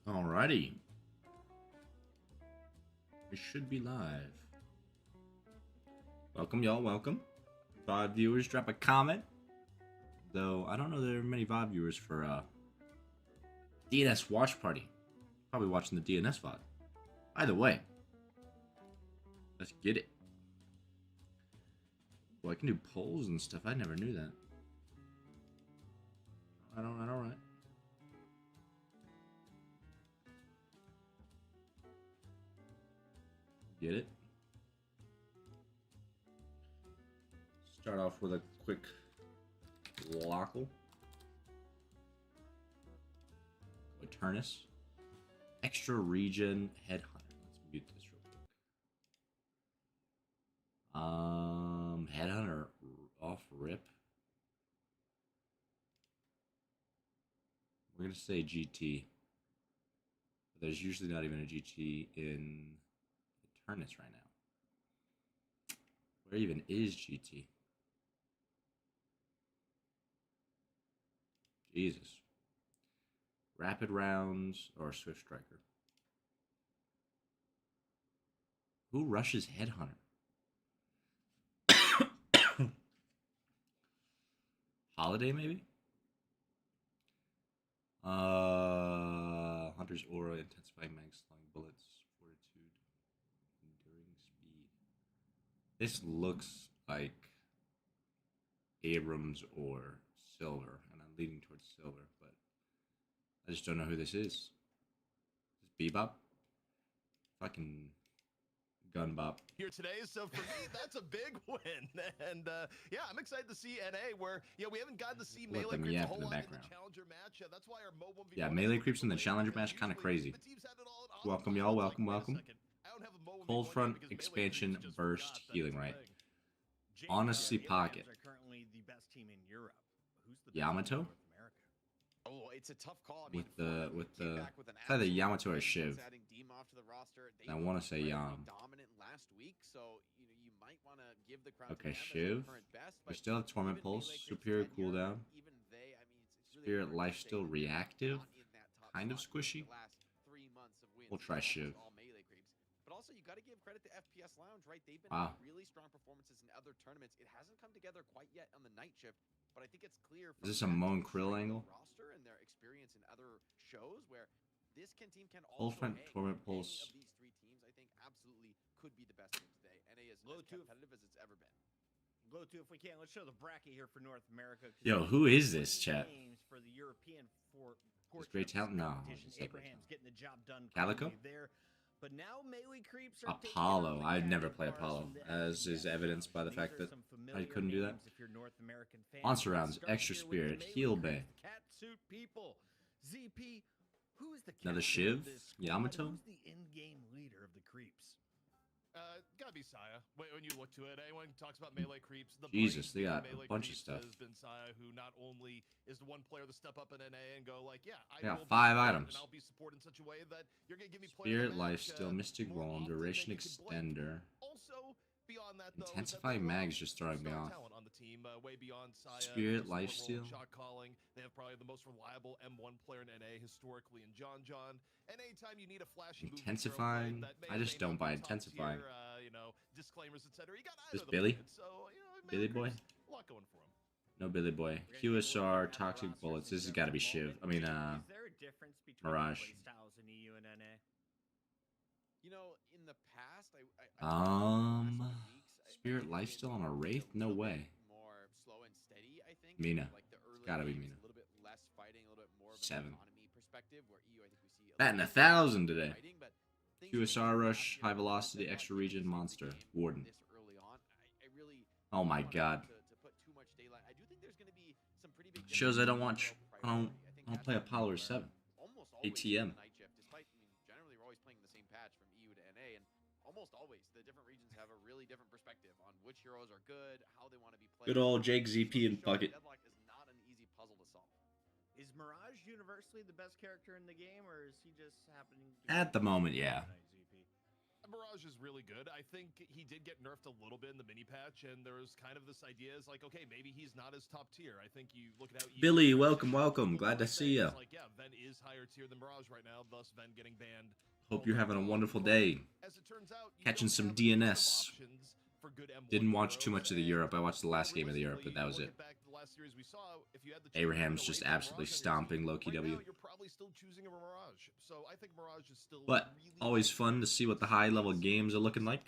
Alrighty. We should be live. Welcome, y'all. Welcome. VOD viewers, drop a comment. Though, I don't know there are many VOD viewers for DNS Watch Party. Probably watching the DNS VOD. Either way, let's get it. Well, I can do polls and stuff. I never knew that. Alright. Get it? Start off with a quick lockle. Eternus. Extra region headhunter. Let's mute this real quick. Headhunter off rip. We're gonna say GT. But there's usually not even a GT in Eternus right now. Where even is GT? Jesus. Rapid rounds or Swift Striker? Who rushes Headhunter? Holiday, maybe? Hunter's Aura, intensifying mag slung bullets, fortitude, enduring speed. This looks like Abrams or Silver, and I'm leaning towards Silver, but I just don't know who this is. Is this Bebop? Fucking gun bop. Here today, so for me, that's a big win, and yeah, I'm excited to see NA where we haven't gotten to see melee creeps a whole lot in the challenger match. That's why our mobile melee creeps in the challenger match kind of crazy. Welcome, y'all. Welcome. Cold front expansion burst healing right. Honestly, pocket. Yamato. Oh, it's a tough call. I mean, with the either Yamato or Shiv. I want to say Yam. Okay, Shiv. We still have Torment Pulse, Superior Cooldown. Spirit Life still reactive, kind of squishy. We'll try Shiv. But also, you got to give credit to FPS Lounge, right? They've been having really strong performances in other tournaments. It hasn't come together quite yet on the night shift, but I think it's clear. Is this a Moan Krill angle? Roster and their experience in other shows where this team can also Torment Pulse. Of these three teams, I think absolutely could be the best team today. NA is as competitive as it's ever been. Go to if we can. Let's show the bracket here for North America. Yo, who is this, chat? For the European Is Great Talent? No. Abraham's getting the job done. Calico? There. But now melee creeps are Apollo. I'd never play Apollo, as is evidenced by the fact that I couldn't do that. Monster rounds, extra spirit, heal bay. Catsuit people. ZP. Who is the another Shiv? Yamato? Who's the in-game leader of the creeps? Gotta be Saya. When you look to it, anyone talks about melee creeps. Jesus, they got a bunch of stuff. Has been Saya, who not only is the one player to step up in NA and go like, yeah, I got 5 items. And I'll be supported in such a way that you're gonna give me Spirit Lifesteal, Mystic Golem, Duration Extender. Also, beyond that, though, Intensifying Mag's just throwing me off. On the team, way beyond Saya, Spirit Lifesteal. Shot calling. They have probably the most reliable M1 player in NA historically in John. And anytime you need a flashy intensifying, I just don't buy intensifying. Disclaimers, etc. This Billy? So, Billy Boy? A lot going for him. No Billy Boy. QSR, Toxic Bullets. This has got to be Shiv. I mean, is there a difference between Mirage. Playstyles in EU and NA? You know, in the past, Spirit Lifesteal on a Wraith? No way. More slow and steady, I think. Mina. Like the It's gotta be games, Mina. A little bit less fighting, a little bit more of 7. an economy perspective, where EU, I think we see Batting 1,000 today. QSR Rush, High Velocity, Extra Region, Monster, Warden. Oh my god. Shows I don't watch. I don't play Apollo or 7. ATM. Generally, we're always playing the same patch from EU to NA, and almost always the different regions have a really different perspective on which heroes are good, how they want to be played. Good old Jake ZP and Bucket. Deadlock is not an easy puzzle to solve. Is Mirage universally the best character in the game, or is he just happening to At the moment, yeah. Mirage is really good. I think he did get nerfed a little bit in the mini patch, and there was kind of this idea is like, okay, maybe he's not as top tier. I think you look at how Billy, welcome. Glad to see you. Like, yeah, Ven is higher tier than Mirage right now, thus Ven getting banned. Hope you're having a wonderful day. As it turns out, catching some DNS. Didn't watch too much of the Europe. I watched the last game of the Europe, but that was it. Abraham's just absolutely stomping Loki W. But always fun to see what the high-level games are looking like.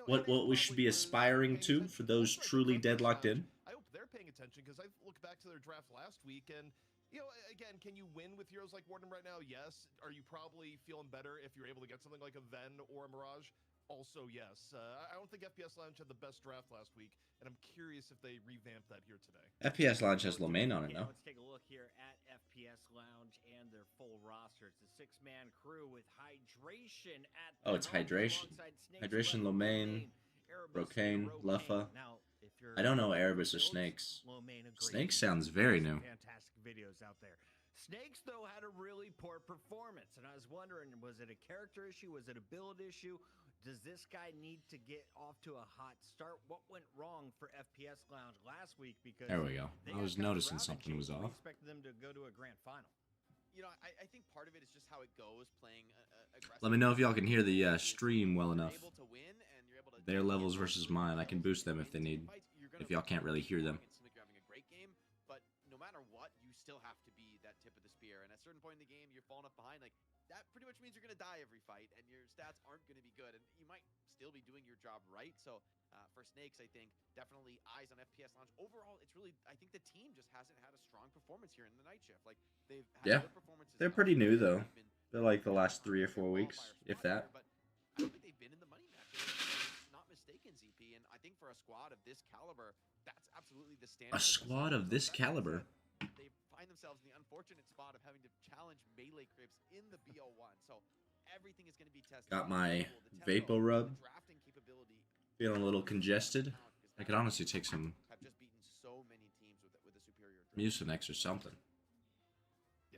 What we should be aspiring to for those truly deadlocked in. I hope they're paying attention because I look back to their draft last week and, you know, again, can you win with heroes like Warden right now? Yes. Are you probably feeling better if you're able to get something like a Ven or a Mirage? Also, yes. I don't think FPS Lounge had the best draft last week, and I'm curious if they revamped that here today. FPS Lounge has Lomain on it now. Let's take a look here at FPS Lounge and their full roster. It's a 6-man crew with Hydration at oh, it's Hydration. Hydration, Lomain, Brocane, Luffa. I don't know Erebus or Snakes. Snakes sounds very new. Fantastic videos out there. Snakes, though, had a really poor performance, and I was wondering, was it a character issue? Was it a build issue? Does this guy need to get off to a hot start? What went wrong for FPS Lounge last week? Because there we go. I was noticing something was off. We expected them to go to a grand final. You know, I think part of it is just how it goes, playing aggressive. Let me know if y'all can hear the stream well enough. Their levels versus mine. I can boost them if they need. If y'all can't really hear them. You're having a great game, but no matter what, you still have to be that tip of the spear. And at a certain point in the game, you're falling up behind. Like, that pretty much means you're going to die every fight, and your stats aren't going to be good. And you might still be doing your job right. So for Snakes, I think definitely eyes on FPS Lounge. Overall, it's really, I think the team just hasn't had a strong performance here in the night shift. Like, they've had good performances. They're pretty new though. They're like the last 3 or 4 weeks, if that. But I don't think they've been in the money match. It's not mistaken, ZP. And I think for a squad of this caliber, that's absolutely the standard. A squad of this caliber. They find themselves in the unfortunate spot of having to challenge melee creeps in the BO1. So everything is going to be tested. Got my Vapor Rub. Feeling a little congested. I could honestly take some Mucinex or something.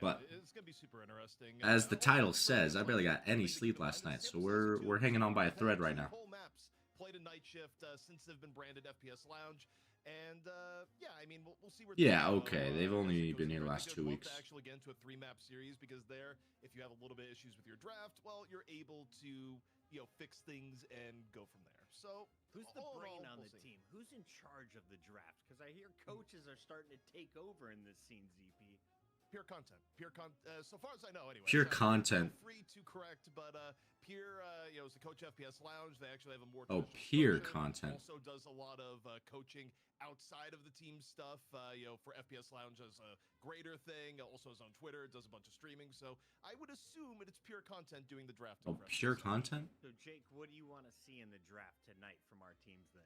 But it's gonna be super interesting. As the title says, I barely got any sleep last night, so we're hanging on by a thread right now. Whole maps played a night shift since they've been branded FPS Lounge. And, yeah, I mean, we'll see where... Yeah, okay, they've only been here the last 2 weeks. To actually get into a 3-map series, because there, if you have a little bit of issues with your draft, well, you're able to, you know, fix things and go from there. So, who's the brain on the team? Who's in charge of the draft? Because I hear coaches are starting to take over in this scene, ZP. Pure content. So far as I know, anyway. Pure content. Free to correct, but Pure, you know, is the coach FPS Lounge. They actually have a more... Oh, Pure content. Also does a lot of coaching outside of the team stuff. You know, for FPS Lounge as a greater thing. Also is on Twitter. Does a bunch of streaming. So I would assume it's Pure content doing the draft. Oh, Pure content? So Jake, what do you want to see in the draft tonight from our teams then?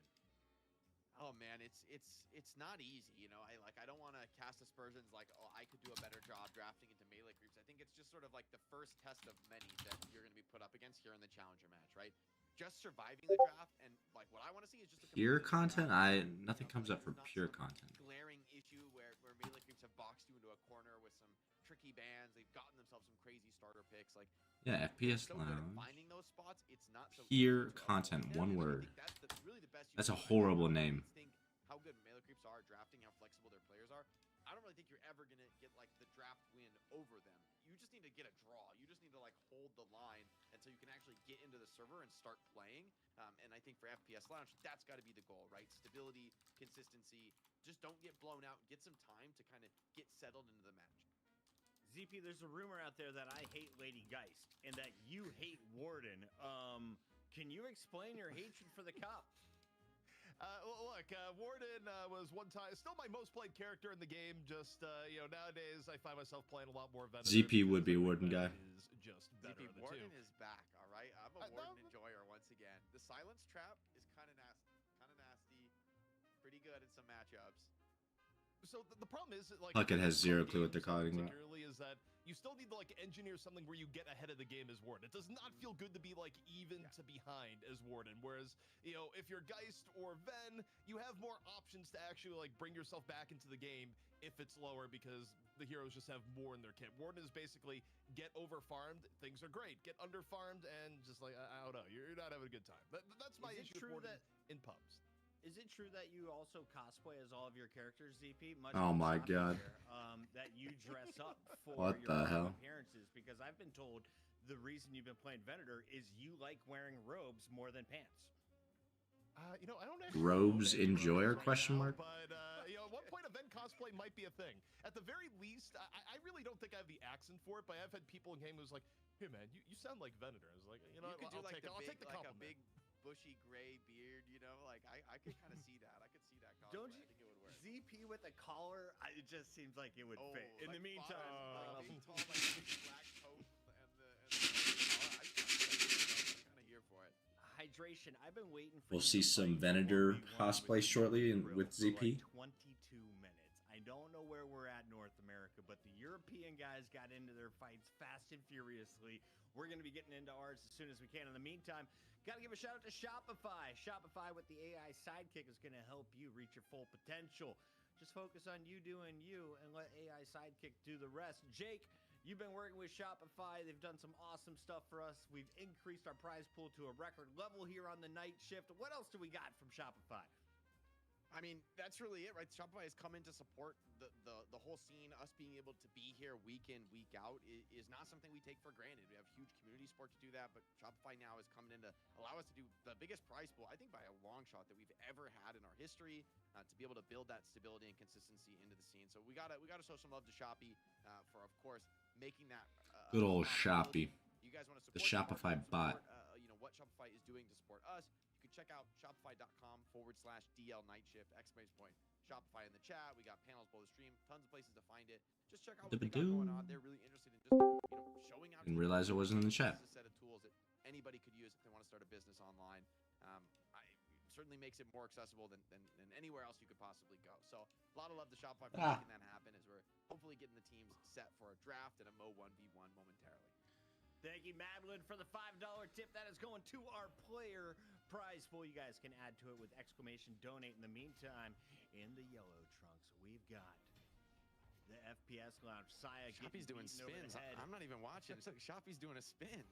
Oh man, it's not easy, you know. I don't want to cast aspersions like, oh, I could do a better job drafting into melee creeps. I think it's just sort of like the first test of many that you're going to be put up against here in the challenger match, right? Just surviving the draft, and like what I want to see is just a Pure content. Nothing comes up for Pure content. Glaring issue where melee creeps have boxed you into a corner with some tricky bans. They've gotten themselves some crazy starter picks. Like, yeah, FPS so Lounge. Finding those spots, it's not so Pure content, one word. Really the best. That's a horrible name. Think how good melee creeps are drafting, how flexible their players are. I don't really think you're ever gonna get like the draft win over them. You just need to get a draw. You just need to like hold the line until you can actually get into the server and start playing. And I think for FPS Lounge, that's got to be the goal, right? Stability, consistency. Just don't get blown out. Get some time to kind of get settled into the match. ZP, there's a rumor out there that I hate Lady Geist and that you hate Warden. Can you explain your hatred for the cop? Look, Warden was one time still my most played character in the game. Just you know, nowadays I find myself playing a lot more Venom. ZP would be a Warden guy. Is just better ZP Warden is back. All right, I'm a Warden enjoyer once again. The silence trap is kind of nasty, pretty good in some matchups. So the problem is that, like, Puckett has zero clue what they're calling about. Particularly is that you still need to like engineer something where you get ahead of the game as Warden. It does not feel good to be like even to behind as Warden. Whereas, you know, if you're Geist or Ven, you have more options to actually like bring yourself back into the game if it's lower because the heroes just have more in their kit. Warden is basically get over farmed, things are great. Get under farmed and just like I don't know, you're not having a good time. That's my issue with Warden in pubs. Is it true that you also cosplay as all of your characters, ZP? Much Oh like my Shoppy God. here, that you dress up for What your the hell? appearances? Because I've been told the reason you've been playing Venator is you like wearing robes more than pants. You know, I don't actually Robes know any enjoyer, robes question now, mark? But you know, at one point, event cosplay might be a thing. At the very least, I really don't think I have the accent for it. But I've had people in game who's like, "Hey man, you sound like Venator." I was like, you know, You could do I'll like take the like a compliment. big bushy gray beard, you know, like I could kind of see that. I could see that cosplay. Don't I you? think it would work. ZP with a collar, it just seems like it would Oh, fit. In like the meantime, like big, tall, like black coat and the collar. I'm kind of here for it. hydration. I've been waiting for We'll you see to some play Venator 1v1 cosplay with shortly Grill with for ZP. Like 22 minutes. I don't know where we're at North America, but the European guys got into their fights fast and furiously. We're going to be getting into ours as soon as we can. In the meantime, got to give a shout out to Shopify. Shopify with the AI Sidekick is going to help you reach your full potential. Just focus on you doing you and let AI Sidekick do the rest. Jake, you've been working with Shopify. They've done some awesome stuff for us. We've increased our prize pool to a record level here on the night shift. What else do we got from Shopify? I mean, that's really it, right? Shopify has come in to support the whole scene. Us being able to be here week in, week out is not something we take for granted. We have huge community support to do that, but Shopify now is coming in to allow us to do the biggest prize pool, I think by a long shot, that we've ever had in our history, to be able to build that stability and consistency into the scene. So we gotta show some love to Shopee for, of course, making that Good old possibility. Shopee. You guys want to support The Shopify support, bot. you know what Shopify is doing to support us. You can check out shopify.com/DL night shift exclamation point Shopify in the chat. We got panels below the stream, tons of places to find it. Just check out what they got going on. They're really interested in just showing out. Didn't realize it wasn't in the chat. This is a set of tools that anybody could use if they want to start a business online. It certainly makes it more accessible than anywhere else you could possibly go. So a lot of love to Shopify for making that happen as we're hopefully getting the teams set for a draft and a Mo 1v1 momentarily. Thank you, Madeline, for the $5 tip. That is going to our player prize pool. You guys can add to it with exclamation donate. In the meantime, in the yellow trunks, we've got the FPS Lounge. Saya Shoppee's doing spins. I'm not even watching. It's like Shoppee's doing a spin.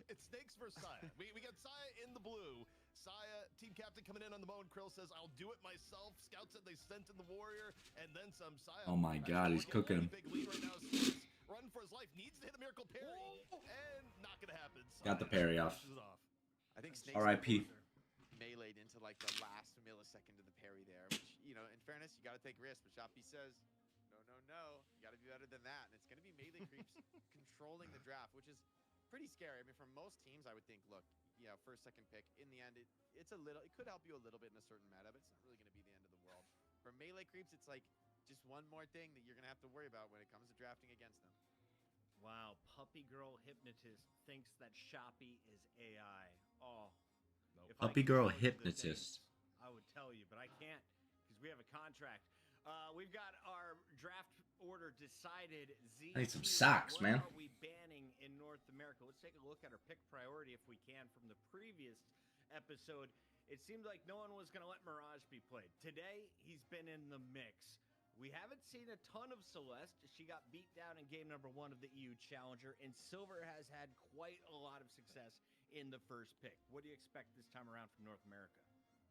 It's Snakes versus Saya. we got Saya in the blue. Saya, team captain, coming in on the Mo, and Krill says, "I'll do it myself." Scout said they sent in the Warrior, and then some. Saya. Oh my God, he's cooking. Big lead right now. Snakes running for his life, needs to hit a miracle parry, and not gonna happen. Got the parry off. I think Snakes R.I.P. meleeed into like the last millisecond of the parry there, which, you know, in fairness, you got to take risks. But Shoppy says, no, you got to be better than that. And it's going to be melee creeps controlling the draft, which is pretty scary. I mean, for most teams, I would think, look, yeah, first, second pick. In the end, it could help you a little bit in a certain meta, but it's not really going to be the end of the world. For melee creeps, it's like just one more thing that you're going to have to worry about when it comes to drafting against them. Wow, Puppy Girl Hypnotist thinks that Shopee is AI. Oh, nope. If I Puppy could Girl tell you the Hypnotist. things, I would tell you, but I can't because we have a contract. We've got our draft order decided. I need some socks, what man. are we banning in North America? Let's take a look at our pick priority if we can from the previous episode. It seemed like no one was going to let Mirage be played. Today, he's been in the mix. We haven't seen a ton of Celeste. She got beat down in game number 1 of the EU Challenger, and Silver has had quite a lot of success in the first pick. What do you expect this time around from North America?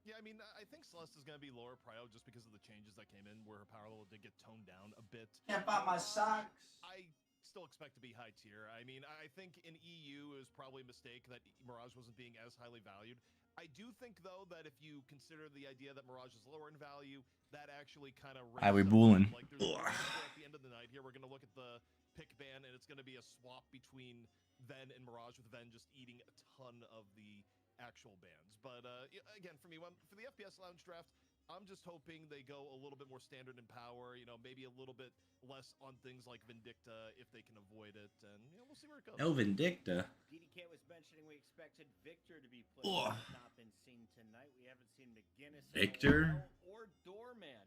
Yeah, I mean, I think Celeste is going to be lower prio just because of the changes that came in where her power level did get toned down a bit. Can't buy my socks. I still expect to be high tier. I mean, I think in EU it was probably a mistake that Mirage wasn't being as highly valued. I do think, though, that if you consider the idea that Mirage is lower in value, that actually kind of... Are we bulling? Like, there's at the end of the night here, we're going to look at the pick ban, and it's going to be a swap between Ven and Mirage, with Ven just eating a ton of the actual bans. But, again, for me, for the FPS Lounge draft, I'm just hoping they go a little bit more standard in power, you know, maybe a little bit less on things like Vindicta if they can avoid it, and, you know, we'll see where it goes. No Vindicta. DDK was mentioning we expected Victor to be played. He has not been seen tonight. We haven't seen McGinnis Victor? or Doorman.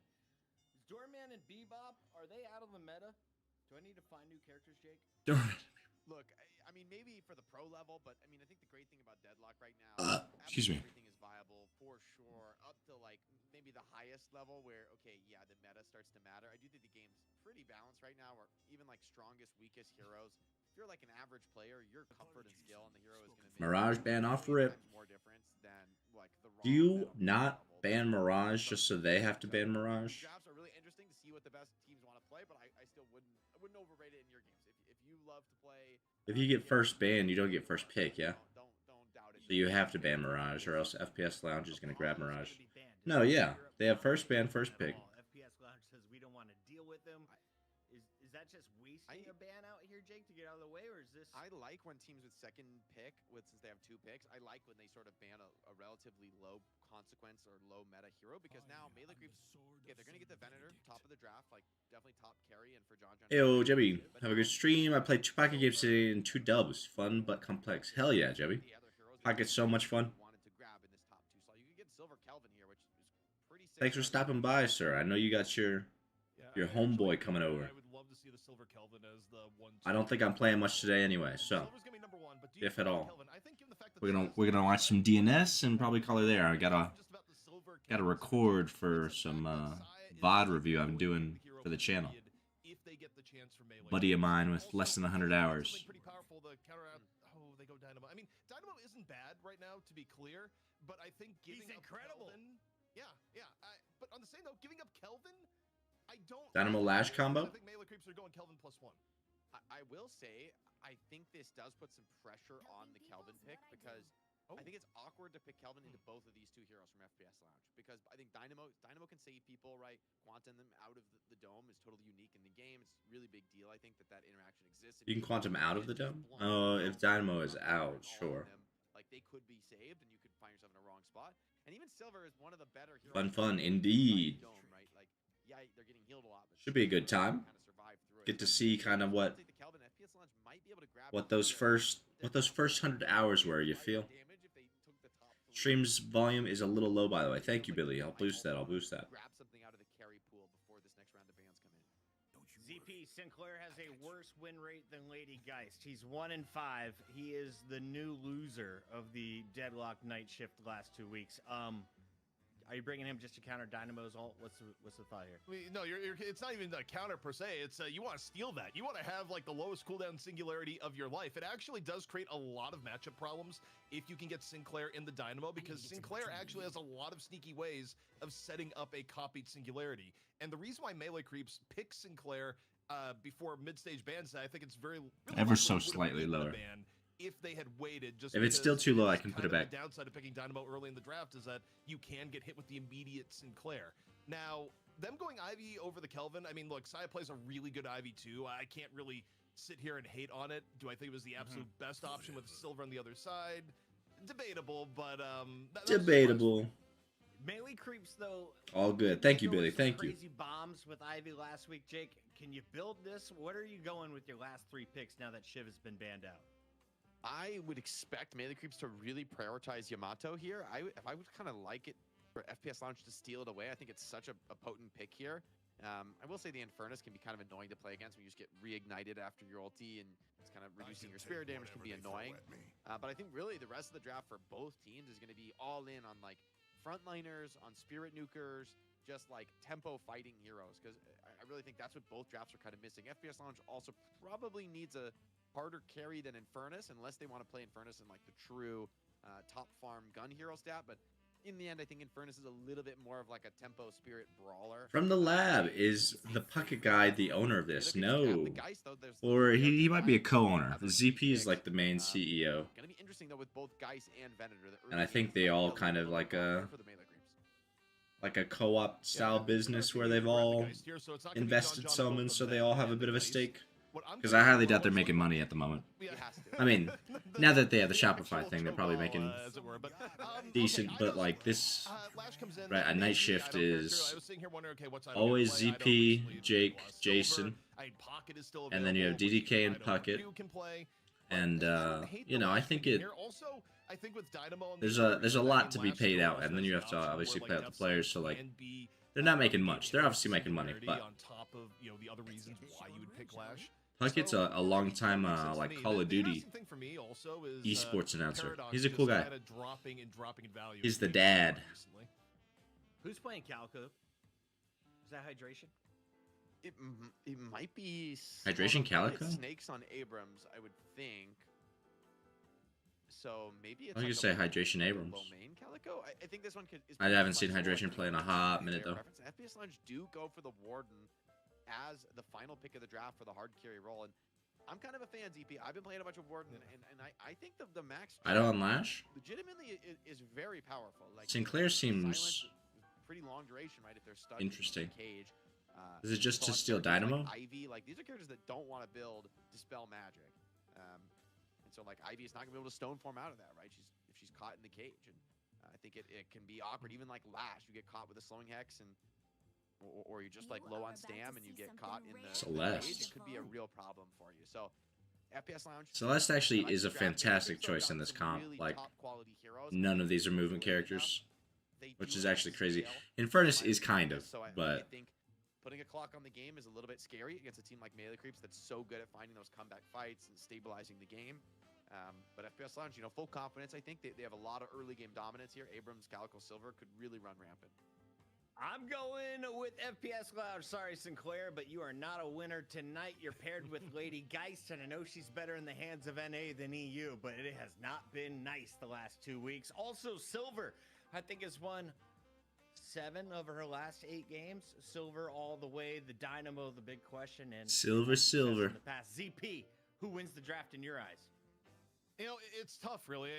Is Doorman and Bebop, are they out of the meta? Do I need to find new characters, Jake? Look, I mean, maybe for the pro level, but I mean, I think the great thing about Deadlock right now, excuse me. everything is viable for sure, up to like maybe the highest level where, okay, yeah, the meta starts to matter. I do think the game's pretty balanced right now, where even like strongest, weakest heroes, if you're like an average player, your comfort and skill on the hero is going to make Mirage ban off rip. more difference than like the Do you not ban Mirage just so they have to ban Mirage? Drafts are really interesting to see what the best teams want to play, but I still wouldn't overrate it in your games. If you love to play, If you get first ban, you don't get first pick, yeah? don't doubt it. So you have to ban Mirage, or else FPS Lounge is going to grab Mirage. No, yeah. They have first ban, first pick. FPS Lounge says we don't want to deal with them. Is that just wasting a ban out here, Jake, to get out of the way, or is this? I like when teams with second pick, since they have 2 picks, I like when they sort of ban a relatively low consequence or low meta hero, because now melee creeps, okay, they're gonna get the Venator top of the draft, like definitely top carry, and for John. Yo, Jebby, have a good stream. I played 2 pocket games today in 2 dubs. Fun but complex. Hell yeah, Jebby. Pocket's so much fun. Wanted to grab in this top 2 slot. You can get Silver Kelvin here, which is pretty sick. Thanks for stopping by, sir. I know you got your homeboy coming over. I would love to see the Silver Kelvin as the one. I don't think I'm playing much today anyway, so Silver's gonna be number 1, but do you if at all. Kelvin, I think given the fact that we're gonna watch some DNS and probably call her there. I gotta record for some VOD review I'm doing for the channel. If they get the chance for melee. Buddy of mine with less than 100 hours. Something pretty powerful to counteract. Oh, they go Dynamo. I mean, Dynamo isn't bad right now, to be clear, but I think giving He's incredible. up Kelvin, yeah. But on the same note, giving up Kelvin, I don't. Dynamo Lash combo? I think melee creeps are going Kelvin +1. I will say, I think this does put some pressure on the Kelvin pick, because I think it's awkward to pick Kelvin into both of these 2 heroes from FPS Lounge, because I think Dynamo can save people, right? Quantum them out of the dome is totally unique in the game. It's a really big deal. I think that interaction exists. You can quantum out of the dome? Oh, if Dynamo is out, sure. Like, they could be saved, and you could find yourself in a wrong spot. And even Silver is one of the better heroes. Fun, indeed. Dome, right? Like, yeah, they're getting healed a lot. But should be a good time. Get to see kind of what those first 100 hours were. You feel? Stream's volume is a little low, by the way. Thank you, Billy. I'll boost that. Grab something out of the carry pool before this next round of bans come in. ZP Sinclair has a worse win rate than Lady Geist. He's 1-5. He is the new loser of the Deadlock night shift last 2 weeks. Are you bringing him just to counter Dynamo's ult? What's the thought here? I mean, no, it's not even a counter per se. It's you want to steal that. You want to have like the lowest cooldown singularity of your life. It actually does create a lot of matchup problems if you can get Sinclair in the Dynamo, because Sinclair actually has a lot of sneaky ways of setting up a copied singularity. And the reason why melee creeps pick Sinclair before mid-stage bans, I think it's really ever so slightly lower. If they had waited, just if it's still too low, I can put it back. The downside of picking Dynamo early in the draft is that you can get hit with the immediate Sinclair. Now, them going Ivy over the Kelvin, I mean, look, Saya plays a really good Ivy too. I can't really sit here and hate on it. Do I think it was the absolute best option with Silver on the other side? Debatable, but debatable. Melee creeps though. All good. Thank you, Billy. Thank you. Crazy bombs with Ivy last week, Jake. Can you build this? What are you going with your last 3 picks now that Shiv has been banned out? I would expect melee creeps to really prioritize Yamato here. I would kind of like it for FPS Lounge to steal it away. I think it's such a potent pick here. I will say the Infernus can be kind of annoying to play against when you just get reignited after your ulti, and it's kind of reducing your spirit damage can be annoying. But I think really the rest of the draft for both teams is going to be all in on like frontliners, on spirit nukers, just like tempo fighting heroes, because I really think that's what both drafts are kind of missing. FPS Lounge also probably needs a harder carry than Infernus, unless they want to play Infernus in like the true top farm gun hero stat. But in the end, I think Infernus is a little bit more of like a tempo spirit brawler. From the lab, is the Pucket guy the owner of this? No. Or he might be a co-owner. The ZP is like the main CEO. Gonna be interesting though with both Geist and Venator. And I think they all kind of like a co-op style business where they've all invested some, and so they all have a bit of a stake. Because I highly doubt they're making money at the moment. I mean, now that they have the Shopify thing, they're probably making decent, but like this, right, a night shift is always ZP, Jake, Jason, and then you have DDK and Pucket, and, you know, I think there's a lot to be paid out, and then you have to obviously pay out the players, so like, They're not making much. They're obviously making money, but on top of the other reasons why you would pick Clash. Pluckett's a long time like Call of Duty thing for me also is, esports announcer. Paradox He's a cool just guy. kinda dropping in value. He's the dad. Recently. Who's playing Calico? Is that Hydration? It might be Hydration probably Calico? Snakes on Abrams, I would think. So maybe it's I was like gonna say Hydration Abrams. low main Calico. I think this one could. Is I pretty haven't seen flexible. Hydration I play in a think hot it's minute, their though. preference. FPS Lounge do go for the Warden as the final pick of the draft for the hard carry role, and I'm kind of a fan, ZP. I've been playing a bunch of Warden, and I think the max Ido on Lash? legitimately is very powerful. Like Sinclair seems silence is pretty long duration, right? If they're stuck interesting. in the cage. Is it just to so on steal characters Dynamo? Like Ivy, like these are characters that don't want to build Dispel Magic, and so like Ivy is not gonna be able to stone form out of that, right? If she's caught in the cage, and I think it can be awkward. Even like Lash, you get caught with a slowing hex, and or you're just like low on stam and you get caught in the Celeste. cage, it could be a real problem for you. So FPS Lounge. Celeste actually I like is the a draft. fantastic They've choice got in this some comp. really Like, top-quality heroes. none of these are movement characters, which is actually crazy. Infernus is kind of, So I but think putting a clock on the game is a little bit scary against a team like Melee Creeps that's so good at finding those comeback fights and stabilizing the game. But FPS Lounge, full confidence. I think they have a lot of early game dominance here. Abrams, Calico, Silver could really run rampant. I'm going with FPS Lounge. Sorry, Sinclair, but you are not a winner tonight. You're paired with Lady Geist, and I know she's better in the hands of NA than EU, but it has not been nice the last 2 weeks. Also, Silver, I think, has won 7 of her last 8 games. Silver all the way. The Dynamo, the big question. And Silver. in the past. ZP, who wins the draft in your eyes? It's tough, really.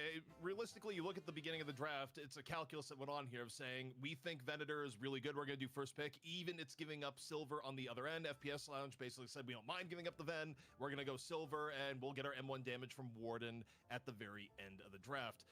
Realistically, you look at the beginning of the draft, it's a calculus that went on here of saying, we think Venator is really good, we're going to do first pick, even it's giving up Silver on the other end. FPS Lounge basically said, we don't mind giving up the Ven, we're going to go Silver, and we'll get our M1 damage from Warden at the very end of the draft.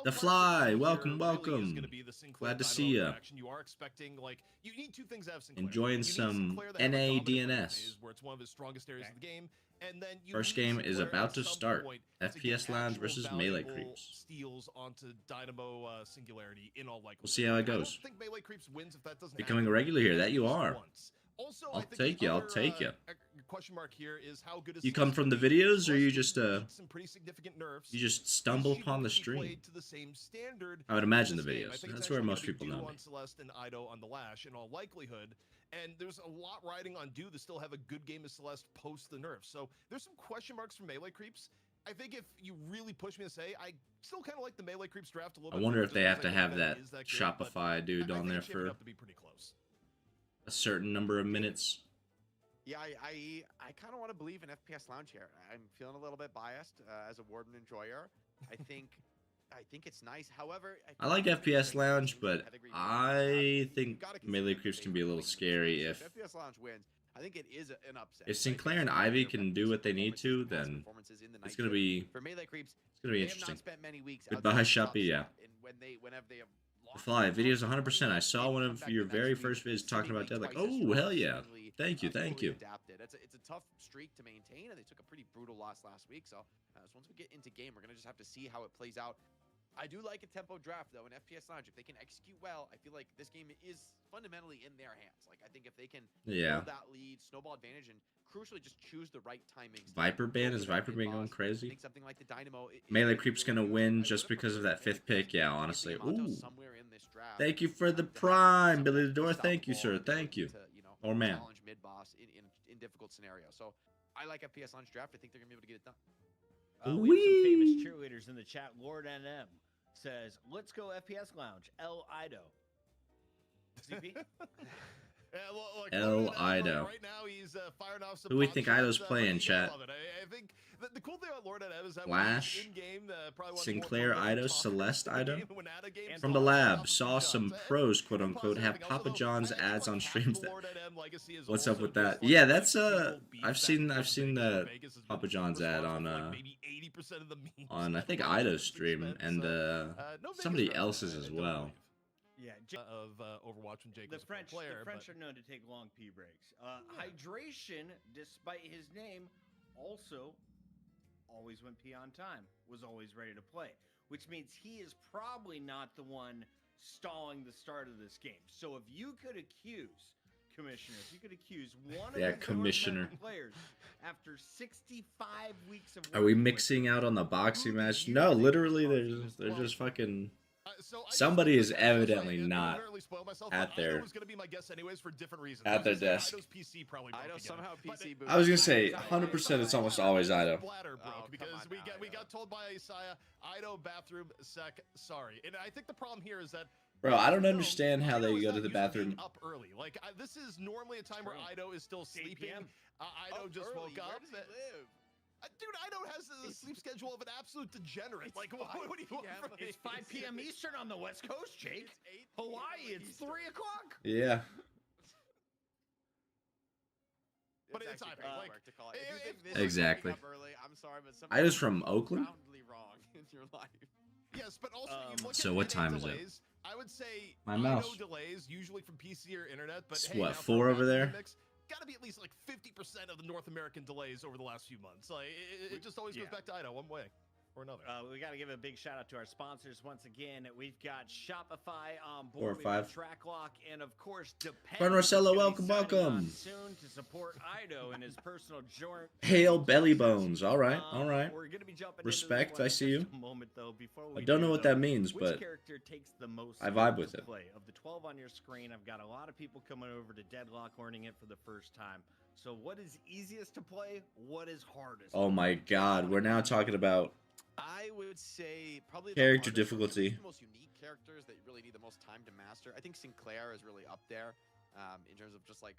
The Fly, welcome, Is welcome. gonna be the Sinclair Glad to Dynamo see ya. interaction. You are expecting, you need 2 things out of Sinclair. Enjoying You need some Sinclair to have a NA dominant early DNS. phase, where it's one of his strongest areas of the game. And then you First need game is Sinclair about at to some start. point FPS to get Lounge actual versus Melee valuable Creeps. Steals onto Dynamo Singularity in all likelihood. We'll see how it I goes. don't think Melee Creeps wins if that doesn't Becoming happen a regular here, that you at least are. once. Also, I'll I think take the you, I'll other, take you. Question mark here is how good is You come Celeste from the gonna be? videos, or you Celeste just needs some pretty significant nerfs. you just Is stumble she upon going the to be stream? played to the same standard I would in imagine the this game? I videos. think it's That's where actually most gonna be people know Dew me. on Celeste and Ido on the Lash in all likelihood. And there's a lot riding on Dew to still have a good game of Celeste post the nerf. So there's some question marks for Melee Creeps. I think if you really push me to say, I still kind of like the Melee Creeps draft a little I bit. wonder more if they just have to because I have think that is good, but Shopify dude I on think there it's shaping for up to be pretty close. a certain number of minutes. Yeah, I kind of want to believe in FPS Lounge here. I'm feeling a little bit biased as a Warden enjoyer. I think it's nice. However, I like FPS Lounge, but I think Melee Creeps can be a little scary if FPS Lounge wins. I think it is an upset. if Sinclair and Ivy can do what they need to, then it's gonna be for Melee Creeps. interesting. Spent many weeks Goodbye, outside the top Shoppy, yeah. spot, and whenever they have The lost Fly, the videos top 100%. I saw they've one come of back your the very next first week, vids talking about seemingly Deadlock. twice as Oh, strong, hell yeah. seemingly, Thank you, thank totally you. Adapted. It's a tough streak to maintain, and they took a pretty brutal loss last week. So once we get into game, we're gonna just have to see how it plays out. I do like a tempo draft though in FPS Lounge. If they can execute well, I feel like this game is fundamentally in their hands. Like I think if they can build that lead, snowball advantage, and crucially just choose the right timings. Viper ban? Is Viper ban going I crazy? think something like the Dynamo. Melee Creep's gonna win just because of that 5th pick. Yeah, honestly. Ooh. Thank you for the prime, Billy the Door. Thank you, sir. Thank you. Or ma'am. Challenge mid boss in difficult scenarios. So I like FPS Launch draft. I think they're gonna be able to get it done. We have some famous cheerleaders in the chat. Lord NM says, "Let's go FPS Lounge." L Ido. CP. El Ido. Right now he's firing off some Who we pot think shots, Ido's but playing, you chat? gotta love it. I think the cool thing about Lord NM is that Flash, in game, Sinclair Ido, Celeste Ido. From From the lab, saw some pros, quote unquote, have Papa John's ads on streams. What's up with that? Yeah, that's I've seen the Papa John's ad on I think Ido's stream and somebody else's as well. Yeah, of Overwatch when Jake the was a French, player. the French are known to take long pee breaks. Hydration, despite his name, also always went pee on time. Was always ready to play, which means he is probably not the one stalling the start of this game. So if you could accuse, Commissioner, if you could accuse one of Yeah, the North Commissioner. American players after 65 weeks of Are we working with mixing them, out on the boxing who do match? you No, think literally, is they're close? just fucking. So I Somebody just- is I was evidently like, not inadvertently spoiled myself, at but their- Ido was going to be my guess anyways for different reasons. at I was their gonna say desk. Ido's PC probably broke Ido again. somehow But PC it- booted. I was gonna say Ido 100% it's almost always Ido. Bladder broke Oh, come because on we now, got Ido. told by Isaiah, Ido bathroom sec. Sorry, and I think the problem here is that. Bro, I don't No, understand how Ido they is go not to the used being bathroom. up early. Like this is normally a time where True. Ido is still It's 8 sleeping. PM. Ido Up just early. woke Where up. does he live? Dude, Ido has the sleep schedule of an absolute degenerate. It's Like, what 5 do you want PM. from me? It's 5 p.m. Eastern on the West Coast, Jake. It's 8 Hawaii, PM it's Eastern. 3 o'clock. Yeah. But it's actually Ido, crazy like, work to call it. If you it- think it- this is Exactly. waking up early, I'm sorry, but I was from Oakland. profoundly wrong in your life. Yes, but also you look So at what NA time is it? delays, I would say My Ido mouse. delays usually from PC or internet, but It's hey, what, now for 4 a over Raptor there? Mix, gotta be at least like 50% of the North American delays over the last few months. Like it just always goes Yeah. back to Ido one way or another. We got to give a big shout out to our sponsors once again. We've got Shopify on 4 or board. We've got 5. TrackLock, and of course, Depend. Juan Marcelo, is gonna be welcome, signing on welcome. Soon to support Ido in his personal journey. Hail belly bones. All right, all right. We're gonna be jumping Respect, into this one I see in just you. a moment, though, before I we don't do, know what though, that means, which but character takes the most I vibe time with to it. play? Of the 12 on your screen, I've got a lot of people coming over to Deadlock learning it for the first time. So what is easiest to play? What is hardest? oh my god, we're now talking about I would say probably Character the hardest, or at least difficulty. the most unique characters that you really need the most time to master. I think Sinclair is really up there in terms of just like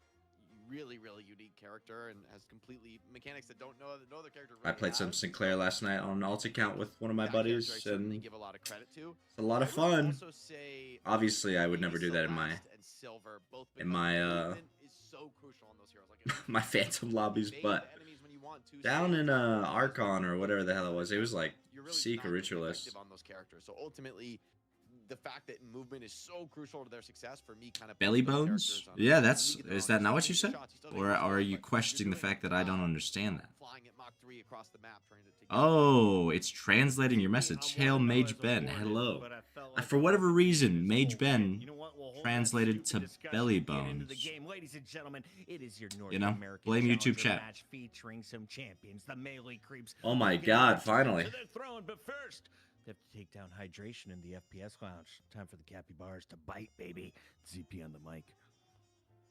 really unique character and has completely mechanics that don't know no other character. I Really played some has. Sinclair last night on an alt account with one of my That character I buddies, certainly and give a lot of credit to. it's a lot of I would fun. also say Obviously, I would maybe never do that in my Celeste and Silver, both in my, because movement is so crucial on those heroes. Like, if you my can Phantom lobbies, evade but the enemies when you want to, down stay in on top of Archon them, or whatever the hell it was, it was like you're really Seek not or gonna be Ritualist. effective on those characters. So ultimately, the fact that movement is so crucial to their success for me kind of belly puts those bones. characters on Yeah, a that's league of is their that own. not You what still you get said, shots, you still or get are kills, you but questioning the you're doing fact that I don't understand that? flying at Mach 3 across the map trying to take Oh, it's translating your message. Hail Mage Ben, hello. For whatever reason, Mage Ben translated to belly bones. Ladies and gentlemen, it is your North You know, American blame YouTube Challenger chat. match featuring some champions, the melee creeps. Oh my looking God, to finally. their throne, but first, they have to take down hydration in the FPS lounge. Time for the capybaras to bite, baby. ZP on the mic.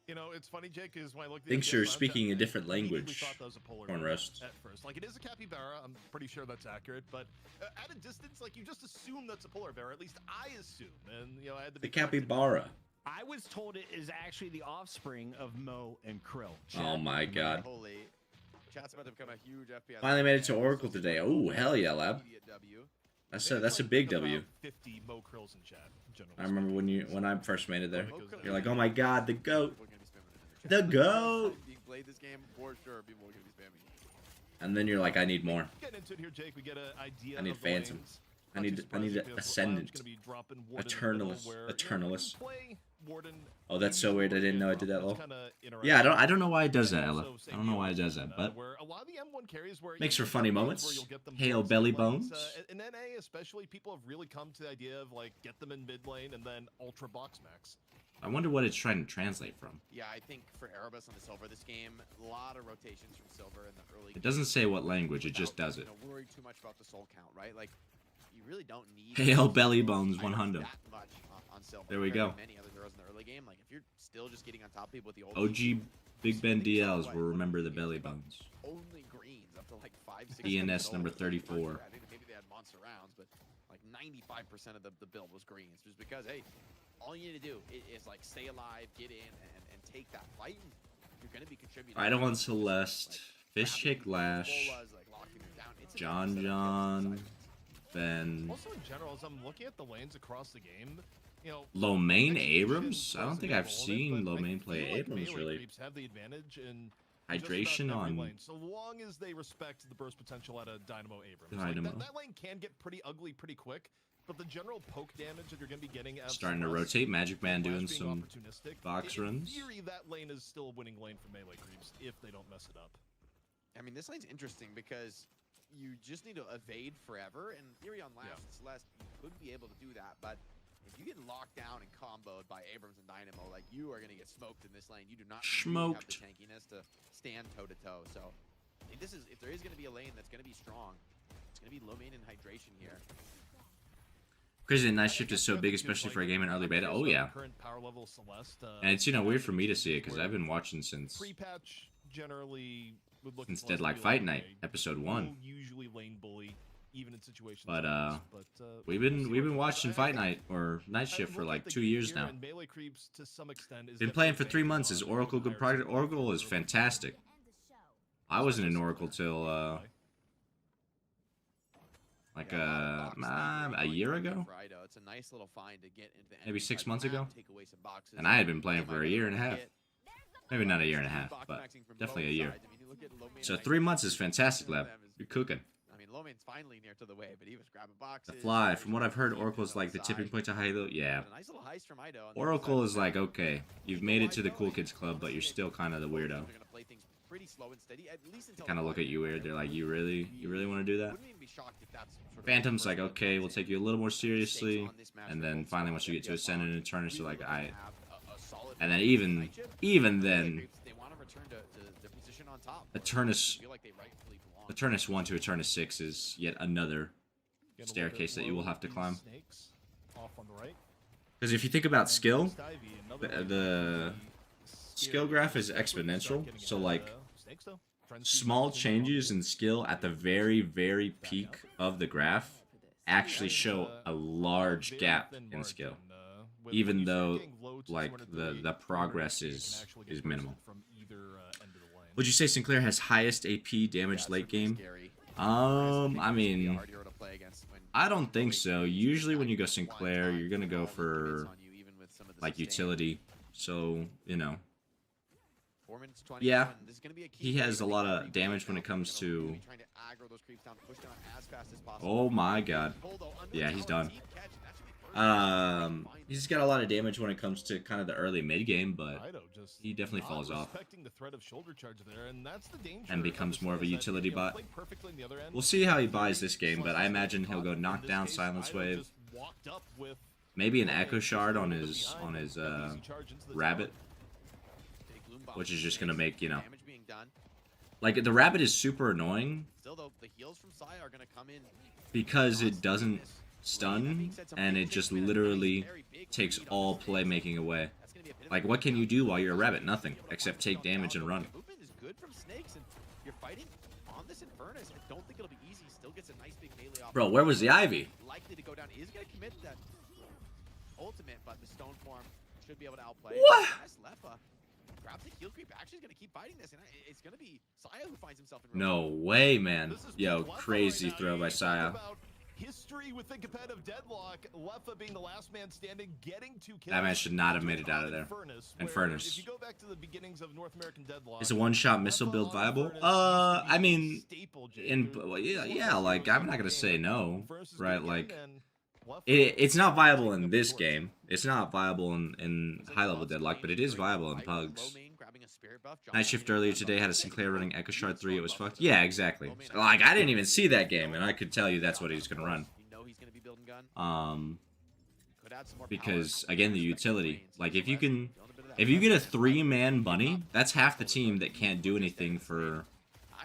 You know, it's funny, Jake, is when I looked at Thinks the you're FPS speaking a lounge, different I immediately language, thought that was a polar Corn bear roast. at first. Like, it is a capybara. I'm pretty sure that's accurate, but at a distance, like, you just assume that's a polar bear. At least I assume, and you know, I had to The be corrected. capybara. I was told it is actually the offspring of Mo and Krill. Oh my god. Holy. Chat's about to become a huge FPS. Finally made it to Oracle today. Oh, hell yeah, lab. Immediate W. That's Maybe a it's like big about W. 50 Mo Krills in chat. Generally I remember when I first made it there. Mo Krill You're like, oh my god, the goat. People are gonna be spamming it in the The chat. goat. Being played this game, for sure, people are gonna be spamming. And then you're like, I need more. Getting into it here, Jake, we get an idea. I need of the Phantom. lanes. I Not need too I need surprising because Ascendant. Lounge gonna be dropping Warden in the middle Eternalist. where, Eternalist. you know, play Warden Oh, that's so weird. I didn't know I did that, It's lol. kinda Yeah, I interesting. don't know why it does that, And Ella. also I don't know why it does that, but where a lot of the M1 carries where makes you for get funny lanes where moments. you'll get them Hail towards belly mid lanes. bones. In NA especially, people have really come to the idea of like get them in mid lane and then ultra box max. I wonder what it's trying to translate from. Yeah, I think for Erebus on the Silver this game, a lot of rotations from Silver in the early It doesn't say what language, it just without, does it. You know, worry too much about the soul count, right? Like, you really don't need Hail belly bones, items 100. that much on Silver. There we compared go. to Many other heroes in the early game, like if you're still just getting on top of people with the old OG BigBenDLs will remember the belly bones. only greens up to like 5-6 DNS number 34. I think maybe they had monster rounds, but like 95% of the build was greens, just because hey, all you need to do is like stay alive, get in, and take that fight. And you're gonna be contributing. Idle on Celeste, Fish Shake Lash, John John, then Also in general, as I'm looking at the lanes across the game, you know, Lomain execution Abrams? I don't plays a think big I've role in it, seen but I Lomain play feel like Abrams melee really. creeps have the advantage in Hydration just about every on lane, so long as they respect the burst potential out of Dynamo Abrams. Dynamo. Like that lane can get pretty ugly pretty quick, but the general poke damage that you're going to be getting as starting to Celeste, rotate. Magic Man Flash doing being some opportunistic, box in runs. theory, that lane is still a winning lane for melee creeps if they don't mess it up. I mean, this lane's interesting because you just need to evade forever. And in theory, on last Yeah. Celeste, you could be able to do that, but if you get locked down and comboed by Abrams and Dynamo, like, you are gonna get smoked in this lane. You do not really have the tankiness to stand toe to toe. So I think this is, if there is gonna be a lane that's gonna be strong, it's gonna be low main and hydration here. Crazy Night Shift is so big, especially for a game in early beta. Oh yeah. And it's, you know, weird for me to see it because I've been watching since Deadlock Fight Night, episode 1. But we've been watching Fight Night or Night Shift for like 2 years now. Been playing for 3 months. Is Oracle good product? Oracle is fantastic. I wasn't in Oracle till like a year ago, maybe 6 months ago, and I had been playing for a year and a half. Maybe not a year and a half, but definitely a year. So 3 months is fantastic, Lab. You're cooking. I mean, Lomain's finally near to the wave, but he was grabbing boxes. The Fly, from what I've heard, Oracle is like the tipping point to Halo. Yeah. Oracle is like, okay, you've made it to the cool kids club, but you're still kind of the weirdo. They kind of look at you weird. They're like, you really want to do that? Phantom's like, okay, we'll take you a little more seriously, and then finally once you get to Ascendant and Eternus, you're like, and then even then, Eternus 1 to Eternus 6 is yet another staircase that you will have to climb. Because if you think about skill, the skill graph is exponential, so like small changes in skill at the very, very peak of the graph actually show a large gap in skill, even though like the progress is minimal. Would you say Sinclair has highest AP damage late game? I mean, I don't think so. Usually when you go Sinclair, you're gonna go for like utility, so you know. Yeah, he has a lot of damage when it comes to... Oh my god. Yeah, he's done. He's got a lot of damage when it comes to kind of the early mid game, but he definitely falls off and becomes more of a utility bot. We'll see how he buys this game, but I imagine he'll go Knockdown, Silence Wave, maybe an Echo Shard on his Rabbit, which is just gonna make, you know, like the Rabbit is super annoying because it doesn't stun and it just literally takes all playmaking away. Like, what can you do while you're a Rabbit? Nothing except take damage and run. Bro, where was the Ivy? What? No way, man. Yo, crazy throw by Saya. History within competitive Deadlock, Leffa being the last man standing, getting 2 kills. That man should not have made it out of there. And Furnace. If you go back to the beginnings of North American Deadlock, is a one-shot missile build viable? I mean, yeah, like, I'm not gonna say no, right? Like, it's not viable in this game. It's not viable in high-level Deadlock, but it is viable in Pugs. Night Shift earlier today had a Sinclair running Echo Shard 3. It was fucked. Yeah, exactly. Like, I didn't even see that game, and I could tell you that's what he's gonna run. Because again, the utility. Like, if you get a 3-man bunny, that's half the team that can't do anything for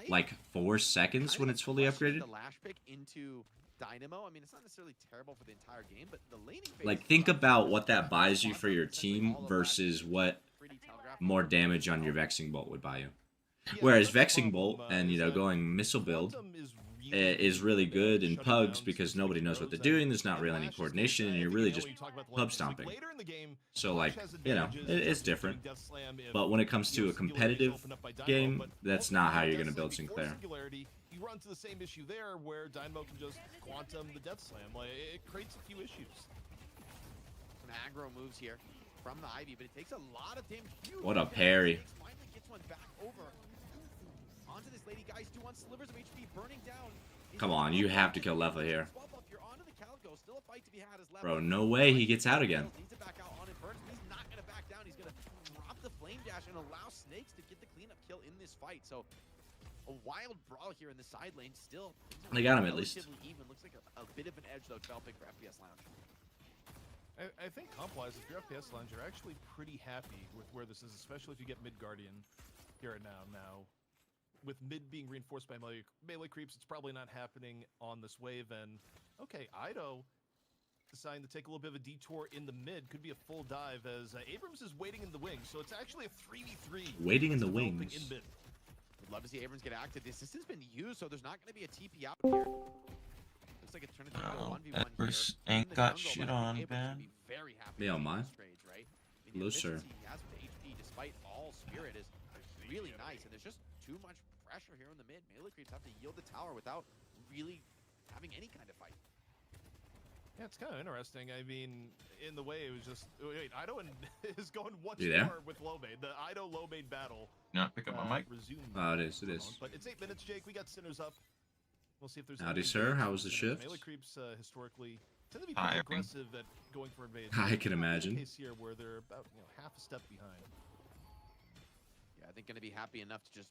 like 4 seconds when it's fully upgraded. Like, think about what that buys you for your team versus what more damage on your Vexing Bolt would buy you. Whereas Vexing Bolt and, you know, going missile build is really good in Pugs because nobody knows what they're doing, there's not really any coordination, and you're really just pub stomping. So, like, you know, it's different. But when it comes to a competitive game, that's not how you're going to build Sinclair. You run into the same issue there where Dynamo can just quantum the Death Slam. Like, it creates a few issues. Some aggro moves here from the Ivy, but it takes a lot of damage. What a parry. Finally gets one back over. Onto this lady, Geist, 2 slivers of HP burning down. Come on, you have to kill Leffa here. Bro, no way he gets out again. He's not going to back down. He's going to drop the flame dash and allow Snakes to get the cleanup kill in this fight. So a wild brawl here in the side lane still. They got him at least. Even. Looks like a bit of an edge though developing for FPS Lounge. I think comp-wise, if you're FPS Lounge, you're actually pretty happy with where this is, especially if you get mid Guardian here and now. Now, with mid being reinforced by melee creeps, it's probably not happening on this wave. And okay, Ido deciding to take a little bit of a detour in the mid, could be a full dive as Abrams is waiting in the wings. So it's actually a 3v3. Waiting in the developing wings. In mid. Would love to see Abrams get active. The assistant's been used, so there's not going to be a TP out here. Looks like it's turned into a 1v1 Edwards here. ain't In the got jungle, shit but on, Abrams man. would be very happy They to don't see mind. this trade, right? I mean, the Hello, sir. efficiency he has with the HP, despite all spirit, is really nice, and there's just too much pressure here in the mid. Melee creeps have to yield the tower without really having any kind of fight. Yeah, it's kind of interesting. I mean, in the way it was just wait, Ido is going once You there? more with low main. The Ido low main battle. Not pick up my mic. Resumed. Oh, it is. It is. But it's 8 minutes, Jake. We got Sinners up. We'll see if there's. Howdy, any sir. invades. How was the shift? Melee creeps historically tend to be Hi, pretty everyone. aggressive at going for invades. I can Not imagine. The case here where they're about half a step behind. Yeah, I think going to be happy enough to just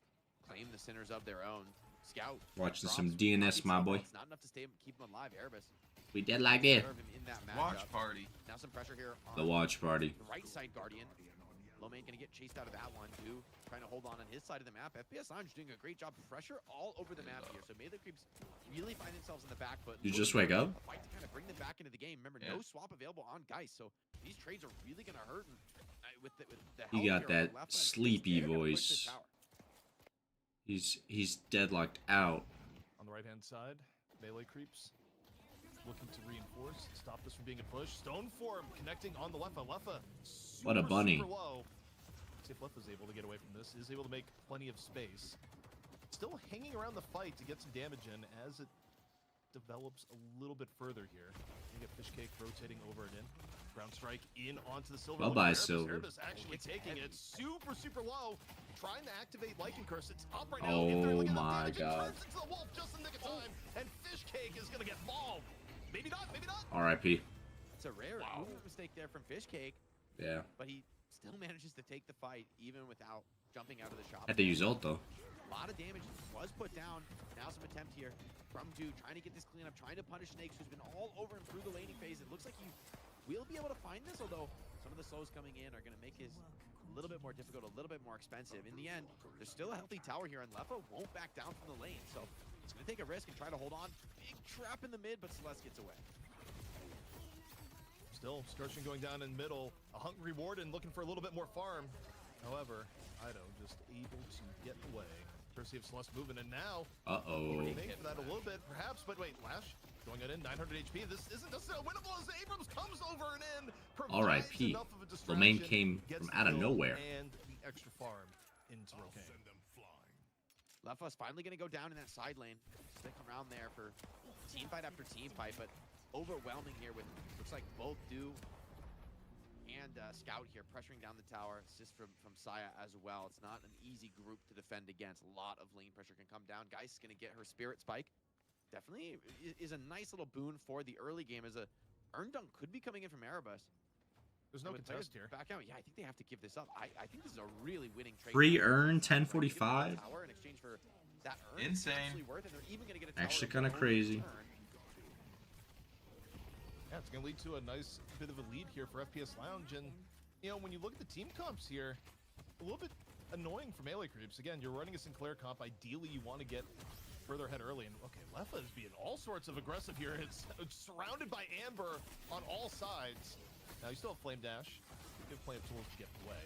claim the Sinners of their own. Scout. Watching drops, some DNS, my boy. It's not enough to keep him alive. Erebus. We did like it. Serve him in that Watch matchup. party. Now some pressure here on The watch party. the right side Guardian. Lomain gonna get chased out of that one too. Trying to hold on his side of the map. FPS Lounge doing a great job. Pressure all over the map here. So melee creeps really find themselves in the back foot. You just wake up? A fight to kind of bring them back into the game. Remember, Yeah. no swap available on Geist. So these trades are really gonna hurt. And with the He got help here on that the left lane, sleepy they're gonna push this voice. tower. He's deadlocked out. On the right-hand side, melee creeps looking to reinforce, stop this from being a push. Stone form connecting on the Leffa. Leffa, What a bunny. super low. See if Leffa's able to get away from this. Is able to make plenty of space. Still hanging around the fight to get some damage in as it develops a little bit further here. You get Fishcake rotating over and in. Ground strike in onto the Silver. Bye-bye, Erebus. Silver. Erebus actually It's taking heavy. it super low. Trying to activate Lycan Curse. It's up right now. Oh If they're looking at the my damage, it God. turns into the wolf just in the nick of time. And Fishcake is going to get mauled. Maybe not, maybe not. R.I.P. It's a rare movement mistake there from Fishcake, Yeah. but he still manages to take the fight even without jumping out of the shop. Had to use ult though. A lot of damage was put down. Now some attempt here from Dude, trying to get this cleanup, trying to punish Snakes, who's been all over him through the laning phase. It looks like he will be able to find this, although some of the slows coming in are going to make his a little bit more difficult, a little bit more expensive. In the end, there's still a healthy tower here, and Leffa won't back down from the lane, so he's going to take a risk and try to hold on. Big trap in the mid, but Celeste gets away. Still, Scorching going down in middle. A hungry Warden looking for a little bit more farm. However, Ido just able to get away. Courtesy of Celeste moving, and now Uh-oh. think for that a little bit, perhaps. But wait, Lash going in 900 HP. This isn't necessarily winnable as Abrams comes over and in. provides R.I.P. enough of a Domain distraction, came gets from the out of kill nowhere. And the extra farm into Rocane. Leffa's finally going to go down in that side lane. Stick around there for team fight after team fight, but overwhelming here with, looks like both Do and Scout here pressuring down the tower. Assist from Saya as well. It's not an easy group to defend against. A lot of lane pressure can come down. Geist is going to get her Spirit Spike. Definitely is a nice little boon for the early game, as a Earn Dunk could be coming in from Erebus. There's no With contest players here. Back out. Yeah, I think they have to give this up. I think this is a really winning trade. Free earn, Trying to give them 1045. a tower in exchange for that earn. Insane. It's absolutely worth it. They're even going to get a tower Actually of kinda their own crazy. return. Yeah, it's going to lead to a nice bit of a lead here for FPS Lounge. And, you know, when you look at the team comps here, a little bit annoying for melee creeps. Again, you're running a Sinclair comp. Ideally, you want to get further ahead early. And, okay, Leffa is being all sorts of aggressive here. It's surrounded by Amber on all sides. Now, you still have Flame Dash. You have plenty of tools to get away.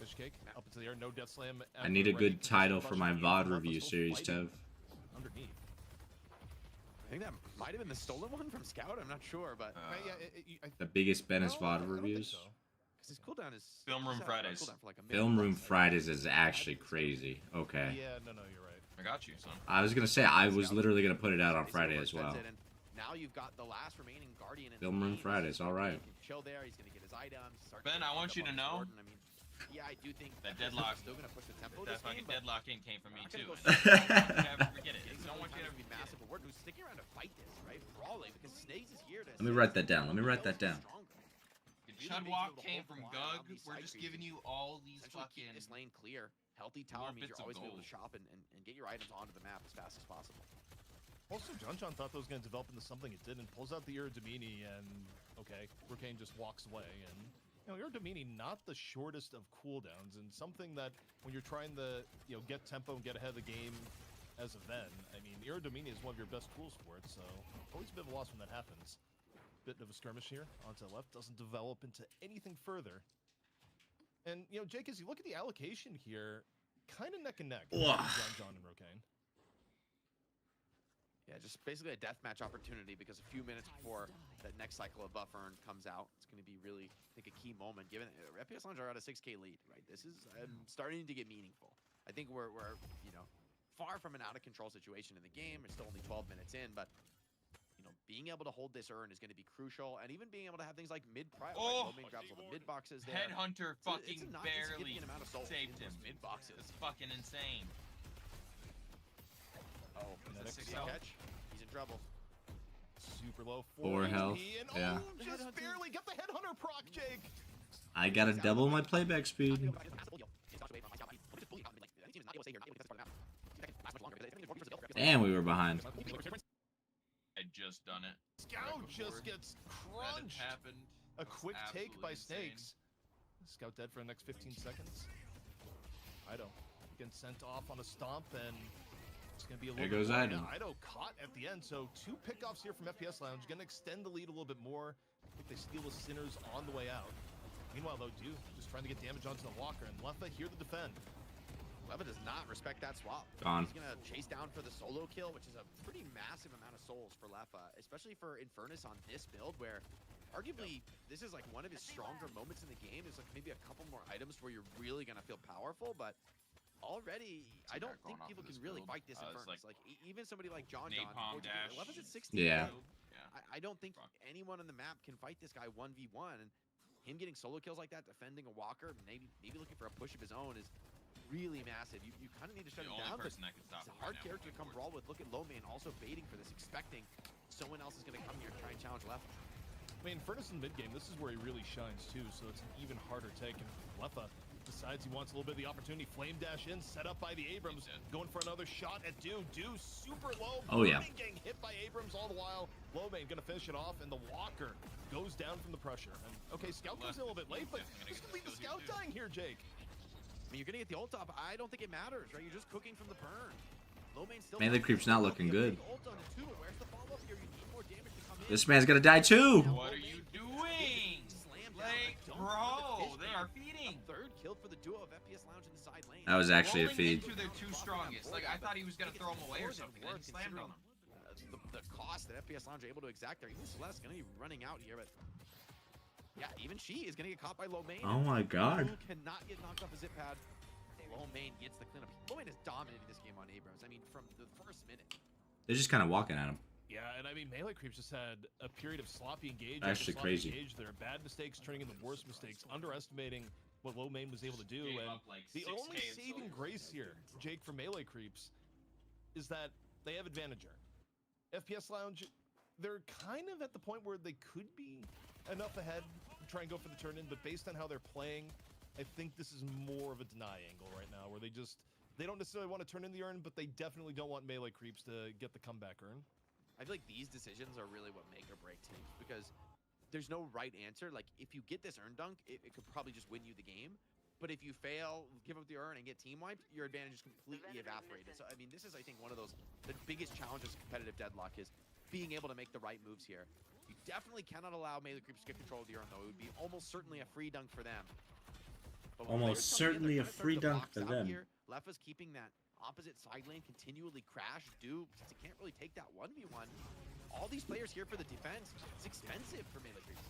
Fishcake up into the air. No Death Slam. I need a good Ready. title for my Leffa's VOD still review series, fighting Tev. Underneath. I think that might have been the stolen one from Scout. I'm not sure, but The biggest Bennis No, I VOD don't think reviews. so. because his cooldown is Film Room he's had a Fridays. cooldown for like a minute. Film Room Fridays is actually crazy. Okay. Yeah, no, you're right. I got you, son. I was gonna say, I was literally gonna put it out on He's Friday super as well. expensive, and now you've got the last remaining Guardian in Film the Room lane. Fridays, all right. He can chill there. He's gonna get his items. Start Ben, to I want up you on to know Gordon. I mean, yeah, I do think that this is Deadlock- still gonna push the tempo That this fucking game, but deadlock in came from me I'm not too. gonna go Never forget it. Snakes Don't want you to be forget massive, it. but we're sticking around to fight this, right? Brawling, because Snakes is here to. Let me write that down. Let me write that down. The Chudwalk came from Gug. We're just giving you all these Keep fucking. this lane clear. Healthy tower little means bits you're of always gonna be able to gold. shop and get your items onto the map as fast as possible. Also, John thought that was going to develop into something it didn't. Pulls out the Iradomini, and okay, Rokane just walks away. And you know, Iradomini, not the shortest of cooldowns, and something that when you're trying to get tempo and get ahead of the game as a Ven, I mean, Iradomini is one of your best tools for it. So always a bit of a loss when that happens. Bit of a skirmish here onto the left, doesn't develop into anything further. And you know, Jake, as you look at the allocation here, kind of neck and neck. John and Rokane. Yeah, just basically a deathmatch opportunity because a few minutes before that next cycle of buff earn comes out, it's going to be really, I think, a key moment. Given FPS Lounge are at a 6K lead, right? This is starting to get meaningful. I think we're far from an out of control situation in the game. It's still only 12 minutes in, but being able to hold this earn is going to be crucial, and even being able to have things like mid-prio. Oh, Low main grabs all the mid boxes there. Headhunter fucking it's a not barely insignificant amount of souls saved in him. those mid boxes. It's fucking insane. Oh, Is it 6 easy health? catch. He's in trouble. Super low. 4 health. And, Yeah. Oh, just barely got the Headhunter proc, Jake. I gotta double my playback speed. And we were behind. I just done it. Scout Right before just gets that had crunched. happened. A That was quick take absolutely by insane. Snakes. Scout dead for the next 15 seconds. Ido getting sent off on a stomp, and it's going to be a little There bit goes more. Ido. Yeah, Ido caught at the end, so 2 pickoffs here from FPS Lounge. Going to extend the lead a little bit more. I think they steal the Sinners on the way out. Meanwhile, though, Dew just trying to get damage onto the Walker, and Leffa here to defend. Leva does not respect that swap. Gone. He's gonna chase down for the solo kill, which is a pretty massive amount of souls for Leffa, especially for Infernus on this build, where arguably this is like one of his stronger moments in the game. There's like maybe a couple more items where you're really gonna feel powerful, but already I don't think going off people of can this really build. fight this It's Infernus. like Even somebody like John, Napalm dash. Leva's at 16. Yeah. I don't think Fuck. anyone on the map can fight this guy 1v1, and him getting solo kills like that, defending a Walker, maybe looking for a push of his own is really massive. You kind of need to shut The him only down, but person that can stop it's a him hard right now character to come brawl with. Look at Lowman also baiting for this, expecting someone else is going to come here and try and challenge Leffa. I mean, Furnace in mid-game, this is where he really shines, too, so it's an even harder take. And Leffa decides he wants a little bit of the opportunity. Flame dash in, set up by the Abrams. Going for another shot at Dew. Dew super low. Oh, yeah. Getting hit by Abrams all the while. Lowman going to finish it off, and the Walker goes down from the pressure. And, okay, Scout goes in a little bit late, but this could lead to Scout dying here, Jake. I mean, you're going to get the ult up. I don't think it matters, right? You're just cooking from the burn. Lowman still... Melee creep's not looking good. Ult on the 2, but where's the follow-up here? You need more damage to come in. This man's gonna die too. What are you doing? Slam down. Like, I don't bro, think they are feeding. A third kill for the duo of FPS Lounge in the side lane. That was actually a Rolling feed. into their 2 strongest. Like, I thought he was gonna throw him away or something, and he slammed on him. The cost that FPS Lounge are able to exact there. Even Celeste going to be running out here, but yeah, even she is going to get caught by Lowmain. Oh my god. Who cannot get knocked off a zip pad. Lowmain gets the cleanup. Lowmain is dominating this game on Abrams. I mean, from the first minute. They're just kind of walking at him. Yeah, and I mean, Melee Creeps just had a period of sloppy engage. Actually after sloppy crazy. Engage there. Bad mistakes turning into worse mistakes, underestimating what Lowmain was able to do. Gave And up, like, the 6K only in saving souls. grace here, Jake, for Melee Creeps, is that they have advantage here. FPS Lounge, they're kind of at the point where they could be enough ahead to try and go for the turn-in, but based on how they're playing, I think this is more of a deny angle right now, where they don't necessarily want to turn in the earn, but they definitely don't want Melee Creeps to get the comeback earn. I feel like these decisions are really what make or break teams, because there's no right answer. Like, if you get this earn dunk, it could probably just win you the game. But if you fail, give up the earn, and get team wiped, your advantage is completely evaporated. So, I mean, this is, I think, one of those, the biggest challenges of competitive Deadlock is being able to make the right moves here. You definitely cannot allow Melee Creeps to get control of the earn, though. It would be almost certainly a free dunk for them. But when Almost players come in, certainly they're a trying to free start to dunk box for out them. Here. Leffa's keeping that opposite side lane continually crash, since he can't really take that 1v1. All these players here for the defense, it's expensive for Melee Creeps.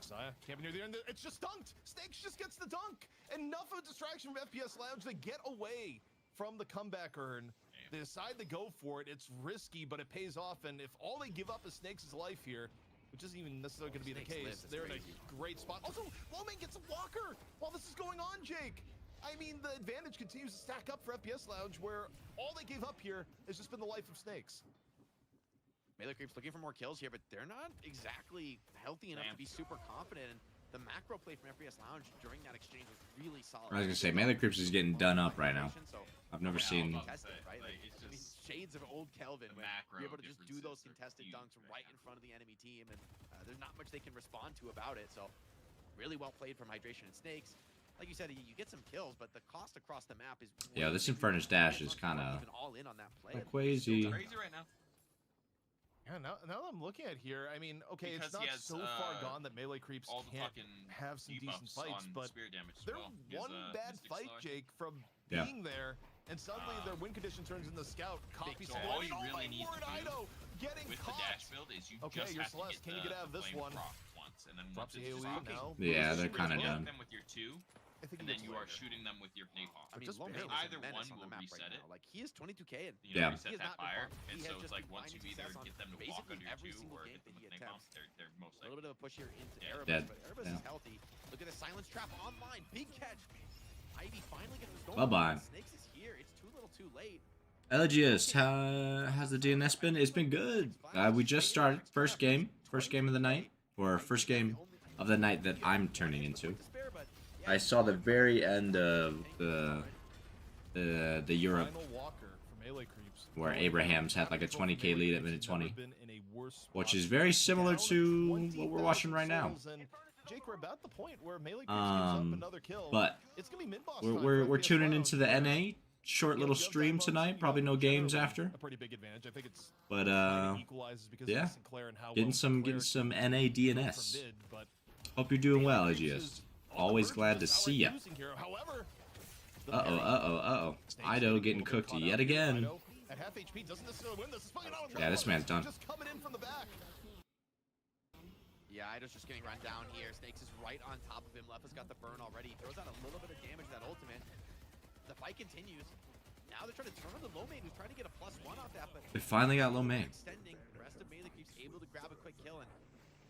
Saya can't be near the end. It's just dunked. Snakes just gets the dunk. Enough of a distraction from FPS Lounge. They get away from the comeback earn. They decide to go for it. It's risky, but it pays off. And if all they give up is Snakes' life here, which isn't even necessarily going to be the Snakes case, lives, they're in crazy. a great spot. Also, Lowman gets a Walker while this is going on, Jake. I mean, the advantage continues to stack up for FPS Lounge, where all they gave up here has just been the life of Snakes. Melee Creeps looking for more kills here, but they're not exactly healthy enough to be super confident. And the macro play from FBS Lounge during that exchange was really solid. I was gonna say, Melee Creeps is getting done up right now. So I've never Yeah, seen. I'll contested, say, right? like, Like, it's I mean, just shades of old Kelvin the when macro you're able to just do those differences are contested huge dunks right right in now. front of the enemy team, and there's not much they can respond to about it. So really well played from Hydration and Snakes. Like you said, you get some kills, but the cost across the map is. Yeah, way this bigger. Infernus dash is It's not kinda even all in on that play. like and crazy. still Crazy right now. Yeah, now that I'm looking at here, I mean, okay, Because it's he not has, so far gone that Melee Creeps All the can't fucking have some decent debuffs fights, on but spirit damage as they're well. He has, one bad Mystic fight, Slow, I think. Jake, from Yeah. being there, and suddenly their win condition turns in the scout. Copy So some all damage. you Oh really my need word, to do Ido getting With caught. the dash build is you Okay, just you're have Celeste. to Can you get out of this flame one? proc once, and then Drops once the it's just AoE rocking, now. Yeah, they're you kinda block done. them with your 2, I think and he then gets you are later. shooting them with your napalm. I mean, just Lomain barely. is a Either menace one on the will map reset right it. now. Like, he is 22k and You know, Yeah. reset He has that not been fire, bumped. and He so has it's just like been once you finding either success on get them to walk basically under your every 2 single or gank hit them that with he napalm, attempts. they're most A little likely. bit of a push here into Yeah. Erebus, Dead. but Erebus Yeah. is healthy. Look at the silence trap online. Big catch. Ivy finally gets the Bye-bye. Snakes is here. It's too little too late. Elegius, how's the DNS been? It's been good. We just started first game of the night, or first game of the night that I'm turning into. I saw the very end of the Europe Final Walker for Melee Creeps. where Abraham's had like a 20k lead at minute 20, Been in a worse which spot. is very similar Down to 20,000 what we're watching right now. souls, and Jake, we're about the point where Melee Creeps gives up another kill. But It's gonna be mid-boss we're time we're, for we're FBS tuning Lounge, into the where, NA short you know, little you have stream Diamonds, tonight. you Probably got no games generally after, a pretty big advantage. I think it's but kinda equalizes because yeah, of Sinclair and how getting well some Sinclair can NA go from DNS. mid, but Hope you're doing well, Melee Creeps AGS. is on the Always verge of glad to just see ya. outright losing here. However, the Uh oh, parry uh oh. Ido getting cooked yet again. Ido at half HP doesn't necessarily win this. It's fucking out. Yeah, this man's done. Just coming in from the back. Yeah, Ido's just getting run down here. Snakes is right on top of him. Lefa's got the burn already. Throws out a little bit of damage to that ultimate. The fight continues. Now they're trying to turn on the Lomain, who's trying to get a +1 off that, but They finally got Lomain. extending. The rest of Melee Creeps able to grab a quick kill and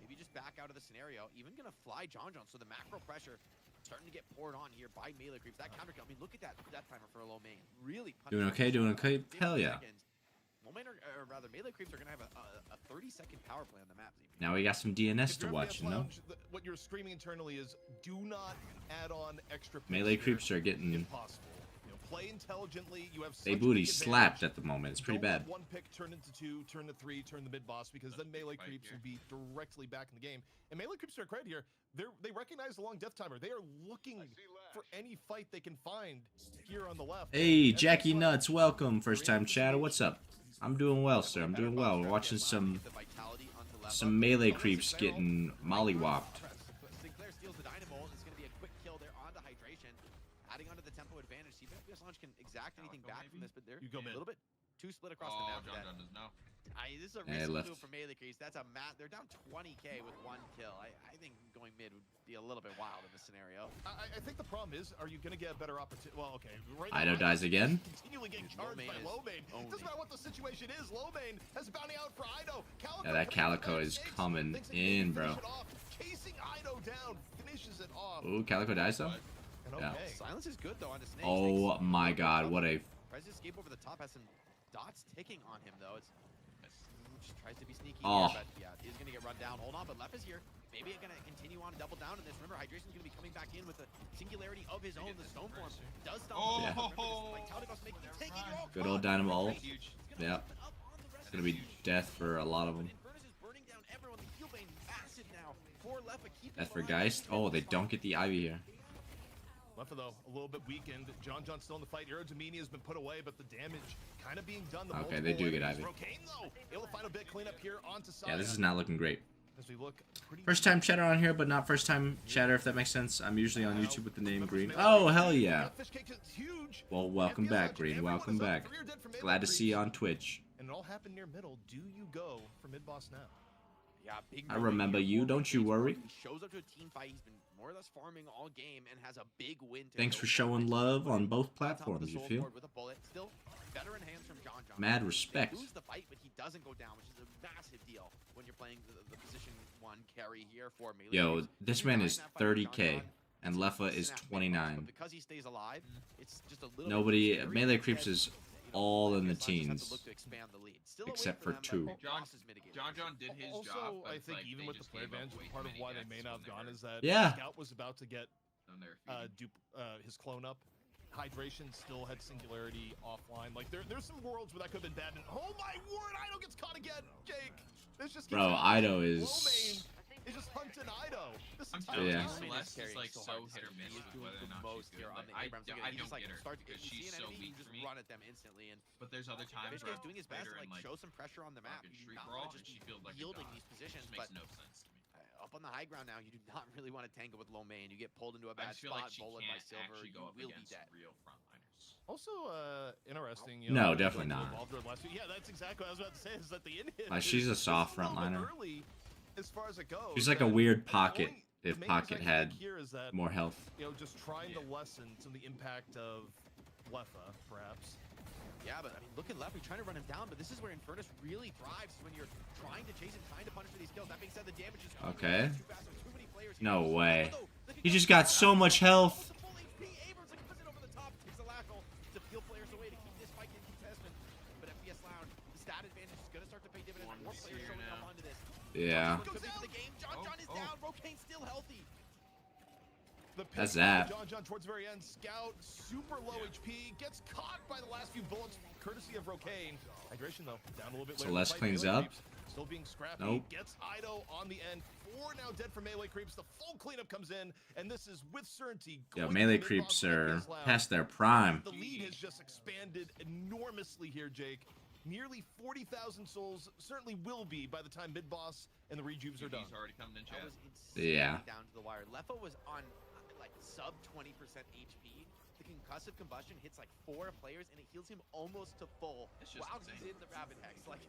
maybe just back out of the scenario. Even gonna fly John. So the macro pressure starting to get poured on here by Melee Creeps. That counter kill. I mean, look at that death timer for a Lomain. Really Doing okay, doing okay. Hell yeah. Lomain or rather Melee Creeps are gonna have a 30-second power play on the map. Now we got some DNS If to you're watch, FBS you know? Lounge, what you're screaming internally is, do not add on extra picks Melee here Creeps are getting impossible. You know, play intelligently. You have they such a booty big slapped advantage. at the moment. It's pretty Don't let bad. one pick turn into 2, turn to 3, turn the mid boss, because then Melee Fight Creeps here. will be directly back in the game. And Melee Creeps are credit here. They recognize the long death timer. They are looking for any fight they can find here on the left. Hey, And Jackie that's why Nuts, welcome. we're First in time the chatter. stage. What's up? I'm doing well, sir. I'm doing well. We're watching some Melee Creeps getting mollywopped. Sinclair steals the Dynamo. It's going to be a quick kill there onto Hydration, adding onto the tempo advantage. See if FBS Launch can exact anything back from this, but they're You go a mid. little bit too split across the Oh, map. for John that. doesn't know. This is a Yeah, recent left. move from Melee Creeps. That's a they're down 20k with 1 kill. I think going mid would be a little bit wild in this scenario. I think the problem is, are you going to get a better opportunity? Well, okay. Right Ido now, dies again. Continually getting charged by Lomain is Lomain. It doesn't matter what the situation is. Lomain has a bounty out for Ido. Calico Yeah, that Calico is coming in, bro. Chasing Ido down, finishes it off. Ooh, Calico dies though? And Yeah. okay. Silence is good though on the Snakes. Oh Snakes my over the god, top. what a... Tries to escape over the top, has some dots ticking on him though. It's just tries to be sneaky Oh. here, but yeah, is gonna get run down. Hold on, but Lef is here. Maybe gonna continue on, double down in this. Remember, Hydration's gonna be coming back in with a singularity of his own. The stone form does stop. Oh. Remember this, like Taldigos making taking your own Good old cross. Dynamo ult. Huge. Yeah. It's gonna be death for a lot of them. Infernus is burning down everyone. The heal bane massive now for Lefa. Keep Death him for alive. Geist. Oh, they don't get the Ivy here. Lefa, though, a little bit weakened. John still in the fight. Aerodemini has been put away, but the damage kind of being done. The Okay, they do get Ivy. Rocane, though, able to find a bit cleanup here onto Saya. Yeah, this is not looking great. As we look pretty First time chatter on here, but not first time chatter, if that makes sense. I'm usually on YouTube with the name Green. Oh, hell yeah. Fish cake is huge. Well, welcome FBS back, Lounge, Green. everyone Welcome is up. back. 3 are dead for Melee Glad to see you Creeps. on Twitch. And it all happened near middle. Do you go for mid boss now? Yeah, big I move remember here you, for don't you Rocane. worry. He shows up to a team fight. He's been more or less farming all game and has a big win. To Thanks go for showing with. love on both On top of the platforms, you soul feel? board with a bullet. Still veteran hands from John. Mad They respect. lose the fight, but he doesn't go down, which is a massive deal when you're playing the position 1 carry here for Melee. Yo, Creeps. this He's man behind is that fight with 30K, John, and it's Lefa less is than that mid-boss, 29. But because he stays alive, it's just a little Nobody, bit scary. Melee Instead, Creeps is all in the FPS Lounge just have to teens. look to expand the lead. Still a win Except for for them, but two. loss is mitigated. John did his Also, job. But I it's think like even they with the just player gave up advantage, way too part of many why they gets may not have when gone were is that Yeah. Scout was about to get on their feet. his clone up. Hydration still had Singularity offline. Like there's some worlds where that could have been bad. And oh my word, Ido gets caught again. Jake, this just keeps Bro, happening. Ido is. Lomain is just hunting Ido. This I'm entire telling Yeah. you, time. Celeste is carrying like so so hard. hit or miss He is with doing whether or the not most she's here good. on Like, the Abrams. I He don't just like get her starts because you see she's an so enemy, weak you for just me. run at them instantly. And But there's other times Fish where Guy's doing his best to I've like played her show some pressure on the map. fucking You do street not brawl want to and just she be feels like a yielding god. these positions, Just but makes no sense to me. up on the high ground now, you do not really want to tangle with low main. You get pulled into a I bad just feel like spot, she bowled by can't Silver, actually you go up will be against dead. real frontliners. Also, interesting. No, I definitely like not. evolved her last week. Yeah, that's exactly what I was about to say. Is that the in-hit Like, she's a is soft little bit frontliner. early as far as it goes. She's like a and weird the Pocket only- if the main Pocket thing I had think here is that, more health. just trying to Yeah. lessen some of the impact of Lefa, perhaps. Yeah, but I mean, look at Lefty trying to run him down, but this is where Infernus really thrives, is when you're trying to chase him, trying to punish for these kills. That being said, the damage is coming Okay. too fast. There's too many players here. No way. Although, look at He just Geist. got so much health. Almost a full HP. Abrams comes in over the top, takes a lateral to peel players away to keep this fight in contestment. But FPS Lounge, the stat advantage is going to start to pay dividends. More One's players here showing up now. onto this. Yeah. Could be for the game. John is down. Rokane's still healthy. The pick That's by that. John towards the very end. Scout, super low HP, gets caught by the last few bullets, courtesy of Rokane. Hydration though, down a little bit later. in the Celeste fight. cleans Melee up. Creeps still being scrappy. Nope. Gets Ido on the end. 4 now dead for melee creeps. The full cleanup comes in, and this is with certainty. Yeah, going melee to creeps mid-boss are FPS Lounge. past their prime. The lead has just expanded enormously here, Jake. Nearly 40,000 souls certainly will be by the time mid-boss and the rejuves are done. He's already coming in That chat. was insanely Yeah. down to the wire. Lefa was on like sub 20% HP. The concussive combustion hits like 4 players and it heals him almost to full It's just while insane. he's in the rapid hex. Like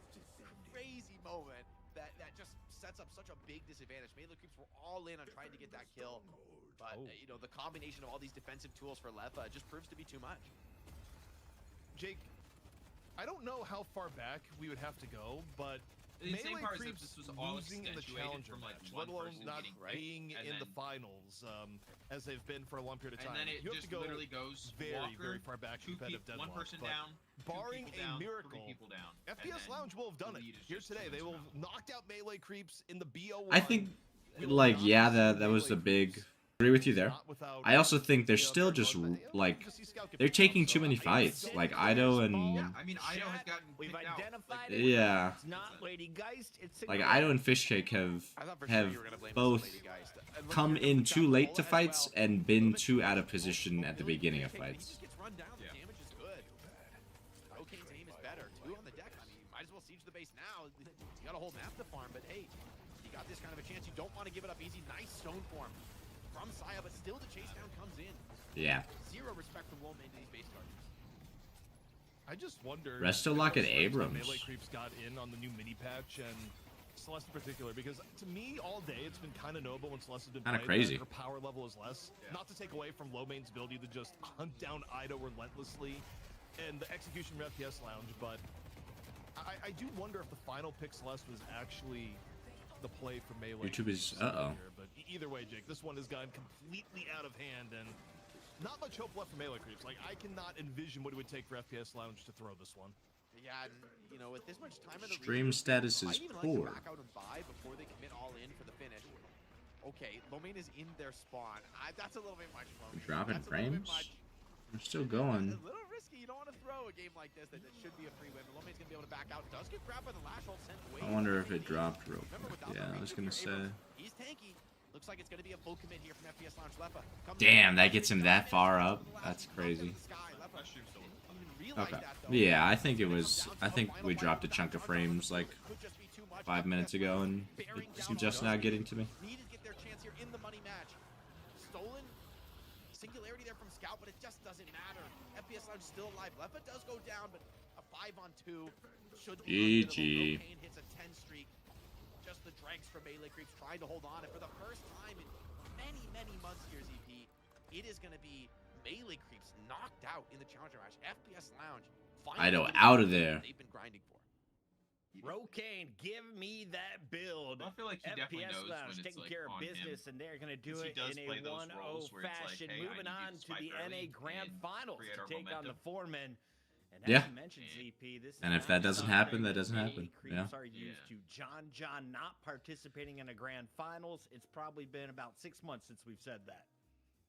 crazy moment that just sets up such a big disadvantage. Melee creeps were all in on trying to get that kill, but the combination of all these defensive tools for Lefa just proves to be too much. Jake, I don't know how far back we would have to go, but The insane melee part is that creeps this was all losing in the accentuated challenger from, like, match, one let alone person not getting being and in the then- finals, as they've been for a long period of time. And then it you have just to go literally goes very, Walker, very far back in competitive one Deadlock, person but down, barring 2 people a down, miracle, 3 people down. and FPS then Lounge will have done the it lead is here just today. They will have 2 knocked out melee creeps in the BO1. I think, We will like, not yeah, see that was the melee big. creeps, Agree with you there. not without I also think they're BO still third just one, but, like just see Scout get they're picked up, taking so too many I fights. think Like players Ido fall. and Yeah, I mean, Ido has Chat, gotten we've picked out. identified Like, it. yeah, It's not Lady Geist, it's like Singularity. Ido and Fishcake have I thought for sure have you were gonna blame both this on Lady Geist. And look come here, in we've too got late Bola to as fights well. and been too out of position at the beginning of He fights. just gets run down. The Yeah. damage is good. Rokane's aim is better. 2 on the deck. I mean, you might as well siege the base now. You got a whole map to farm, but hey, you got this kind of a chance. You don't want to give it up easy. Nice stone form from Saya, but still the chase down comes in. Yeah, Zero respect from Woman to these base targets. I just wonder. Restock if at those Abrams. Melee creeps got in on the new mini patch and Celeste in particular, because to me all day it's been kind of notable when Celeste has been Kinda played crazy. that her power level is less. Yeah. Not to take away from Low Main's ability to just hunt down Ido relentlessly and the execution of FPS Lounge, but I do wonder if the final pick Celeste was actually the play for Melee. YouTube is creeps here. But either way, Jake, this one has gone completely out of hand and not much hope left for Melee creeps. Like, I cannot envision what it would take for FPS Lounge to throw this one. Yeah, and with this much time in the Stream region, status is might even like poor. to back out and buy before they commit all in for the finish. Okay, Lomain is in their spawn. That's a little bit much for me. Dropping That's a little bit frames? much. We're still going. A little risky. You don't want to throw a game like this that should be a free win. But Lomain's gonna be able to back out. Does get grabbed by the lash ult, sent away. I wonder if it dropped real Remember, quick. without the Yeah, I was reach gonna with your say. Abrams, he's tanky. Looks like it's gonna be a full commit here from FPS Lounge. Lefa comes Damn, in, that gets him that far to up. the last, That's knocks crazy. into the sky. Lefa That stream's still didn't even realize Okay. that, though. Yeah, I think it was. I think we dropped a chunk of frames like 5 minutes ago, and it's just now getting to me. Needed to get their chance here in the money match. Stolen singularity there from Scout, but it just doesn't matter. FPS Lounge still alive. Lefa does go down, but a 5-on-2 should be GG. Rokane hits a 10 streak. Just the dregs for Melee Creeps trying to hold on, and for the first time in many, many months here, ZP, it is going to be Melee Creeps knocked out in the challenger match. FPS Lounge finally Ido getting out the of win there. they've been grinding for. Rokane, give me that build. I feel like he definitely FPS knows Lounge when it's taking like care of on business, him. and they're going to do Because he it does in play a those 1-0 roles where it's like, fashion. hey, I Moving need you on to to spike the early NA Grand and Finals create to our take on the momentum. Foremen. And And Yeah. as you mentioned, ZP, this is And if not that doesn't something happen, that the doesn't happen. daily Yeah. creeps are used to. John not participating in a grand finals. It's probably been about 6 months since we've said that.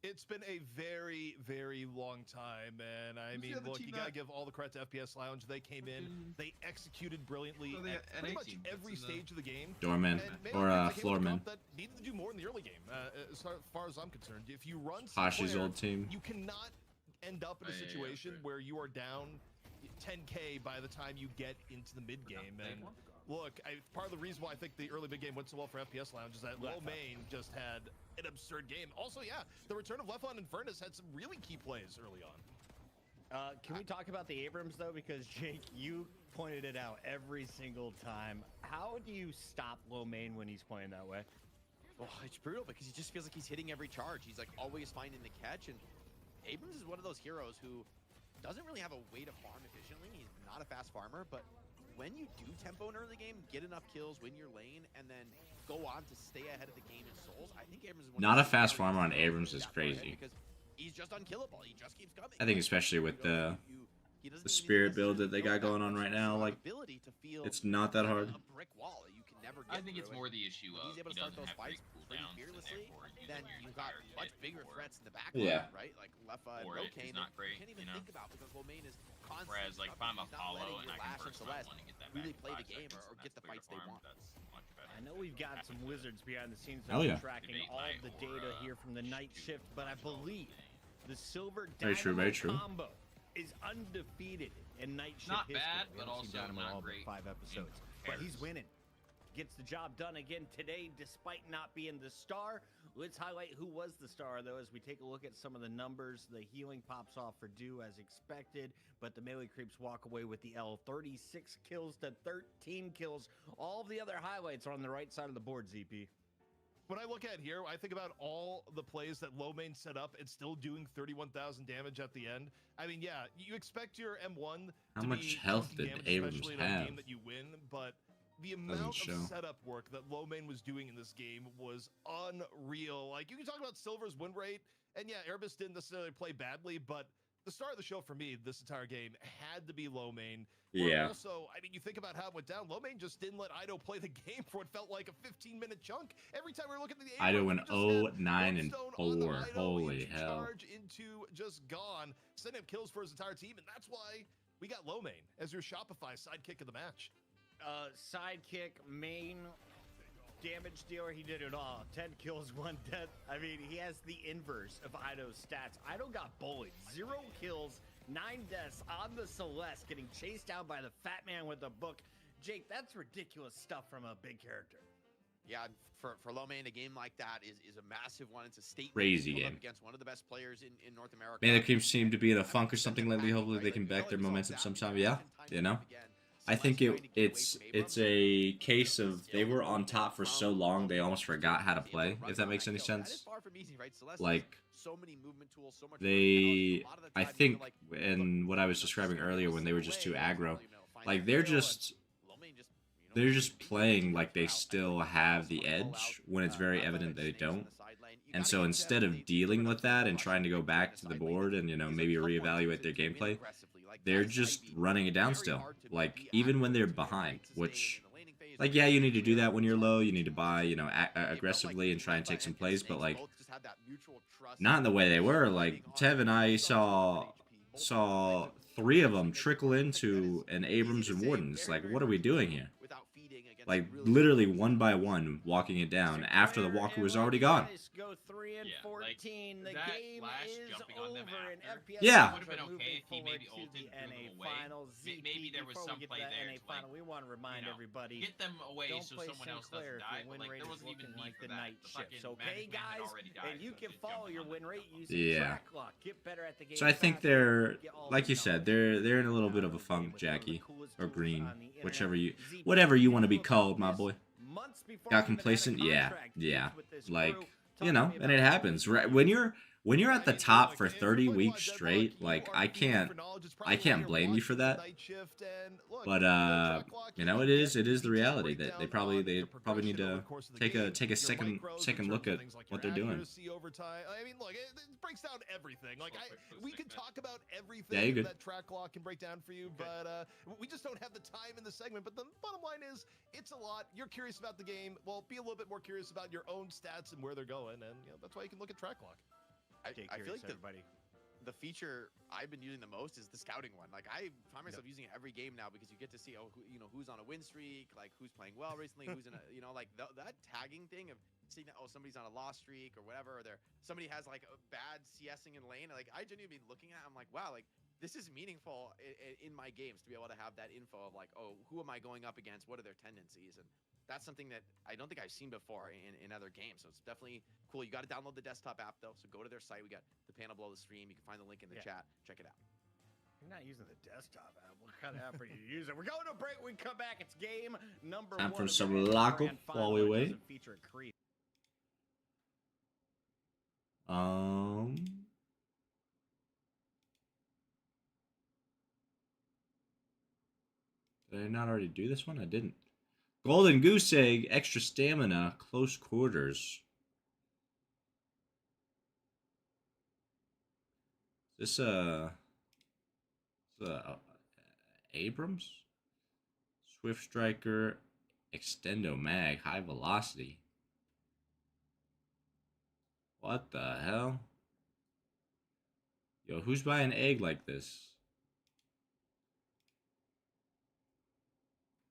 It's been a very, very long time, and I Who's the mean, other look, team you gotta that- give all the credit to FPS Lounge. They came in, Fucking- they executed brilliantly Oh, they at had pretty NA much team that's every in the- stage of the game. Doorman And maybe or they came with a floorman. comp that needed to do more in the early game, as far as I'm concerned. If you run Hashi's Sinclair, old team. you cannot end up in a Yeah, situation right. where you are down 10K by the time you get into the mid game. And look, part of the reason why I think the early mid game went so well for FPS Lounge is that Low Main just had an absurd game. Also, yeah, the return of Lefon and Furnace had some really key plays early on. Can we talk about the Abrams, though? Because, Jake, you pointed it out every single time. How do you stop Low Main when he's playing that way? Oh, it's brutal because he just feels like he's hitting every charge. He's like always finding the catch, and Abrams is one of those heroes who doesn't really have a way to farm efficiently. He's not a fast farmer, but when you do tempo in early game, get enough kills, win your lane, and then go on to stay ahead of the game in souls, I think Abrams is one Not of a those fast heroes farmer on that's Abrams really is that far ahead crazy. because he's just unkillable. He just keeps coming. I think especially with the he doesn't the even spirit build necessarily that they go got going backwards. on right He's now, got like, ability to feel it's not that hard. a brick wall that you can never get I think it's through. more the issue When of he's able he to start doesn't those have great fights pretty cooldowns, and fearlessly, therefore using then your you've got entire much kit bigger or- threats in the back Yeah. line, right? Like Lefa and Or Low it is can't not even, great, can't you even know? think about because Low Main is constantly Whereas, like, if I'm He's not Apollo letting and your I can Lash and burst on Celeste one and get that really back in play the 5 game seconds, or and get that's the bigger fights they farm, want. that's much better. I know we've got some wizards behind the scenes that Hell are yeah. tracking Debate all night of the or, data here from the night shoot, shift, but I watch all believe thing. the Silver Very true, Dynamo very true. combo is undefeated in night shift Not history. bad, We but haven't seen also Dynamo not all but great 5 in episodes, but he's comparison. winning. Gets the job done again today, despite not being the star. Let's highlight who was the star, though, as we take a look at some of the numbers. The healing pops off for Dew as expected, but the melee creeps walk away with the L. 36 kills to 13 kills. All of the other highlights are on the right side of the board, ZP. When I look at here, I think about all the plays that Low Main set up and still doing 31,000 damage at the end. I mean, yeah, you expect your M1 How to much be health chunky did damage, Abrams especially in a have? game that you win, but the amount show. of setup work that Low Main was doing in this game was unreal. Like, you can talk about Silver's win rate, and yeah, Erebus didn't necessarily play badly, but the star of the show for me this entire game had to be Low Main. Where Yeah. Also, I mean, you think about how it went down. Low Main just didn't let Ido play the game for what felt like a 15-minute chunk. Every time we were looking at the Ido Abrams, went we just had 0-9 and Brimstone on the 4. Ido Holy into hell. charge into just gone, sending up kills for his entire team, and that's why we got Low Main as your Shopify sidekick of the match. Sidekick, main damage dealer, he did it all. 10 kills, 1 death. I mean, he has the inverse of Ido's stats. Ido got bullied. 0 kills, 9 deaths on the Celeste, getting chased down by the fat man with a book. Jake, that's ridiculous stuff from a big character. Yeah, for Low Main, a game like that is a massive one. It's a statement. Crazy Going up game. against one of the best players in North America. Man, the creeps seem to be in a funk or something lately. Hopefully they can back their momentum sometime. Yeah, you know. I think it's a case of they were on top for so long they almost forgot how to play, if that makes any sense. Like, so many movement tools, so much they, I think, and what I was describing earlier when they were just too aggro, like they're just playing like they still have the edge when it's very evident they don't. And so instead of dealing with that and trying to go back to the board and, you know, maybe reevaluate their gameplay, they're just running it down still. Like, even when they're behind, which, like, yeah, you need to do that when you're low. You need to buy, you know, aggressively and try and take some plays, but, like, not in the way they were. Like, Tev and I saw 3 of them trickle into an Abrams and Wardens. Like, what are we doing here? Like, literally one by one, walking it down after the walker was already gone. Go 3 and 14. The that game Flash is jumping on them over, and after, FPS Yeah. would've been are moving okay if he forward maybe to ulted, the threw them NA away. Finals. Maybe there was Before some we get play to the there NA to, final, we want to remind everybody. get them away Don't so play someone else Sinclair doesn't if die, your win but like rate there is wasn't even looking need like for the that. night The shift. fucking Okay, Magic Man had guys, already died, and you so can just follow jumping your on win them. rate using Yeah. track lock. Get better at the game. So I think faster, they're, get all like the you said, knowledge. they're in a little bit of a With funk, one of the Jackie, coolest or tools Green, on the internet. whatever you want to be ZP called, my boy. months before Got we even had a complacent? Yeah, contract yeah. with this Like, crew. you Talk know, to me and it about happens, this right? crew. when you're at the Hey, top look, for and 30 for weeks Deadlock, straight, you like are I feasting can't for knowledge. It's I probably why can't you're blame you for watching the that. night shift. And look, But Track Lock, you know, it get is the detailed reality that they breakdown on probably the need progression over to the course of the take a game, your second micros in look terms of at things like what your they're doing. accuracy over time. I mean, look, it breaks down everything. Like, we can talk about Yeah, everything you're good. that Track Lock can break down for you, but we just don't have the time in the segment. But the bottom line is, it's a lot. You're curious about the game. Well, be a little bit more curious about your own stats and where they're going, and that's why you can look at Track Lock. I feel like everybody. the feature I've been using the most is the scouting one. Like I find myself using it every game now because you get to see who's on a win streak, like who's playing well recently, who's in a like that tagging thing of seeing that somebody's on a loss streak or whatever, or somebody has like a bad CSing in lane. Like I genuinely been looking at it, I'm like, wow, like this is meaningful in my games to be able to have that info of like, oh, who am I going up against? What are their tendencies? And that's something that I don't think I've seen before in other games. So it's definitely cool. You got to download the desktop app, though. So go to their site. We got the panel below the stream. You can find the link in the chat. Check it out. You're not using the desktop app. What kind of app are you using? We're going to a break. We come back. It's game number Time 1. for of the some grand Loco final. while we It wait. doesn't feature a creep. Did I not already do this one? I didn't. Golden Goose Egg, extra stamina, close quarters. Is this Abrams? Swift Striker, Extendo Mag, high velocity. What the hell? Yo, who's buying egg like this?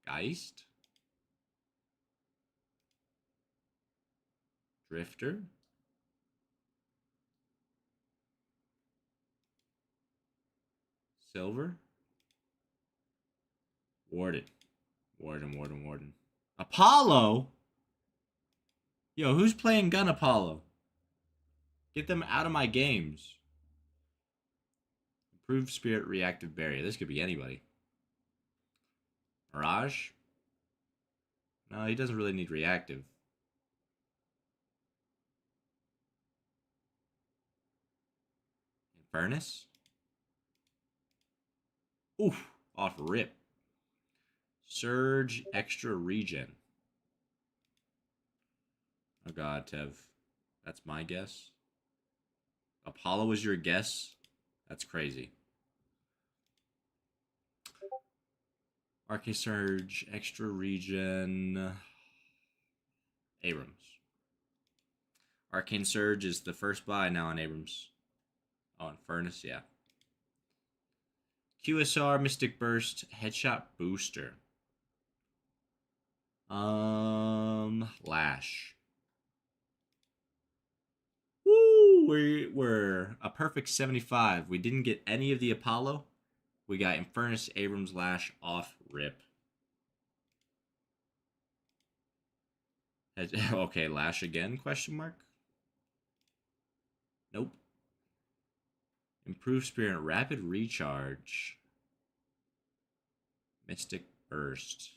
Geist? Drifter? Silver? Warden. Warden. Apollo? Yo, who's playing Gun Apollo? Get them out of my games. Improved Spirit Reactive Barrier. This could be anybody. Mirage? No, he doesn't really need reactive. Furnace? Oof, off rip. Surge extra regen. Oh god, Tev. That's my guess. Apollo was your guess? That's crazy. Arcane Surge, extra regen. Abrams. Arcane Surge is the first buy now on Abrams. Oh, and Furnace, yeah. QSR, Mystic Burst, Headshot Booster. Lash. Woo! We're a perfect 75. We didn't get any of the Apollo. We got Infernus, Abrams, Lash, off rip. Okay, Lash again, question mark? Nope. Improved Spirit, Rapid Recharge. Mystic Burst.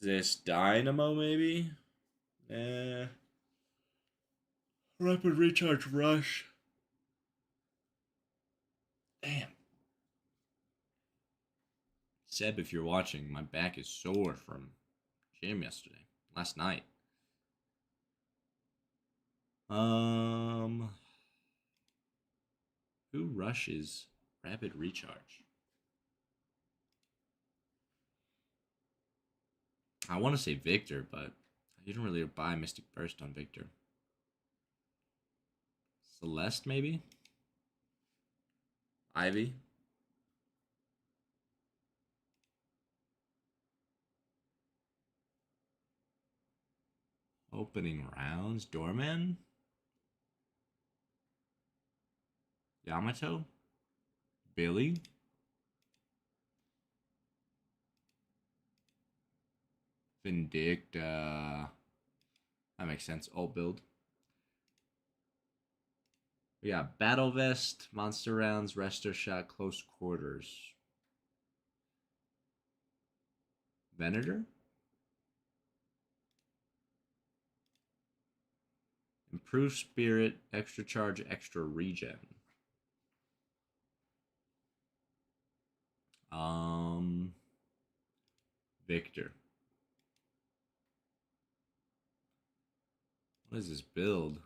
Is this Dynamo, maybe? Rapid Recharge Rush. Damn. Seb, if you're watching, my back is sore from gym last night. Who rushes Rapid Recharge? I want to say Victor, but you don't really buy Mystic Burst on Victor. Celeste, maybe? Ivy? Opening rounds? Doorman? Yamato? Billy? Vindicta. That makes sense. Alt build. We got Battle Vest, Monster Rounds, Resto Shot, Close Quarters. Venator? Improved spirit, extra charge, extra regen. Victor. What is this build?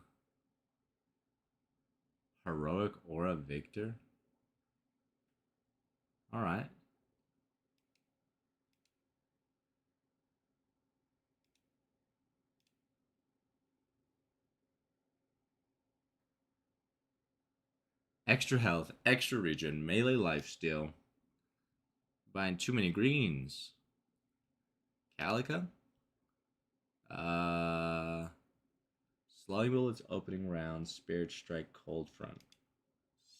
Heroic Aura Victor? Alright. Extra health, extra regen, melee lifesteal. Buying too many greens. Calica? Slowing bullets opening round, Spirit Strike, Cold Front.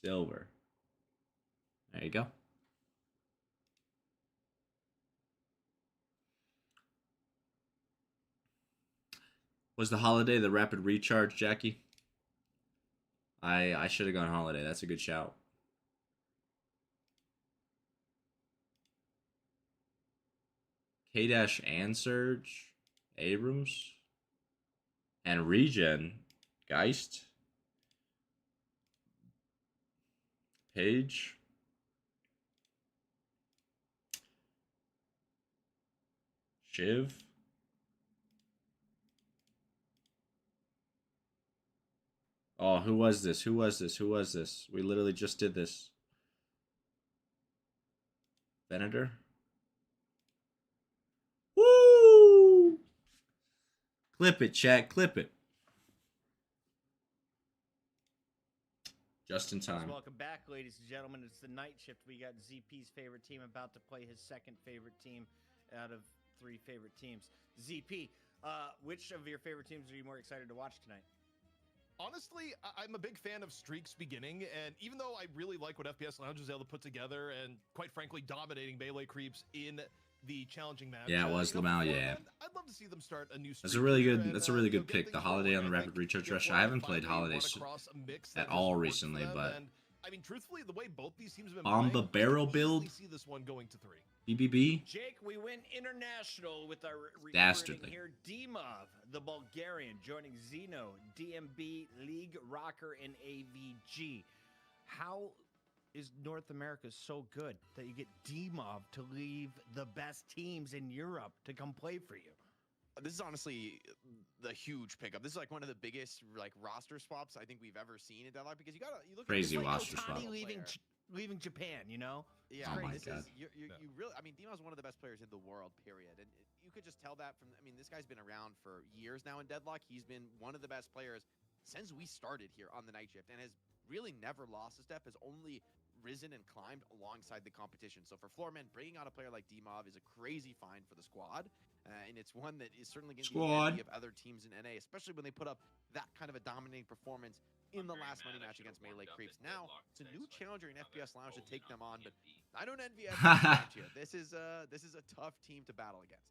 Silver. There you go. Was the holiday the rapid recharge, Jackie? I should have gone holiday. That's a good shout. K-Dash and Surge. Abrams. And Regen. Geist. Page. Shiv. Oh, who was this? Who was this? Who was this? We literally just did this. Venator? Woo! Clip it, chat. Clip it. Just in time. Welcome back, ladies and gentlemen. It's the night shift. We got ZP's favorite team about to play his second favorite team out of 3 favorite teams. ZP, which of your favorite teams are you more excited to watch tonight? Honestly, I'm a big fan of streaks beginning, and even though I really like what FPS Lounge was able to put together, and quite frankly, dominating melee creeps in the challenging match. Yeah, it was Lamau, yeah. I'd love to see them start a new streak. That's a really good pick. The Holiday on the Rapid Recharge Rush. I haven't played Holidays at all recently, but I mean, truthfully, the way both these teams have been Bomba Barrel build. See this one going to 3. BBB. Jake, we went international with our Dastardly. here. Dimov, the Bulgarian, joining Zeno, DMB, League, Rocker, and AVG. How is North America so good that you get Dimov to leave the best teams in Europe to come play for you? This is honestly the huge pickup. This is like one of the biggest roster swaps I think we've ever seen in Deadlock, because you look Crazy at roster swap. Leaving Japan, you know? Yeah, oh my this God. is you really. I mean, Dima's one of the best players in the world, period. And you could just tell that from. I mean, this guy's been around for years now in Deadlock. He's been one of the best players since we started here on the night shift, and has really never lost a step. Has only risen and climbed alongside the competition. So for Floorman, bringing on a player like Dimov is a crazy find for the squad, and it's one that is certainly going to be the envy of other teams in NA, especially when they put up that kind of a dominating performance in the last money match against Melee Creeps. Now it's a new challenger in FPS Lounge to take them on, but I don't envy FPS Lounge here. This is a tough team to battle against.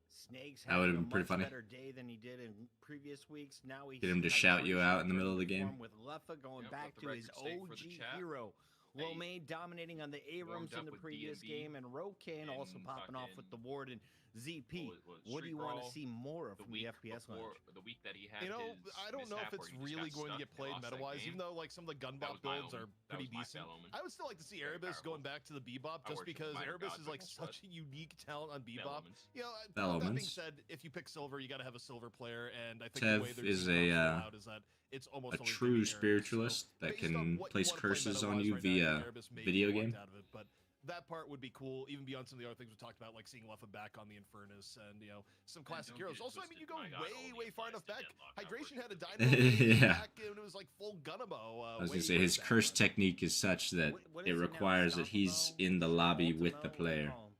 Snakes That would have having been pretty a much funny. better day than he did in previous weeks. Now he Get him to shout you out in the middle of the game. With Leffa going Yep, back let the to his record state for the OG chat. hero. Hey, Romain dominating on the Abrams in up the with previous DNB game, and Rokan also in popping off with the Warden. ZP, what do Street you want to Brawl, see more of the from the week FPS before, Lounge? the week that he had You know, his I don't know if mishap it's where he just really got going to stuck get and played lost that meta-wise, game. even though like some of the gun That bop was my builds are omen. That pretty was my decent. bell omen. I would still like to see Very Erebus powerful. going back to the Bebop, I just worship because minor Erebus gods is like like my such a unique talent on Bell Bebop. omens. You know, Bell that being omens. said, if you pick silver, you got to have a silver player, and I think Tev the way they're is doing a, out is that it's almost A only true gonna be Erebus. spiritualist So, that based on can what you place wanna play curses on meta-wise you right now, I think via Erebus may video be walked game. out of it, but that part would be cool, even beyond some of the other things we talked about, like seeing Leffa back on the Infernus and, you know, some classic don't heroes. get it Also, I mean, you twisted, go my God, way, only way far applies enough to back. Deadlock, not Hydration had a worship dynamo Yeah. back, and it was like full Gunnabo. I was gonna say his curse technique is such that What it is now? requires that he's Stompamo? in the lobby with the Ultimo? What do they player. call him?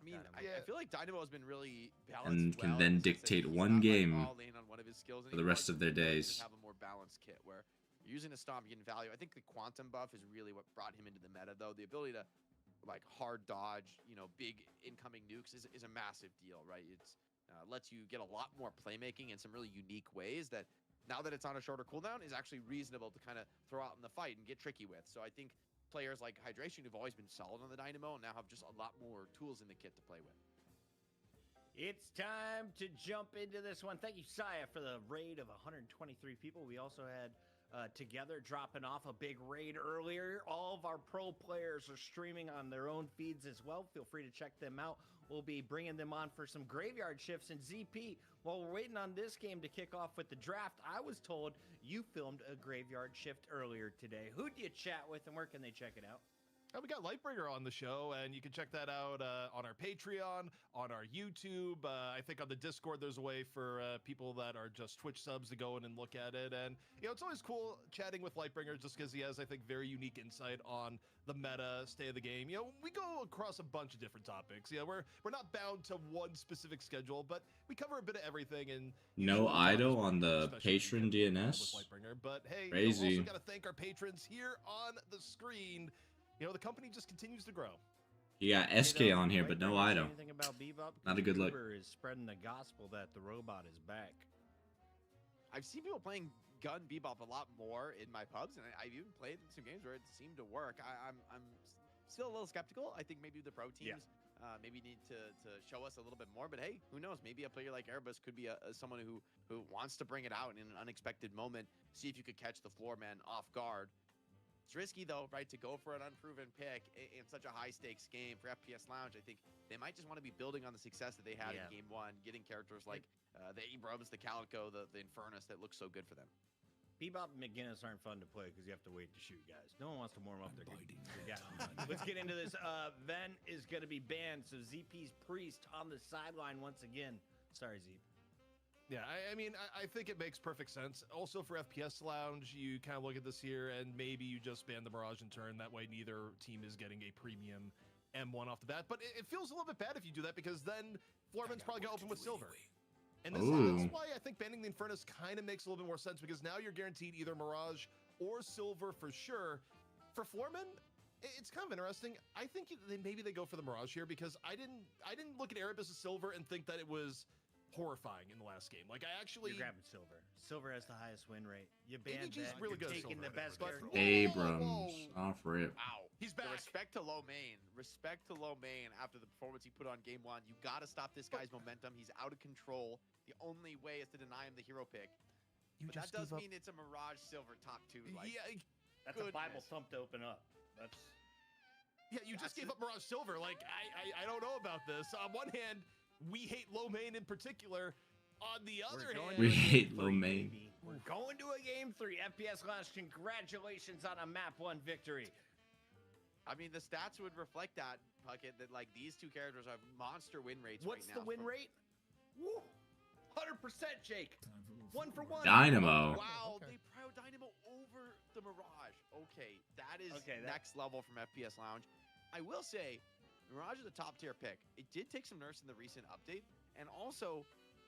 I mean, Yeah. I feel like Dynamo has been really balanced And can well then in the sense that dictate he's one not, like, game all in on one of his skills for the anymore. rest of their He really days. just have a more balanced kit where you're using a stomp, you get value. I think the quantum buff is really what brought him into the meta, though. The ability to like hard dodge, you know, big incoming nukes is a massive deal, right? It's lets you get a lot more playmaking in some really unique ways that now that it's on a shorter cooldown is actually reasonable to kind of throw out in the fight and get tricky with. So I think players like Hydration, who've always been solid on the Dynamo, now have just a lot more tools in the kit to play with. It's time to jump into this one. Thank you, Saya, for the raid of 123 people. We also had Together dropping off a big raid earlier. All of our pro players are streaming on their own feeds as well. Feel free to check them out. We'll be bringing them on for some graveyard shifts. And ZP, while we're waiting on this game to kick off with the draft, I was told you filmed a graveyard shift earlier today. Who do you chat with and where can they check it out? We got Lightbringer on the show, and you can check that out on our Patreon, on our YouTube. I think on the Discord, there's a way for people that are just Twitch subs to go in and look at it. And, you know, it's always cool chatting with Lightbringer just because he has, I think, very unique insight on the meta, state of the game. You know, we go across a bunch of different topics. You know, we're not bound to one specific schedule, but we cover a bit of everything. And no idle on the patron DNS. With Lightbringer. But, hey, crazy. You know, also got to thank our patrons here on the screen. You know, the company just continues to grow. You got SK on here, but no item. Anything about Bebop? Not a good look. Uber is spreading the gospel that the robot is back. I've seen people playing Gun Bebop a lot more in my pubs, and I've even played some games where it seemed to work. I'm still a little skeptical. I think maybe the pro teams maybe need to show us a little bit more. But hey, who knows? Maybe a player like Erebus could be someone who wants to bring it out in an unexpected moment. See if you could catch the floor man off guard. It's risky, though, right, to go for an unproven pick in such a high-stakes game for FPS Lounge. I think they might just want to be building on the success that they had in Game 1, getting characters like the Abrams, the Calico, the Infernus that look so good for them. Bebop and McGinnis aren't fun to play because you have to wait to shoot, guys. No one wants to warm up their gas. Let's get into this. Ven is going to be banned, so ZP's Priest on the sideline once again. Sorry, Zep. Yeah, I mean, I think it makes perfect sense. Also for FPS Lounge, you kind of look at this here, and maybe you just ban the Mirage in turn. That way neither team is getting a premium M1 off the bat. But it feels a little bit bad if you do that, because then Floorman's probably going to open with Silver. And that's why I think banning the Infernus kind of makes a little bit more sense, because now you're guaranteed either Mirage or Silver for sure. For Floorman, it's kind of interesting. I think maybe they go for the Mirage here, because I didn't look at Erebus as Silver and think that it was horrifying in the last game. Like, I actually... You're grabbing Silver. Silver has the highest win rate. You banned AVG's that. really good. Taking the best character. Abrams. Off rip. Wow. He's back. The respect to Low Main. Respect to Low Main after the performance he put on Game 1. You got to stop this guy's momentum. He's out of control. The only way is to deny him the hero pick. But that does mean it's a Mirage Silver top 2. Like, yeah, that's a Bible thump to open up. That's... Yeah, you just gave up Mirage Silver. Like, I don't know about this. On one hand, we hate Low Main in particular. On the other hand, we hate Low Main. We're going to a Game 3. FPS Lounge, congratulations on a Map 1 victory. I mean, the stats would reflect that, Puckett, that like these two characters have monster win rates What's right now. the win rate? Woo! 100%, Jake. 1 for 1. Dynamo. Wow, they pro Dynamo over the Mirage. Okay, that is next level from FPS Lounge. I will say, Mirage is a top tier pick. It did take some nerfs in the recent update, and also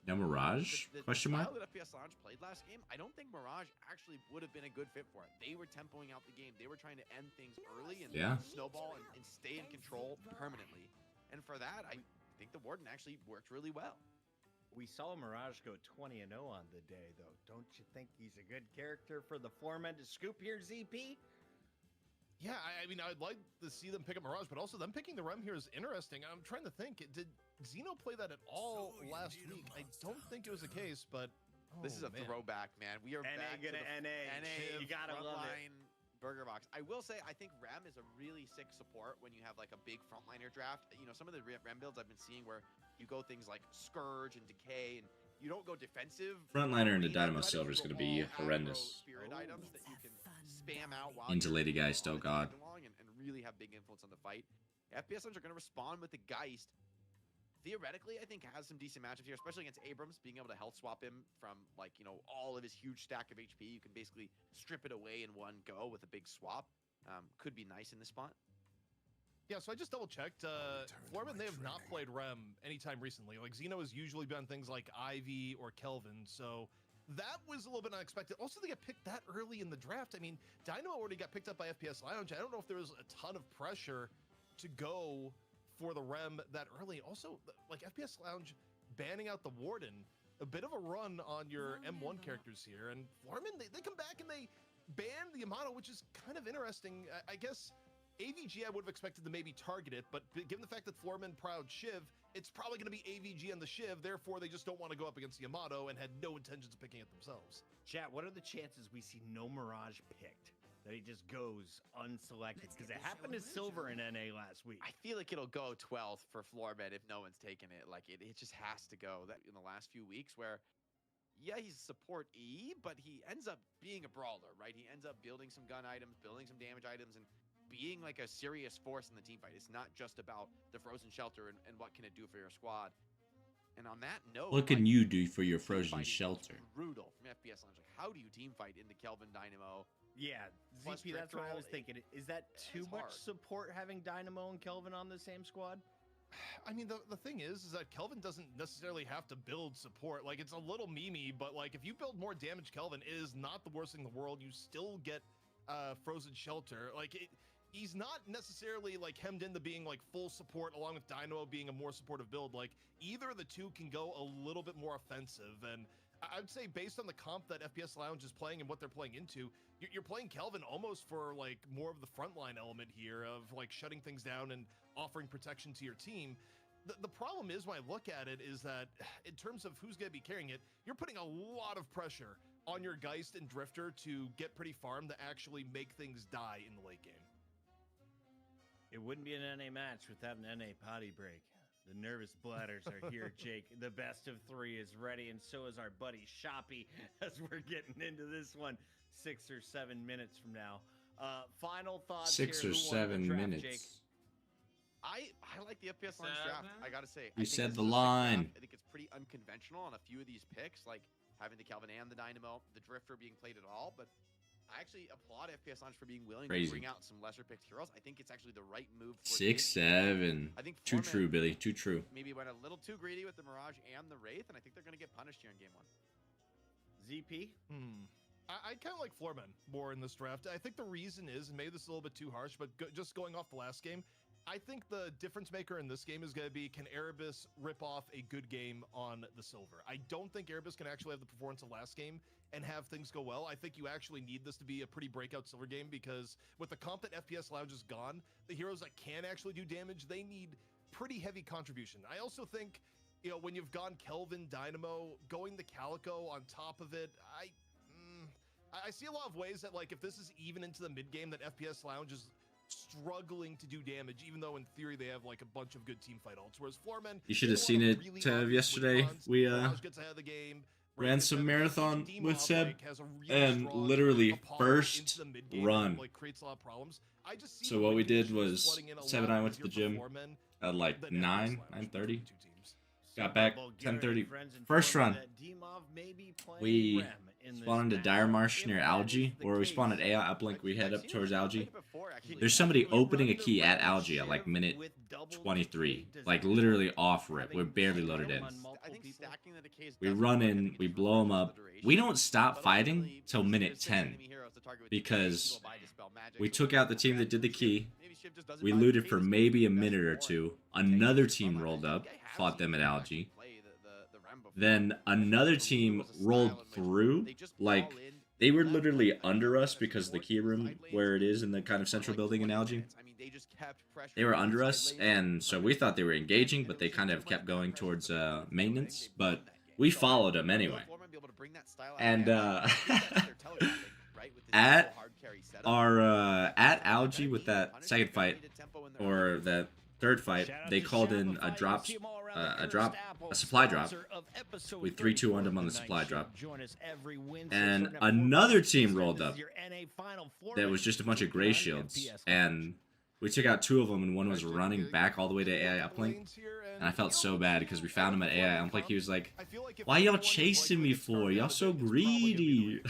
No Mirage? Question mark? The style that FPS Lounge played last game, I don't think Mirage actually would have been a good fit for it. They were tempoing out the game. They were trying to end things early and snowball and stay in control permanently. And for that, I think the Warden actually worked really well. We saw Mirage go 20-0 on the day, though. Don't you think he's a good character for the foreman to scoop here, ZP? Yeah, I mean, I'd like to see them pick up Mirage, but also them picking the Rem here is interesting. I'm trying to think, did Xeno play that at all last week? I don't think it was the case, but this is a throwback, man. We are back to the NA. You gotta love it. Burger box. I will say, I think Rem is a really sick support when you have like a big frontliner draft. You know, some of the Rem builds I've been seeing where you go things like Scourge and Decay, and you don't go defensive. Frontliner into Dynamo Silver is going to be horrendous. Spirit items that you can spam out while into Lady Geist, oh god. And really have big influence on the fight. FPS Lounge are going to respond with the Geist. Theoretically, I think has some decent matchups here, especially against Abrams, being able to health swap him from like, you know, all of his huge stack of HP. You can basically strip it away in one go with a big swap. Could be nice in this spot. Yeah, so I just double checked. Foreman, they have not played Rem anytime recently. Like, Xeno has usually been things like Ivy or Kelvin, so that was a little bit unexpected. Also, they got picked that early in the draft. I mean, Dynamo already got picked up by FPS Lounge. I don't know if there was a ton of pressure to go for the Rem that early. Also, like, FPS Lounge banning out the Warden, a bit of a run on your M1 characters here. And Foreman, they come back and they ban the Yamato, which is kind of interesting. I guess AVG I would have expected to maybe target it, but given the fact that Floorman proud Shiv, it's probably going to be AVG on the Shiv. Therefore, they just don't want to go up against Yamato and had no intentions of picking it themselves. Chat, what are the chances we see no Mirage picked? That he just goes unselected? Because it happened to Silver in NA last week. I feel like it'll go 12th for Floorbed if no one's taken it. Like, it just has to go. That in the last few weeks where, yeah, he's support E, but he ends up being a brawler, right? He ends up building some gun items, building some damage items, and being like a serious force in the team fight. It's not just about the frozen shelter and what can it do for your squad. And on that note, What can like, you do for your team frozen fighting is shelter? brutal from FPS Lounge. Like, how do you team fight into Kelvin Dynamo? Yeah, Plus ZP, that's what I Drifter, was thinking. Is that too it's much hard. support having Dynamo and Kelvin on the same squad? I mean, the thing is that Kelvin doesn't necessarily have to build support. Like, it's a little memey, but like, if you build more damage, Kelvin is not the worst thing in the world. You still get frozen shelter. Like, he's not necessarily like hemmed into being like full support along with Dynamo being a more supportive build. Like, either of the two can go a little bit more offensive. And I would say based on the comp that FPS Lounge is playing and what they're playing into, you're playing Kelvin almost for like more of the frontline element here of like shutting things down and offering protection to your team. The problem is, when I look at it, is that in terms of who's going to be carrying it, you're putting a lot of pressure on your Geist and Drifter to get pretty farm to actually make things die in the late game. It wouldn't be an NA match without an NA potty break. The nervous bladders are here, Jake. The best of 3 is ready, and so is our buddy Shoppy as we're getting into this one 6 or 7 minutes from now. Final thoughts 6 here. or Who won the 7 draft, minutes. Jake? I like the FPS Lounge draft. I gotta say, You I think said this the is a sick line. draft. I think it's pretty unconventional on a few of these picks, like having the Kelvin and the Dynamo, the Drifter being played at all. But I actually applaud FPS Lounge for being willing Crazy. to bring out some lesser picked heroes. I think it's actually the right move. For 6, this game. 7. I think Too Foreman true, Billy. Too true. maybe went a little too greedy with the Mirage and the Wraith, and I think they're going to get punished here in game 1. ZP? I kind of like Floorman more in this draft. I think the reason is, and maybe this is a little bit too harsh, but just going off the last game, I think the difference maker in this game is going to be, can Erebus rip off a good game on the Silver? I don't think Erebus can actually have the performance of last game and have things go well. I think you actually need this to be a pretty breakout Silver game, because with the comp that FPS Lounge is gone, the heroes that can actually do damage, they need pretty heavy contribution. I also think, you know, when you've gone Kelvin, Dynamo, going the Calico on top of it, I see a lot of ways that, like, if this is even into the mid game, that FPS Lounge is struggling to do damage, even though in theory they have like a bunch of good team fight ults. Whereas Floormen, You should have seen it yesterday. We gets ahead of the game, ran some marathon with Seb, and literally first run. like creates a lot of problems. I just see So what we did issues was flooding in a Seb lot and I went to the easier for gym Floormen at like than FPS 9, Lounge 9:30. between the two teams. Got back Bulgarian 10:30. friends inform First me run. that Dimov may be playing We Rem in this spawned into match. Dire Marsh If near that Algae, is the where we case, spawned at AI uplink. We head I've up seen towards it. I've played Algae. it before, actually. There's somebody we opening a run the key at Rem Algae at like Shiv minute with double 23, decay. Does like that literally mean off rip. having We're barely Rem loaded in. on multiple I think people? stacking the decays We doesn't run work. I in, think we it just blow them reduces up. the duration. We don't stop But fighting ultimately, till once minute there's 10 enemy heroes to target with because decays, people buy Dispel Magic, we so took out the team that did the key. maybe Shiv just doesn't We buy looted decays, for it's maybe a best minute or for two. Decay Another Dispel team Magic. rolled I up, think I have fought seen them at people Algae. actually play the Rem before. Then another It team was a style rolled in which through, they just like all in, they were left, literally right, under left, us left, because the forward, key room side lanes, where it is in the kind of for central like building in 20 Algae. minutes. I mean, they just kept They were pressuring under side us, lanes, and so we thought they were engaging, but they kind of kept going towards maintenance, but we followed them anyway. And at at Algae with that second fight, or that third fight, they called in a supply drop. We 3-2-1'd them on the supply drop. And another team rolled up that was just a bunch of gray shields, and we took out 2 of them, and one was running back all the way to AI uplink. And I felt so bad because we found him at AI uplink. He was like, "Why y'all chasing me for? Y'all so greedy."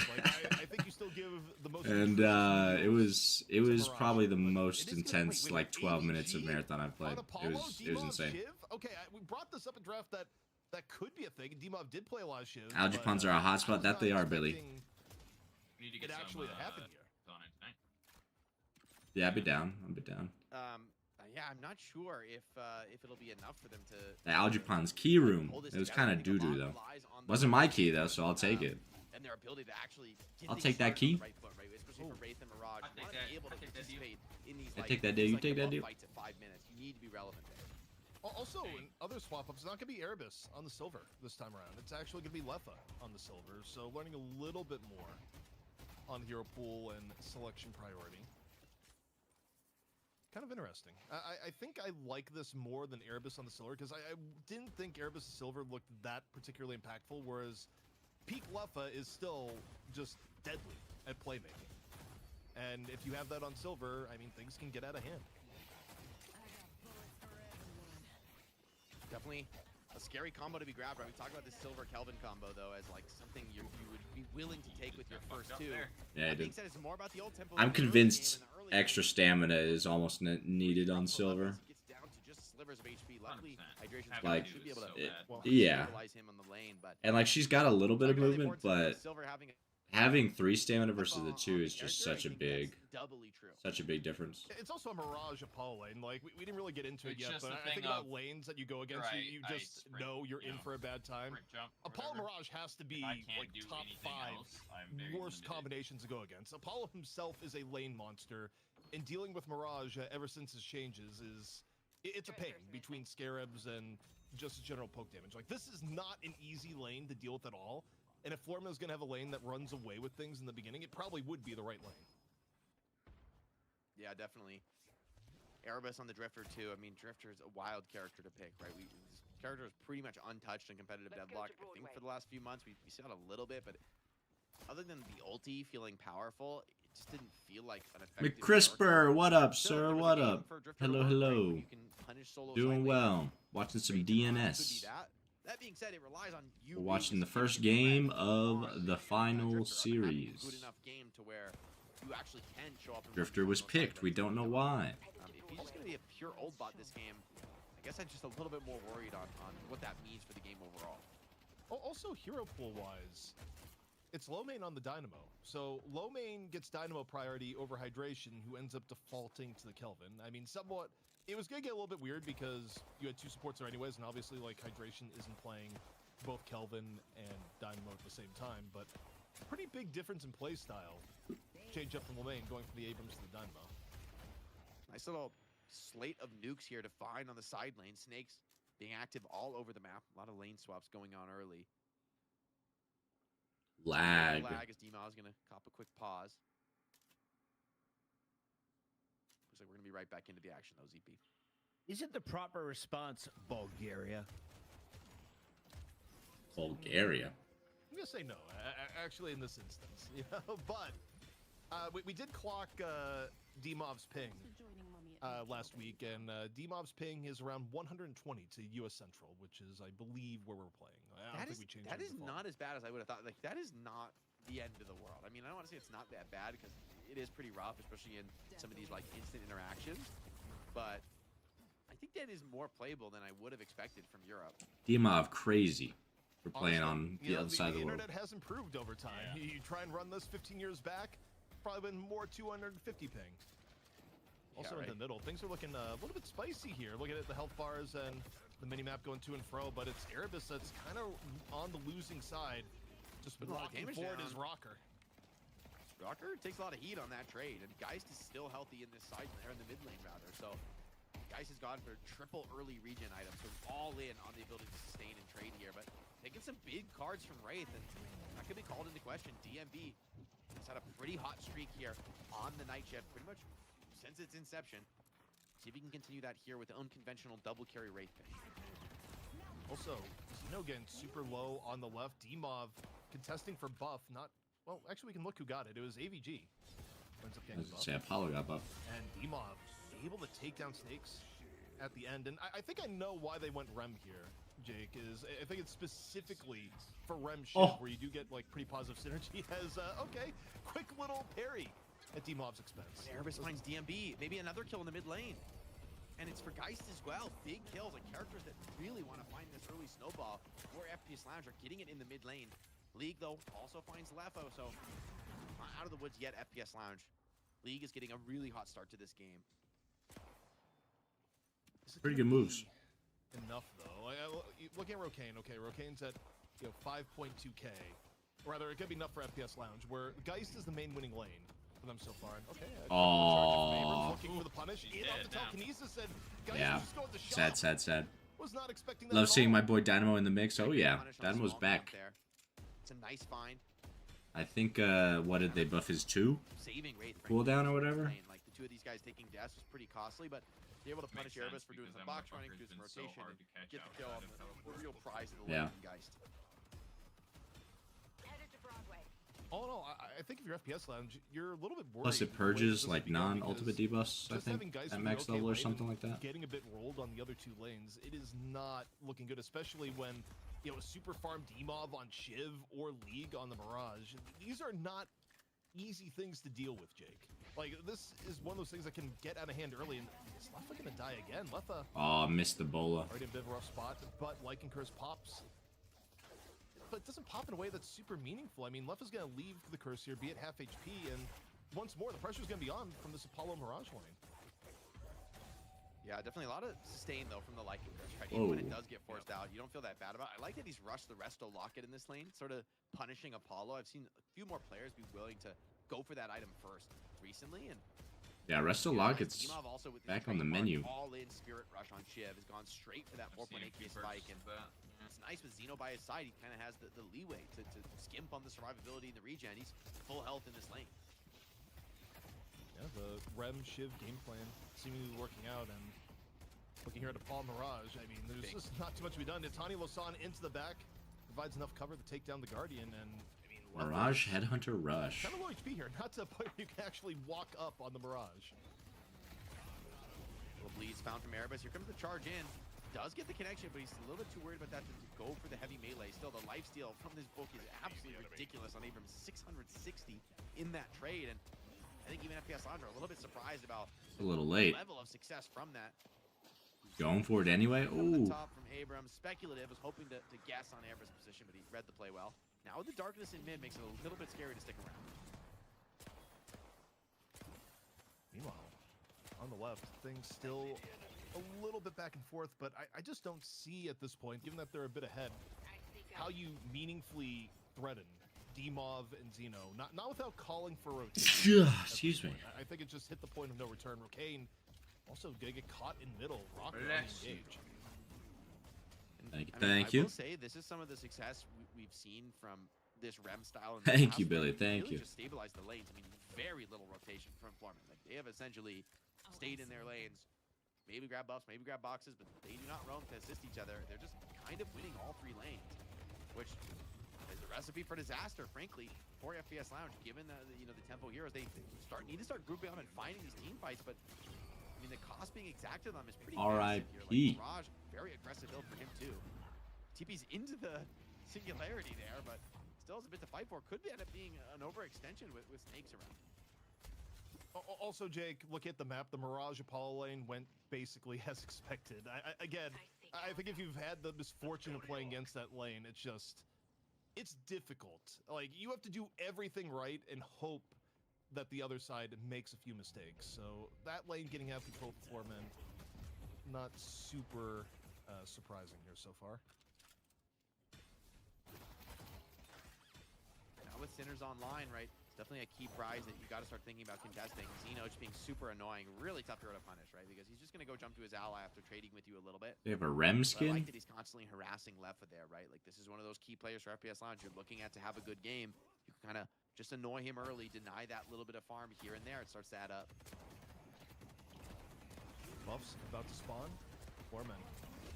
And it was probably the most intense like 12 minutes of marathon I've played. It was insane. Okay, we brought this up in draft that could be a thing. Dimov did play a lot of shivs. Algae puns are a hotspot. That they are, Billy. We need to get It some actually happened here. on it tonight. Yeah, I'll be down. I'll be down. Yeah, I'm not sure if it'll be enough for them to. The Algae Pon's key room. It was kind of doo-doo though. Wasn't my key though, so I'll take it. And their ability to actually get I'll things take that started on key. the right foot, right? Especially for Wraith and Mirage. I You take wanna that- be able I to take that deal. participate in these, I like, take that deal, these, you like, take that above deal. fights at 5 minutes. You need to be relevant there. Also, in other swap-ups, it's not going to be Erebus on the silver this time around. It's actually going to be Lefa on the silver, so learning a little bit more on hero pool and selection priority. Kind of interesting. I think I like this more than Erebus on the silver, because I didn't think Erebus silver looked that particularly impactful, whereas peak Lefa is still just deadly at playmaking. And if you have that on silver, I mean, things can get out of hand. Definitely a scary combo to be grabbed, right? We talked about this Silver Kelvin combo, though, as like something you would be willing to take with your first two. Yeah, that being said, it's more about the old tempo. I'm convinced extra stamina is almost needed on silver. Gets down to just slivers of HP. Luckily, 100%. hydration Like, should be able to yeah. stabilize him on the lane, but And like she's got a little bit of movement, but Silver having 3 stamina versus the 2 is just such a big difference. It's also a Mirage Apollo lane. Like, we didn't really get into it It's yet, just but the I think thing about of- lanes that you go against, Right, you ice, just sprint, know you're you in know, for a bad time. Sprint jump, Apollo whatever. Mirage has to be If I can't like do top anything 5 else, I'm very worst limited. combinations to go against. Apollo himself is a lane monster, and dealing with Mirage ever since his changes is... It's a pain between Scarabs and just general poke damage. Like, this is not an easy lane to deal with at all. And if Florma is going to have a lane that runs away with things in the beginning, it probably would be the right lane. Yeah, definitely. Erebus on the Drifter, too. I mean, Drifter is a wild character to pick, right? This character is pretty much untouched in competitive Deadlock. I think for the last few months, we saw it a little bit, but other than the ulti feeling powerful, it just didn't feel like an effective... McCrisper, what up, Still, sir? there was a What game up? for Drifter to Hello, work, right, where hello. you can punish solo Doing side well. lanes. Watching some Great to DNS. could be that. That being said, it relies on you We're being watching the as first efficient game as you of are the as final Drifter, and having a series. good enough game to where you actually can show up and Drifter run was solo side picked. We lanes. don't know why. If he's just going to be a pure old bot this game, I guess I'm just a little bit more worried on what that means for the game overall. Also, hero pool-wise, it's low main on the Dynamo. So low main gets Dynamo priority over Hydration, who ends up defaulting to the Kelvin. I mean, somewhat, it was going to get a little bit weird because you had 2 supports there anyways, and obviously, like, Hydration isn't playing both Kelvin and Dynamo at the same time, but pretty big difference in play style. Change up from low main, going from the Abrams to the Dynamo. Nice little slate of nukes here to find on the side lane. Snakes being active all over the map. A lot of lane swaps going on early. Lag. Lag as D-Maw is going to cop a quick pause. Looks like we're going to be right back into the action, though, ZP. Isn't the proper response Bulgaria? Bulgaria. I'm gonna say no, actually, in this instance, you know. But we did clock D-Mob's ping last week, and D-Mob's ping is around 120 to US Central, which is, I believe, where we're playing. I don't think we changed that it is not as bad as I would have thought. Like, that is not the end of the world. I mean, I don't want to say it's not that bad because it is pretty rough, especially in some of these like instant interactions. But I think that is more playable than I would have expected from Europe. Dimov crazy for playing Honestly, on the other side of the world. internet has improved over time. Yeah. You try and run this 15 years back, probably been more 250 ping. Also right. in the middle, things are looking a little bit spicy here. Looking at the health bars and the mini-map going to and fro, but it's Erebus that's kind of on the losing side. Just been Put a lot of rocking damage forward down. his rocker. Rocker takes a lot of heat on that trade, and Geist is still healthy in this side or in the mid lane rather. So Geist has gone for triple early regen items, so all in on the ability to sustain and trade here. But taking some big cards from Wraith, and that could be called into question. DMB has had a pretty hot streak here on the night shift, pretty much since its inception. See if he can continue that here with the unconventional double carry Wraith pick. Also, Zeno getting super low on the left. D-Mov contesting for buff. Not, well, actually, we can look who got it. It was AVG. Ends up I getting was buff. gonna say Apollo got buffed. And D-Mov able to take down Snakes at the end. And I think I know why they went Rem here, Jake, is I think it's specifically for Rem shift, where you do get like pretty positive synergy as, okay, quick little parry at D-Mov's expense. Erebus finds DMB, maybe another kill in the mid lane. And it's for Geist as well. Big kills, like characters that really want to find this early snowball, where FPS Lounge are getting it in the mid lane. League, though, also finds Lefo, so not out of the woods yet, FPS Lounge. League is getting a really hot start to this game. Pretty good moves. Enough, though. Looking at Rokane, okay, Rokane's at 5.2k. Or rather, it could be enough for FPS Lounge, where Geist is the main winning lane for for them so far. Okay. Oh. Looking for the punish. In off the telekinesis and Geist Yeah. just going the shot. Sad. Was not expecting that Love at seeing all. my boy Dynamo in the mix. Oh yeah, Punish on the Dynamo's small back. there. It's a nice find. I think what did they buff his 2 Saving rate cooldown or whatever? Like the two of these guys taking deaths was pretty costly, but they're able to punish Makes Erebus sense for doing because some that box running, do motherfucker's some been so rotation, hard and to catch get the kill on outside of the real prize of the Yeah. lane from Geist. Headed to Broadway. All in all, I think if you're FPS Lounge, you're a little bit worried. Plus it the way this purges is like going non-ultimate because debuffs, I just having think, Geist at with the max okay level or lane something and like that. Getting a bit rolled on the other 2 lanes, it is not looking good, especially when a super farm demob on Shiv or League on the Mirage. These are not easy things to deal with, Jake. Like, this is one of those things that can get out of hand early, and is Leffa gonna die again? Leffa Oh, missed the bola. already in a bit of a rough spot, but Lycan Curse pops. But it doesn't pop in a way that's super meaningful. I mean, Leffa's gonna leave the curse here, be at half HP, and once more, the pressure's gonna be on from this Apollo Mirage lane. Yeah, definitely a lot of sustain though from the Lycan Curse, right? Whoa. Even when it does get forced out, you don't feel that bad about it. I like that he's rushed the Resto Locket in this lane, sort of punishing Apollo. I've seen a few more players be willing to go for that item first recently, and Yeah, Resto Locket's Demov also with his back on the trademark menu. all-in Spirit Rush on Shiv has gone straight for that 4.8 K spike, and it's nice with Xeno by his side. He kind of has the leeway to skimp on the survivability and the regen. He's full health in this lane. Yeah, the Rem Shiv game plan seemingly working out, and looking here at Apollo Mirage, I mean, there's just not too much to be done. Tani Losan into the back, provides enough cover to take down the Guardian, and I mean, Mirage Headhunter Rush. kind of low HP here, not to a point where you can actually walk up on the Mirage. Little bleeds found from Erebus. Here comes the charge in. Does get the connection, but he's a little bit too worried about that to go for the heavy melee. Still, the lifesteal from this book is absolutely ridiculous on Abram. 660 in that trade, and I think even FPS Lounge are a little bit surprised about A little the late. level of success from that. Going for it anyway. From the Ooh. top from Abram. Speculative, was hoping to guess on Abram's position, but he read the play well. Now the darkness in mid makes it a little bit scary to stick around. Meanwhile, on the left, things still a little bit back and forth, but I just don't see at this point, given that they're a bit ahead, how you meaningfully threaten Demov and Xeno. Not without calling for rotation. Excuse me. I think it just hit the point of no return. Rocane also gonna get caught in middle. Rocker on Bless the you. engage. Thank I you. will say this is some of the success we've seen from this Rem style. In the Thank past, you, where Billy, we thank really you. Just stabilize the lanes. I mean, very little rotation from Florman. Like they have essentially stayed in their lanes. Maybe grab buffs, maybe grab boxes, but they do not roam to assist each other. They're just kind of winning all 3 lanes, which is a recipe for disaster, frankly, for FPS Lounge. Given the tempo heroes, they need to start grouping up and finding these team fights. But I mean, the cost being exacted on them is pretty massive here. R.I.P. Like Mirage, very aggressive build for him too. TP's into the singularity there, but still has a bit to fight for. Could end up being an overextension with snakes around. Also, Jake, look at the map. The Mirage Apollo lane went basically as expected. I think if you've had the misfortune of playing against that lane, it's difficult. Like, you have to do everything right and hope that the other side makes a few mistakes. So that lane getting out control of Foreman, not super surprising here so far. Now with Sinners online, right? It's definitely a key prize that you got to start thinking about contesting. Xeno just being super annoying, really tough hero to punish, right? Because he's just going to go jump to his ally after trading with you a little bit. They have a Rem But I skin. like that he's constantly harassing Leffa there, right? Like, this is one of those key players for FPS Lounge you're looking at to have a good game. You can kind of just annoy him early, deny that little bit of farm here and there. It starts to add up. Buffs about to spawn. Foreman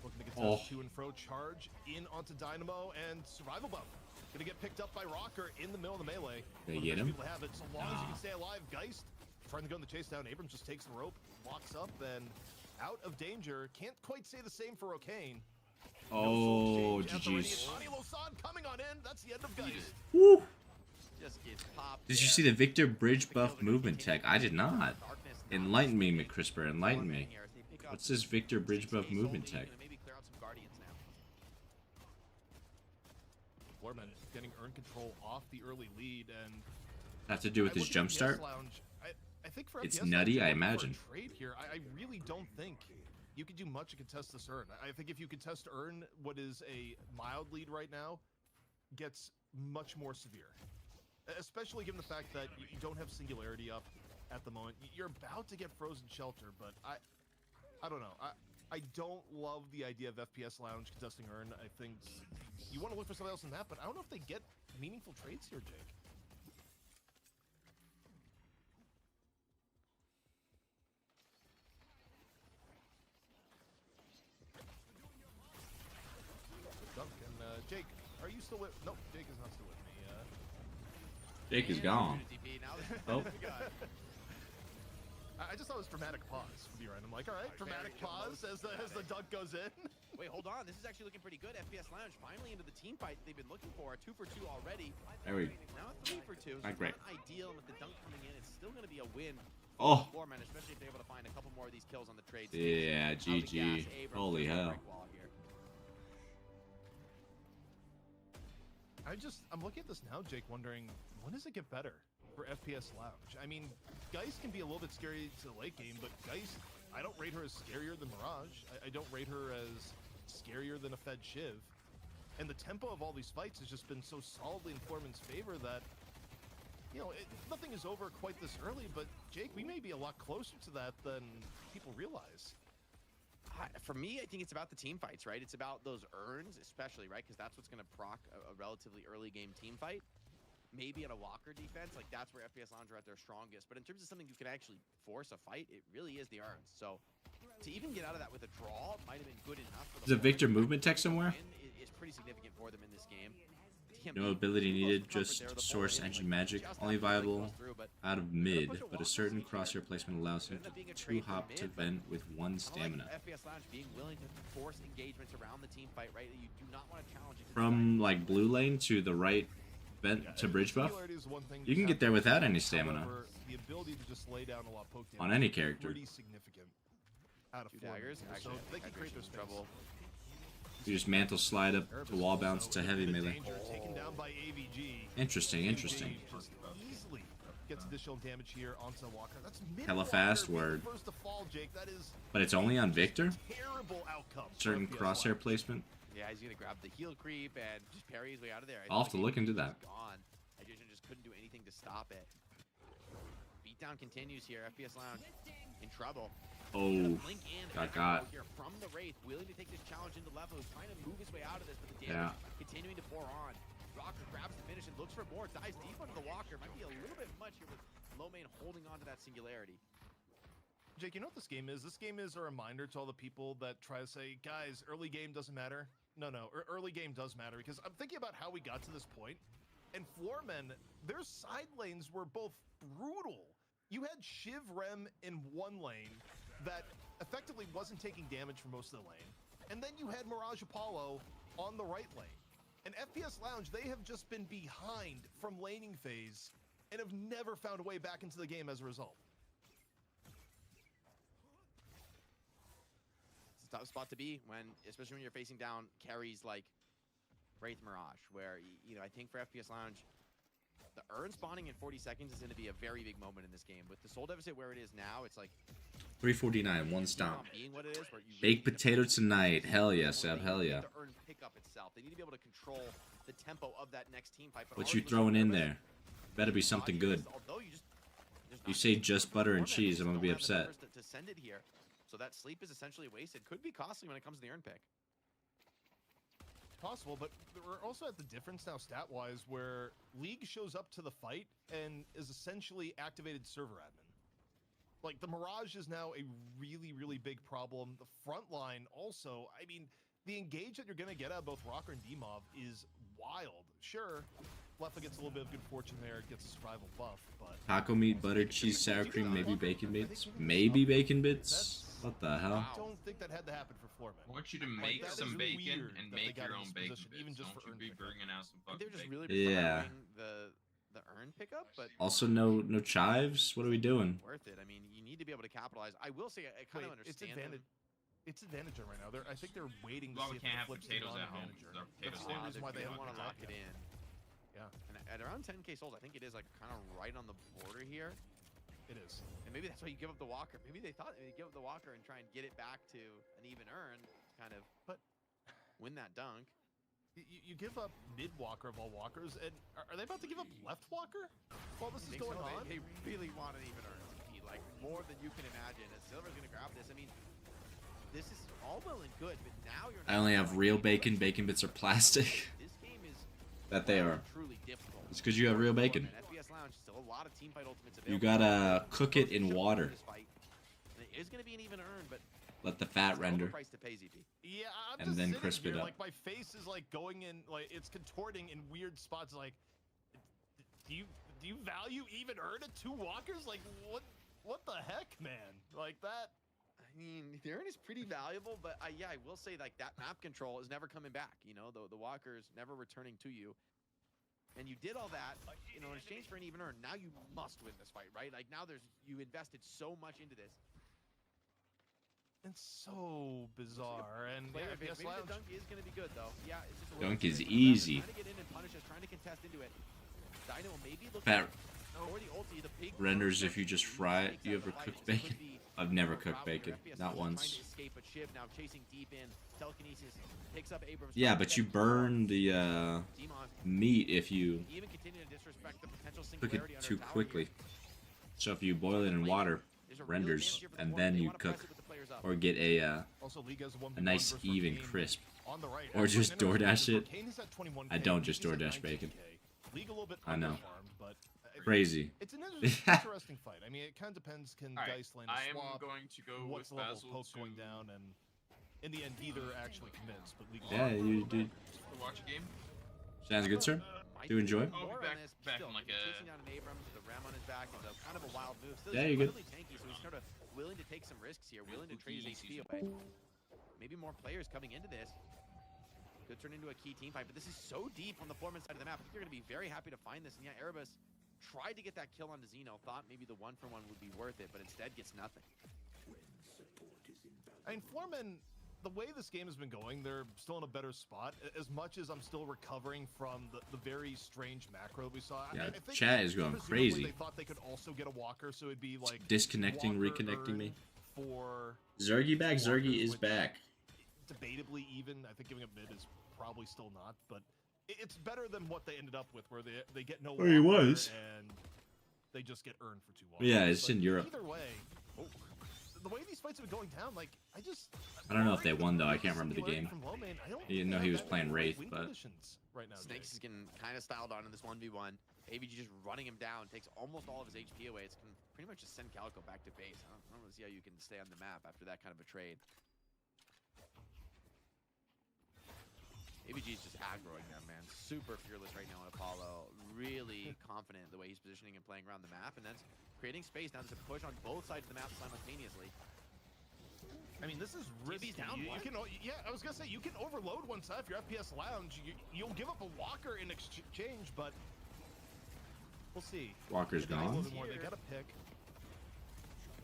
looking to contest to and fro charge in onto Dynamo, and survival buff. Gonna get picked up by Rocker in the middle of the melee. They One of the get best him? people to have it, so long as you can stay alive. Geist trying to go in the chase down. Abrams just takes the rope, locks up, and out of danger. Can't quite say the same for Rocane. Oh, GG's. GG's. Tani Losan coming on in. That's the end of Geist. Woo. Just gets popped. Did you there. see the Victor Bridge The kill buff they're gonna movement continue tech? I did not. Darkness now. Enlighten me, McCrisper. Enlighten me. Here as they pick up What's this Victor Bridge 6 buff days movement only, tech? gonna maybe clear out some Guardians now. Foreman getting earn control off the early lead, and Have to do with I his look at jump FPS start? Lounge, I think for It's FPS nutty, Lounge, I looking for a imagine. Trade here. I really don't think you could do much to contest this earn. I think if you contest earn, what is a mild lead right now, gets much more severe. especially given the fact that you don't have Singularity up at the moment. You're about to get Frozen Shelter, but I don't know. I don't love the idea of FPS Lounge contesting Earn. I think you want to look for something else in that, but I don't know if they get meaningful trades here, Jake. And Jake, are you still with? Nope, Jake is not still with me. Jake is gone. Oh. I just thought it was dramatic pause for you, right? I'm like, all right, dramatic pause as the dunk goes in. Wait, hold on. This is actually looking pretty good. FPS Lounge finally into the team fight they've been looking for. 2 for 2 already. There we go. Now 3 for 2. So Not great. Not ideal, and with the dunk coming in, it's still going to be a win. Oh. For Foreman, especially if they're able to find a couple more of these kills on the trade. Yeah, GG. Holy hell. I'm looking at this now, Jake, wondering, when does it get better for FPS Lounge? I mean, Geist can be a little bit scary to the late game, but Geist, I don't rate her as scarier than Mirage. I don't rate her as scarier than a Fed Shiv. And the tempo of all these fights has just been so solidly in Foreman's favor that, you know, nothing is over quite this early, but Jake, we may be a lot closer to that than people realize. For me, I think it's about the team fights, right? It's about those earns, especially, right? Because that's what's going to proc a relatively early game team fight. Maybe at a Walker defense, like that's where FPS Lounge are at their strongest. But in terms of something you can actually force a fight, it really is the earns. So to even get out of that with a draw might have been good enough. For Is a Victor movement tech somewhere? Is pretty significant for them in this game. No ability needed, just source engine magic. Only viable out of mid, but a certain crosshair placement allows him to hop to vent with 1 stamina. FPS Lounge being willing to force engagements around the team fight, right? You do not want to challenge it. From like blue lane to the right vent to bridge buff, you can get there without any stamina. The ability to just lay down a lot of poke on any character. Pretty significant. Out of 4 daggers, so they can create their trouble. You just mantle slide up to wall bounce to heavy melee. Taken down by AVG. Interesting, interesting. Just easily gets additional damage here onto Walker. That's hella fast word. First to fall, Jake. That is but it's only on Victor? Terrible outcome. Certain crosshair placement? Yeah, he's gonna grab the heal creep and just parry his way out of there. I'll have to look into that. Gone. Hydration just couldn't do anything to stop it. Beatdown continues here. FPS Lounge in trouble. Oh, got. Here from the Wraith, willing to take this challenge into level, trying to move his way out of this, but the damage continuing to pour on. Rocker grabs the finish and looks for more, dives deep under the Walker. Might be a little bit much here with Lomane holding on to that Singularity. Jake, you know what this game is? This game is a reminder to all the people that try to say, guys, early game doesn't matter. No, early game does matter, because I'm thinking about how we got to this point, and Floormen, their side lanes were both brutal. You had Shiv Rem in one lane that effectively wasn't taking damage for most of the lane, and then you had Mirage Apollo on the right lane. And FPS Lounge, they have just been behind from laning phase and have never found a way back into the game as a result. It's a tough spot to be when, especially when you're facing down carries like Wraith Mirage, where, you know, I think for FPS Lounge, the Earn spawning in 40 seconds is going to be a very big moment in this game. With the Soul Deficit where it is now, it's like 349, 1 stomp. Being what it is, where you Baked potato tonight. Hell yeah, Seb. Hell yeah. The Earn pickup itself. They need to be able to control the tempo of that next team fight. What you throwing in there? Better be something good. You say just butter and cheese, I'm gonna be upset. To send it here, so that sleep is essentially wasted. Could be costly when it comes to the Earn pick. Possible, but we're also at the difference now stat-wise where League shows up to the fight and is essentially activated server admin. Like, the Mirage is now a really, really big problem. The front line also, I mean, the engage that you're going to get out of both Rocker and D-Mob is wild. Sure, Leffa gets a little bit of good fortune there, gets a survival buff, but... Taco meat, butter, cheese, sour cream, maybe bacon bits? Maybe bacon bits? What the hell? I don't think that had to happen for Floorman. I want you to make some bacon and make your own bacon bits. Even just Don't for you be bringing out some fucking They're just bacon. really Yeah. the Earn pickup, but Also, no chives? What are we doing? worth it. I mean, you need to be able to capitalize. I will say, I kind of understand. It's advantage right now. I think they're waiting to Well, see we if it can't have flips potatoes on at home. manager. Our That's potatoes the only are reason why they They haven't want to done lock that it yet. in. Yeah, And at around 10k souls, I think it is like kind of right on the border here. it is. And maybe that's why you give up the Walker. Maybe they thought they'd give up the Walker and try and get it back to an even Earn, kind of But win that dunk. You give up mid walker of all walkers, and are they about to give up left walker while this is think going so. on? They really want an even earn TP, like more than you can imagine. And Silver's gonna grab this. I mean, this is all well and good, but now you're. I only have real bacon. Bacon bits are plastic. This game is That they are. truly difficult. It's because you have real bacon. FPS Lounge, still a lot of team fight ultimates You available. gotta cook it in water. It is gonna be an even earn, but Let the fat render. price to pay, ZP. Yeah, I'm And just then sitting crisp it here, up. like my face is like going in, like it's contorting in weird spots. Like, do you value even earn at 2 walkers? Like, what the heck, man? Like that. I mean, the earn is pretty valuable, but yeah, I will say like that map control is never coming back. You know, the walker is never returning to you. And you did all that, you know, in exchange for an even earn. Now you must win this fight, right? Like now you invested so much into this. It's so bizarre. And Player, yeah, maybe the dunk is going to be good though. Yeah, it's just a Dunk little is bit easy. Trying to get in and punish us, trying to contest into it. Dino maybe looking Fat for the ulti, the big renders if you just fry it. You ever cooked bacon? I've never cooked bacon. Not once. Yeah, but you burn the meat if you cook it too quickly. So if you boil it in water, renders, and then you cook, or get a also Liga's 1v1 nice versus even Rocane crisp, on the right. or Actually, just interesting DoorDash it. Rocane is at 21K, I don't just he's at DoorDash 19K. bacon. League a little bit I know. underfarmed, but Crazy. it's an interesting fight. I mean, it kind of depends. Can All right, Geist land a I am swap? going to go What's with the level of Basil poke to going down? And in the end, either actually convinced. But League Yeah, you do. watch a game. Sounds good, sir. Do enjoy. I'll be back in like chasing a. down an Abrams with a ram on his back and a kind of a wild move. Still, Yeah, he's you're good. incredibly tanky, so he's sort of willing to take some risks here, willing to trade his HP away. Maybe more players coming into this. Could turn into a key team fight, but this is so deep on the foreman side of the map. I think you're going to be very happy to find this. And yeah, Erebus tried to get that kill onto Zeno, thought maybe the 1-for-1 would be worth it, but instead gets nothing. I mean, Foreman, the way this game has been going, they're still in a better spot. As much as I'm still recovering from the very strange macro that we saw. Yeah, I think chat is going presumably crazy. They thought they could also get a walker, so it'd be like Disconnecting, walker reconnecting me. earn for Zergy back. walkers, Zergy is which back. Debatably even. I think giving a mid is probably still not, but it's better than what they ended up with, where they get no Oh, he walker was. and they just get earned for 2 walkers. Yeah, it's But in Europe. Either way, the way these fights have been going down, like I don't know if they won, though. I can't remember the game. From low main, I don't I didn't think know they he have was that playing many Wraith, win but conditions right now. Snakes Jay. is getting kind of styled on in this 1v1. AVG just running him down, takes almost all of his HP away. It's can pretty much just send Calico back to base. I don't really see how you can stay on the map after that kind of a trade. AVG is just aggroing them, man. Super fearless right now on Apollo. Really confident the way he's positioning and playing around the map, and that's creating space. Now there's a push on both sides of the map simultaneously. I mean, this is risky. down You one. can, yeah, I was gonna say you can overload one side if you're FPS Lounge. You'll give up a walker in exchange, but we'll see. Walker's They need a little gone. bit more. They gotta pick.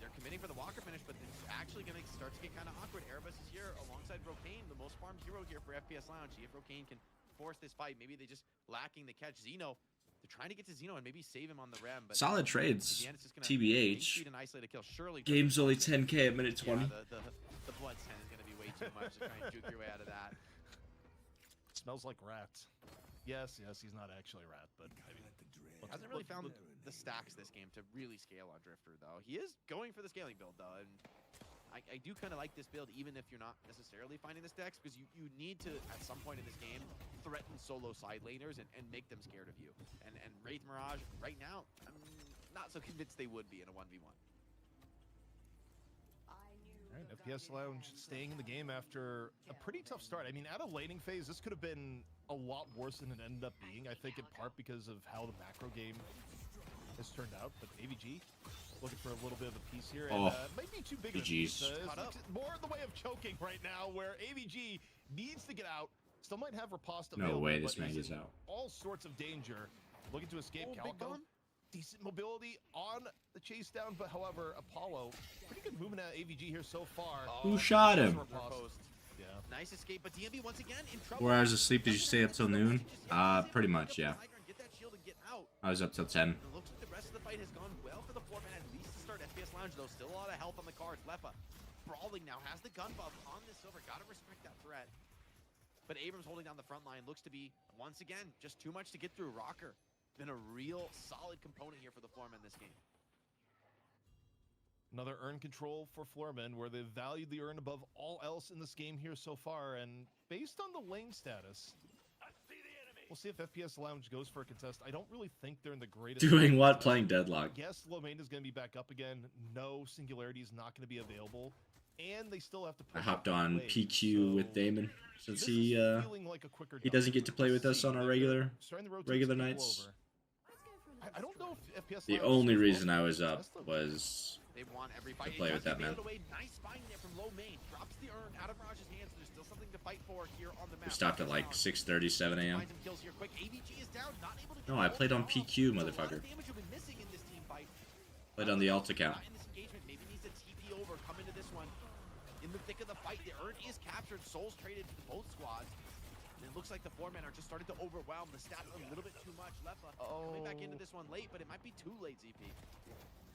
They're committing for the walker finish, but it's actually going to start to get kind of awkward. Erebus is here alongside Rocane, the most farmed hero here for FPS Lounge. See if Rocane can force this fight. Maybe they just lacking the catch. Zeno, they're trying to get to Zeno and maybe save him on the rim. But Solid in trades. the end, it's just gonna TBH. speed and isolate a kill. Surely Game's only 10k at minute 20. Yeah, the blood 10 is going to be way too much to try and juke your way out of that. Smells like rats. Yes, he's not actually a rat, but I mean, Hasn't really found the stacks this game to really scale on Drifter, though. He is going for the scaling build, though, and I do kind of like this build, even if you're not necessarily finding the stacks, because you need to, at some point in this game, threaten solo side laners and make them scared of you. And Wraith Mirage, right now, I'm not so convinced they would be in a 1v1. All right, FPS Lounge staying in the game after a pretty tough start. I mean, at a laning phase, this could have been a lot worse than it ended up being. I think in part because of how the macro game has turned out. But AVG looking for a little bit of a piece here. And, might be too big of a piece. It's more in the way of choking right now, where AVG needs to get out. Still might have Riposte No available, way this but man is gets in out. all sorts of danger. Looking to escape Big Calico. gun. Decent mobility on the chase down, but however, Apollo, pretty good movement out of AVG here so far. Who shot him? Post. Yeah. Nice escape, but DMB once again in trouble. 4 hours of sleep. Did you stay up till noon? Pretty much, yeah. Get that shield and get out. I was up till 10. It looks like the rest of the fight has gone well for the four-man, at least to start FPS Lounge, though. Still a lot of health on the cards. Lepa brawling now, has the gun buff on this Silver. Gotta respect that threat. But Abrams holding down the front line looks to be, once again, just too much to get through. Rocker been a real solid component here for the Floormen this game. Another urn control for Floormen, where they've valued the urn above all else in this game here so far. And based on the lane status, we'll see if FPS Lounge goes for a contest. I don't really think they're in the greatest... Doing what? Playing Deadlock. Yes, Lomain is going to be back up again. No, Singularity is not going to be available. And they still have to... I hopped on PQ with Damon since he doesn't get to play with us on our regular nights. I don't know if FPS The Lounge only is reason I also was up contested. was They want every fight. to play with that man. Nice spine there from Lomain. Drops the urn out of Miraj's hands. There's still something to fight for here on the map. We stopped at like 6:30, 7 a.m. Finds some kills here quick. AVG is down, not able to No, I played on PQ, motherfucker. Damage will be missing in this team fight. Played on the alt account. In this engagement, maybe needs to TP over, come into this one. In the thick of the fight, the urn is captured. Souls traded to both squads. And it looks like the Floormen are just starting to overwhelm the stats a little bit too much. Leffa coming back into this one late, but it might be too late, ZP.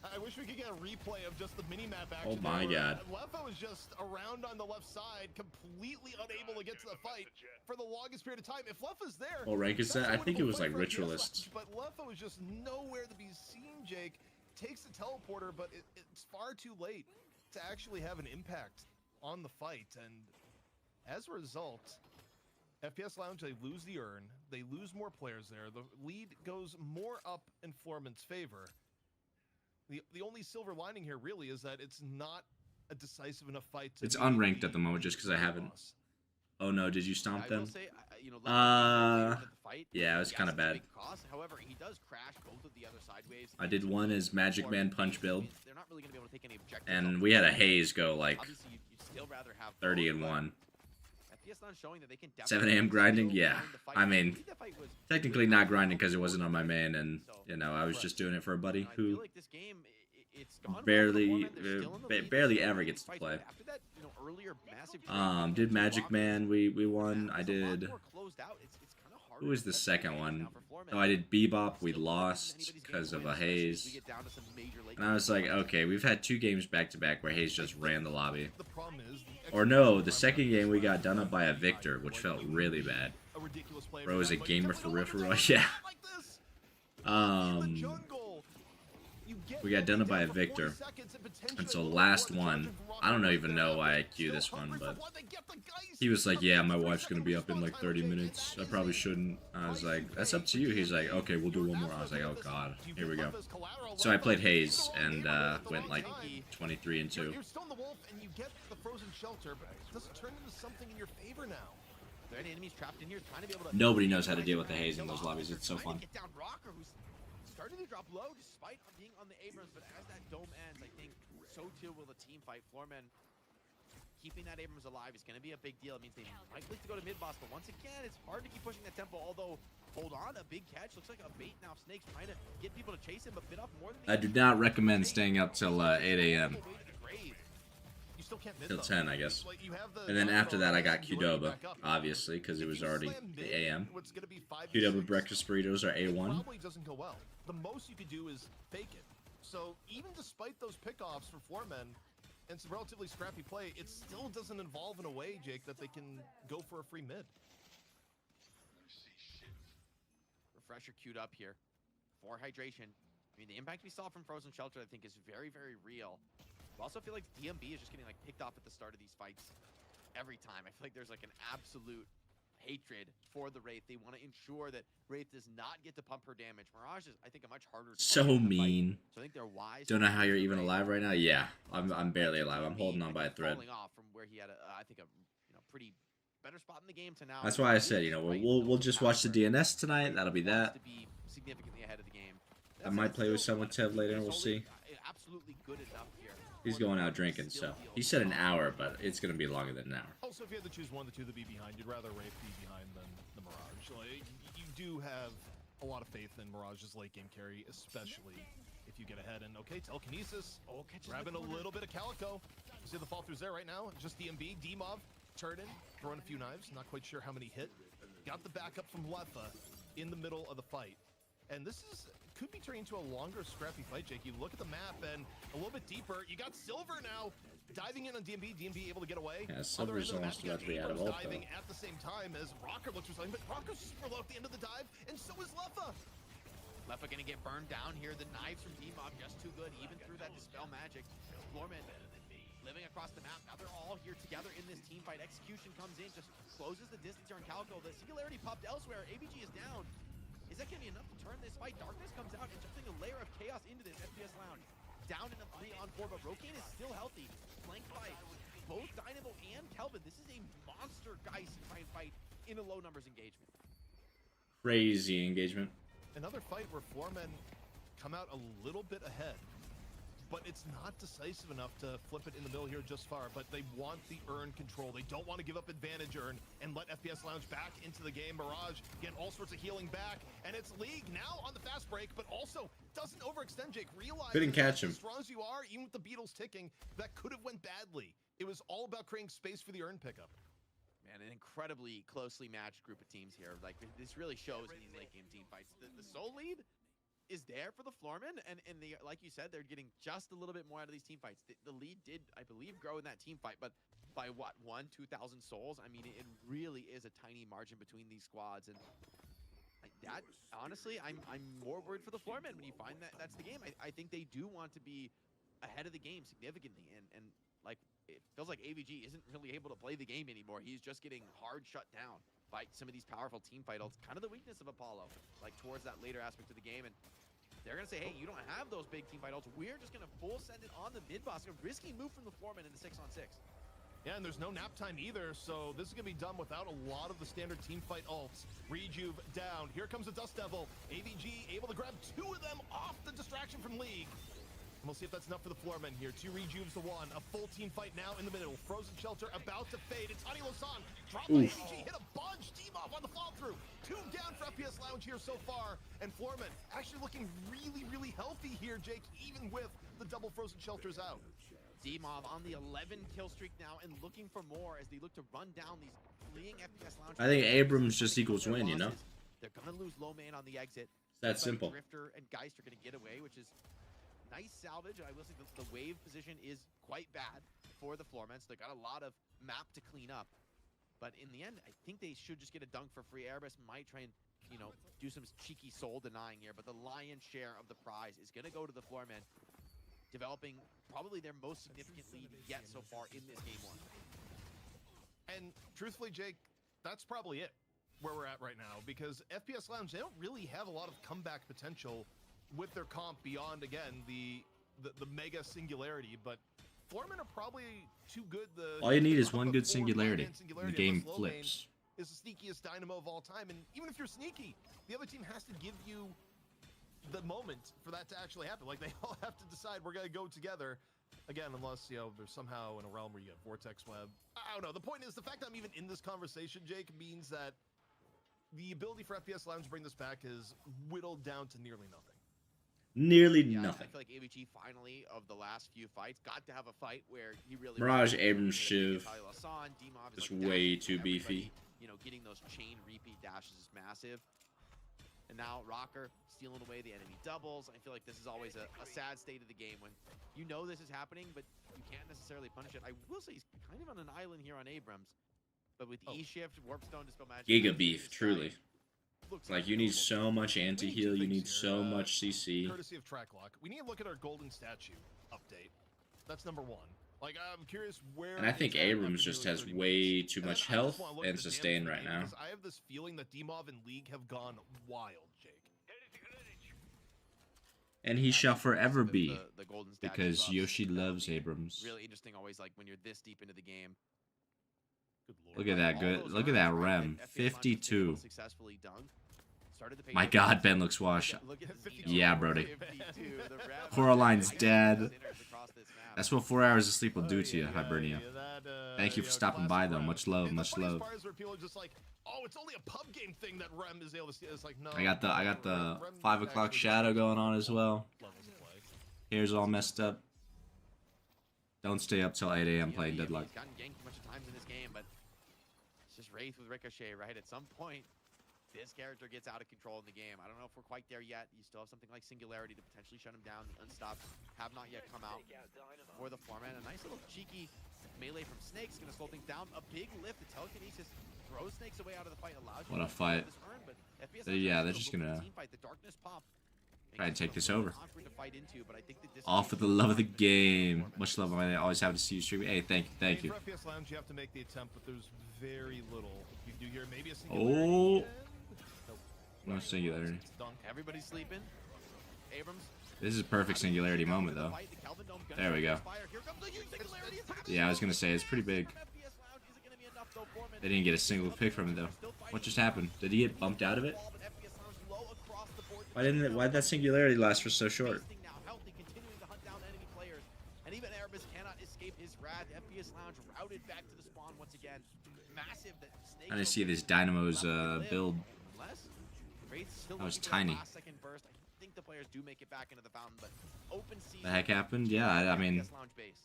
I wish we could get a replay of just the mini-map action. Oh my god. Leffa was just around on the left side, completely unable to get to the fight for the longest period of time. If Leffa's there... What rank is that? I think it was like Ritualist. But Leffa was just nowhere to be seen, Jake. Takes the teleporter, but it's far too late to actually have an impact on the fight. And as a result, FPS Lounge, they lose the urn. They lose more players there. The lead goes more up in Floorman's favor. The only silver lining here really is that it's not a decisive enough fight. It's unranked at the moment just because I haven't. Oh no, did you stomp them? Yeah, it was kind of bad. However, he does crash both of the other sideways. I did one as Magic Man punch build, They're not really going to be able to take any objectives. and we had a haze go like Obviously, you'd still rather have 30 and 1. FPS not showing that they can 7 a.m. grinding? Yeah. I mean, technically not grinding because it wasn't on my main, and, you know, I was just doing it for a buddy who barely ever gets to play. Did Magic Man, we won. I did... Who was the second one? Oh, I did Bebop, we lost because of a haze. And I was like, okay, we've had 2 games back-to-back where haze just ran the lobby. Or no, the second game we got done up by a Victor, which felt really bad. Bro is a gamer for real, yeah. We got done up by a Victor. And so last one, I don't even know why I queued this one, but he was like, yeah, my wife's gonna be up in like 30 minutes. I probably shouldn't. I was like, that's up to you. He's like, okay, we'll do one more. I was like, oh god, here we go. So I played Haze and went like 23 and 2. You're still in the wolf and you get the frozen shelter, but does it turn into something in your favor now? Enemies trapped in here trying to be able to... Nobody knows how to deal with the haze in those lobbies. It's so fun. Get down Rocker, who's starting to drop low despite being on the Abrams, but as that dome ends, I think so too will the team fight. Floormen keeping that Abrams alive is going to be a big deal. It means they might like to go to mid boss, but once again, it's hard to keep pushing that tempo. Although, hold on, a big catch looks like a bait now. Snake's trying to get people to chase him, but bit off more than I do not recommend staying up till 8 a.m. Till 10, I guess. And then after that, I got Qdoba, obviously, because it was already the AM. Qdoba breakfast burritos are A1. Probably doesn't go well. The most you could do is fake it. So even despite those pickoffs for Floormen and some relatively scrappy play, it still doesn't involve in a way, Jake, that they can go for a free mid. Refresher queued up here for hydration. I mean, the impact we saw from Frozen Shelter, I think, is very, very real. I also feel like DMB is just getting like picked off at the start of these fights every time. I feel like there's like an absolute hatred for the Wraith. They want to ensure that Wraith does not get to pump her damage. Mirage is, I think, a much harder. So mean. So I think they're wise. Don't know how you're even alive right now. Yeah, I'm barely alive. I'm holding on by a thread. Falling off from where he had, I think, a pretty better spot in the game to now. That's why I said, we'll just watch the DNS tonight. That'll be that. To be significantly ahead of the game. I might play with someone Tev later. We'll see. Absolutely good enough here. He's going out drinking, so he said an hour, but it's gonna be longer than an hour. Also, if you had to choose one of the two to be behind, you'd rather Wraith be behind than the Mirage. Like, you do have a lot of faith in Mirage's late game carry, especially if you get ahead. And okay, telekinesis, grabbing a little bit of Calico. You see the fall throughs there right now. Just DMB, D-Mob, turning, throwing a few knives. Not quite sure how many hit. Got the backup from Leffa in the middle of the fight. And this could be turning into a longer, scrappy fight, Jake. You look at the map and a little bit deeper. You got Silver now. diving in on DMB. DMB able to get away. Yeah, Other end of the Sub-Resolve's map, you got about to be out of Abrams ult, diving though. at the same time as Rocker looks for something, but Rocker's super low at the end of the dive, and so is Leffa. Leffa gonna get burned down here. The knives from D-Mob just too good, even through that Dispel magic. Florman living across the map. Now they're all here together in this team fight. Execution comes in, just closes the distance here on Calico. The singularity popped elsewhere. ABG is down. Is that gonna be enough to turn this fight? Darkness comes out, injecting a layer of chaos into this FPS Lounge. Down in a 3-on-4, but Rokane is still healthy. Flanked by both Dynamo and Kelvin. This is a monster Geist fight in a low numbers engagement. Crazy engagement. Another fight where Floormen come out a little bit ahead, but it's not decisive enough to flip it in the middle here just far. But they want the earn control. They don't want to give up advantage earn and let FPS Lounge back into the game. Mirage getting all sorts of healing back, and it's League now on the fast break, but also doesn't overextend. Jake realizes Couldn't catch him. as strong as you are, even with the Beatles ticking, that could have went badly. It was all about creating space for the earn pickup. Man, an incredibly closely matched group of teams here. Like, this really shows in these late game team fights. The soul lead is there for the Floormen, and the, like you said, they're getting just a little bit more out of these team fights. The lead did, I believe, grow in that team fight, but by what, 2,000 souls? I mean, it really is a tiny margin between these squads, and like that, honestly, I'm more worried for the Floormen when you find that that's the game. I think they do want to be ahead of the game significantly, and like, it feels like AVG isn't really able to play the game anymore. He's just getting hard shut down by some of these powerful team fight ults. Kind of the weakness of Apollo, like towards that later aspect of the game. And they're going to say, hey, you don't have those big team fight ults. We're just going to full send it on the mid boss. A risky move from the Floormen in the 6-on-6. Yeah, and there's no nap time either, so this is going to be done without a lot of the standard team fight ults. Rejuve down. Here comes the Dust Devil. AVG able to grab 2 of them off the distraction from League. And we'll see if that's enough for the Floormen here. 2 rejuves to 1. A full team fight now in the middle. Frozen Shelter about to fade. It's Honey Losan. Drop by AVG. Hit a bunch. Team off on the fall through. 2 down for FPS Lounge here so far. And Floormen actually looking really, really healthy here, Jake, even with the double Frozen Shelters out. D-Mob on the 11 kill streak now and looking for more as they look to run down these fleeing FPS Lounge. I think Abrams just equals win, you know? They're going to lose low man on the exit. It's that simple. Drifter and Geist are going to get away, which is nice salvage. I will say the wave position is quite bad for the Floormen, so they got a lot of map to clean up. But in the end, I think they should just get a dunk for free. Airbus might try and, you know, do some cheeky soul denying here, but the lion's share of the prize is going to go to the Floormen, developing probably their most significant lead yet so far in this game 1. And truthfully, Jake, that's probably it where we're at right now, because FPS Lounge, they don't really have a lot of comeback potential with their comp beyond, again, the mega singularity, but Floormen are probably too good. All you need is one good singularity. The game flips. Is the sneakiest Dynamo of all time, and even if you're sneaky, the other team has to give you the moment for that to actually happen. Like, they all have to decide we're gonna go together. Again, unless, you know, there's somehow in a realm where you get Vortex Web. I don't know. The point is, the fact that I'm even in this conversation, Jake, means that the ability for FPS Lounge to bring this back is whittled down to nearly nothing. Nearly Yeah, nothing. I feel like AVG finally, of the last few fights, got to have a fight where he really... Mirage, Abrams, Shiv. Is Just way too beefy. You know, getting those chain repeat dashes is massive. And now Rocker stealing away the enemy doubles. I feel like this is always a sad state of the game when you know this is happening, but you can't necessarily punish it. I will say he's kind of on an island here on Abrams. But with E-Shift, Warpstone, Dispel Magic... Giga beef, truly. Like, you need so much anti-heal, you need so much CC. Courtesy of Tracklock, we need to look at our golden statue update. That's number 1. Like, I'm curious where... And I think Abrams just has way too much health and sustain right now. I have this feeling that D-Mov and League have gone wild, Jake. And he shall forever be, the golden statue because buffs. Yoshi loves Abrams. Really interesting always, like, when you're this deep into the game. Good Lord. Look at that good. Look at that rem. 52. Successfully dunked. My God, Ben looks washed. Look at this Yeah, Brody. 52, the rem. Coraline's dead. Sinners across this map. That's what 4 hours of sleep will do to you, Hibernia. Thank you for stopping by, though. Much love, much love. People are just like, oh, it's only a pub game thing that Rem is able to see. It's like, no. I got the Rem 5 o'clock actually shadow going on as well. levels of play. Hair's all messed up. Don't stay up till 8 a.m. playing Deadlock. He's gotten ganked a bunch of times in this game, but it's just Wraith with Ricochet, right? At some point, this character gets out of control in the game. I don't know if we're quite there yet. You still have something like Singularity to potentially shut him down. The Unstopped have not yet come out for the Foreman. A nice little cheeky melee from Snake's going to slow things down. A big lift. The telekinesis throws Snakes away out of the fight. Allows you What a to fight. this earn, but FPS Yeah, they're just gonna the darkness pop try and take this over. awkward to fight into, but I think that this All for the love of the game. Much love, man. Always happy to see you stream. Hey, thank you, thank you. For FPS Lounge, you have to make the attempt, but there's very little you do here. Maybe a Oh. singularity. No singularity. It's done. Everybody's sleeping. Abrams. This is a perfect singularity moment, though. There we go. Yeah, I was gonna say it's pretty big. They didn't get a single pick from it though. What just happened? Did he get bumped out of it? Why did that singularity last for so short? And even Erebus cannot escape his wrath. FPS Lounge routed back to the spawn once again. Massive that Snake. I didn't see this Dynamo's build. That was tiny. Last second burst. I think the players do make it back into the fountain, but open season. The heck happened? Yeah, I mean, FPS Lounge base.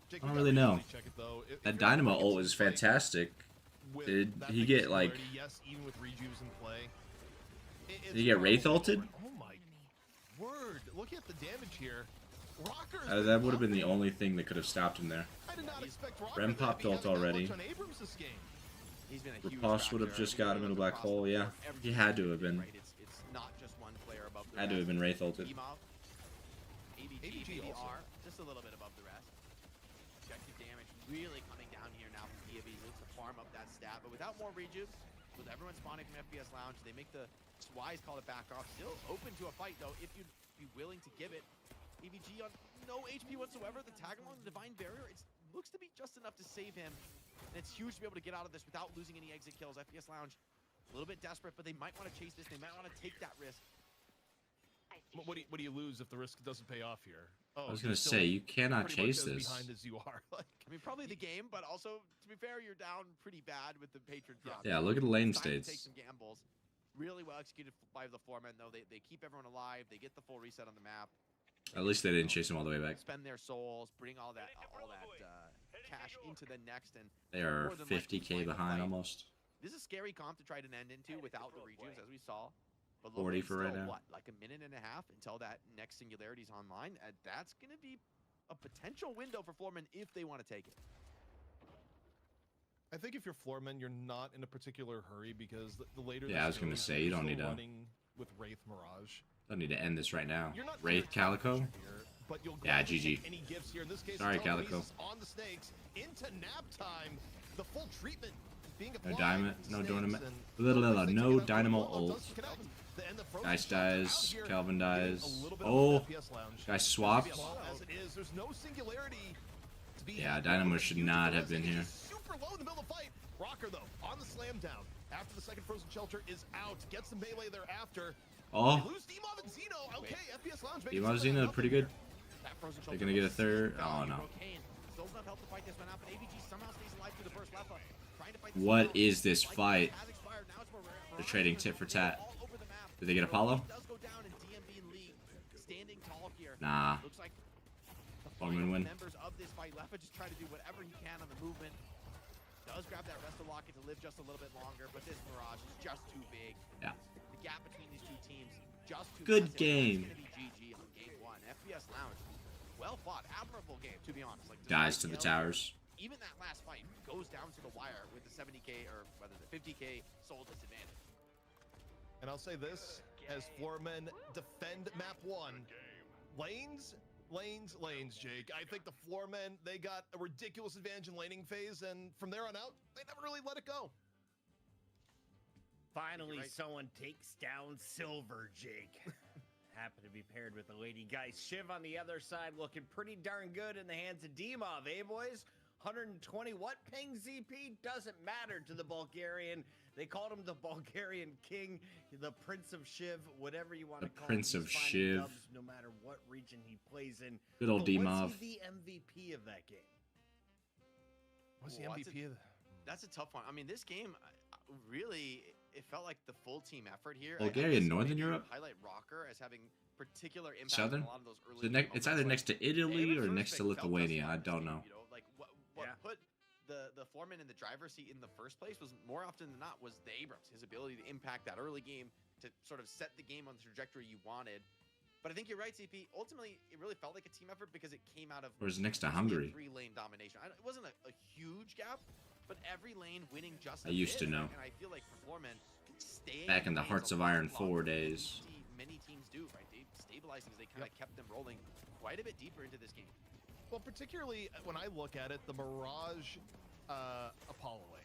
Jake, I don't we really gotta know. check it, though. If that you're Dynamo looking ult to was fight fantastic. with Did that he big get, like- singularity, yes, even with rejuves in play. Did he get Wraith ulted? Oh my word! Look at the damage here. Rockers. That would have been the only thing that could have stopped him there. I did not expect Rocker Rem to popped be ult having that already. much on Abrams this game. He's been a huge Riposte would have factor. just got him in a black hole. Yeah, he had to have been. Right, it's not just one player above the Had to have been Wraith ulted. Emov, ABG, ABG also. BDR, just a little bit above the rest. Objective damage really coming down here now from DAV. Looks to farm up that stat, but without more rejuves, with everyone spawning from FPS Lounge, they make the wise call it back off. Still open to a fight though, if you'd be willing to give it. ABG on no HP whatsoever. The tag along the Divine Barrier, it looks to be just enough to save him. And it's huge to be able to get out of this without losing any exit kills. FPS Lounge, a little bit desperate, but they might want to chase this. They might want to take that risk. What do you lose if the risk doesn't pay off here? Oh, I was you're gonna still say you cannot pretty much chase as this. behind as you are. Like, I mean, probably the game, but also, to be fair, you're down pretty bad with the patron drop. Yeah, look at the lane It's time to take states. some gambles. Really well executed by the foremen, though. They keep everyone alive. They get the full reset on the map. At least they didn't chase him all the way back. Spend their souls, bring all that cash into the next, and They are more than likely 50k find a behind fight. almost. This is a scary comp to try to end into without the rejuves, as we saw. But 40 for right still, now. What, like a minute and a half until that next Singularity's online? That's going to be a potential window for Floorman if they want to take it. I think if you're Floorman, you're not in a particular hurry because the later. Yeah, I was gonna say, you don't need to- running with Wraith Mirage. Don't need to end this right now. You're not Wraith Calico. here, but you'll Yeah, gladly GG. take any gifts here. In this case, Sorry, telekinesis Calico. on the Snakes into nap time. The full treatment being No applied. diamond, to no Snakes, dynamo, and no Snakes dynamo get out really well. It ult. does connect. And the frozen Geist shot out dies, here, Calvin getting a dies. little bit of Oh, FPS Lounge. Geist swapped. Well, as it is, there's no singularity to be Yeah, had. Dynamo should Huge not have risk, been and here. he's Super low in the middle of the fight. Rocker though on the slam down after the second frozen shelter is out. Gets the melee thereafter. Oh, Lose Demov and Zeno. Okay, FPS Lounge. Demov and Zeno pretty good. That frozen They're shoulder gonna get a was third. super Oh value. no. Brocane still enough help to fight this one out, but ABG somehow stays alive through the burst. Leffa trying to fight this What one out. is this Like, fight? has expired. Now it's more rare. They're trading tit for tat. All over the map. Did they get Apollo? Does go down and DMB and Lee standing tall here. Nah. Looks like the Foreman final win. members of this fight. Leffa just try to do whatever he can on the movement. Does grab that Resto Locket to live just a little bit longer, but this Mirage is just too big. Yeah. The gap between these two teams just too Good massive. game. It's gonna be GG on game one. FPS Lounge, well fought, admirable game to be honest. Like Dies to the despite towers. even that last fight goes down to the wire with the 70k or whether the 50k soul disadvantage. And I'll say this as Floormen defend map one. Lanes, Jake. I think the Floormen, they got a ridiculous advantage in laning phase, and from there on out, they never really let it go. Finally, Right. someone takes down Silver, Jake. Happen to be paired with the Lady Geist. Shiv on the other side looking pretty darn good in the hands of Demov, eh, boys? 120 what ping ZP? Doesn't matter to the Bulgarian. They called him the Bulgarian king, the Prince of Shiv, whatever you want to The call Prince him. of He's finding Shiv. dubs no matter what region he plays in. Good old But Demov. was he the MVP of that game? What's the Well, MVP of the... That's a tough one. I mean, this game really, it felt like the full team effort here. Bulgaria, I guess Northern maybe you Europe? highlight Rocker as having particular impact Southern? on a lot of those early It's game either moments, next to Italy David or First next to Bank felt Lithuania. us I on this don't game, know. You know, like what Yeah. put the foreman in the driver's seat in the first place was more often than not was the Abrams, his ability to impact that early game to sort of set the game on the trajectory you wanted. But I think you're right, CP. Ultimately, it really felt like a team effort because it came out of Where's next to Hungary? 3-lane domination. It wasn't a huge gap, but every lane winning just I used to know. And I feel like for Foreman, staying Back in the lanes Hearts of a lot Iron 4 longer than days. Many teams do, right? They stabilized things. They kind of kept them rolling quite a bit deeper into this game. Well, particularly when I look at it, the Mirage Apollo lane.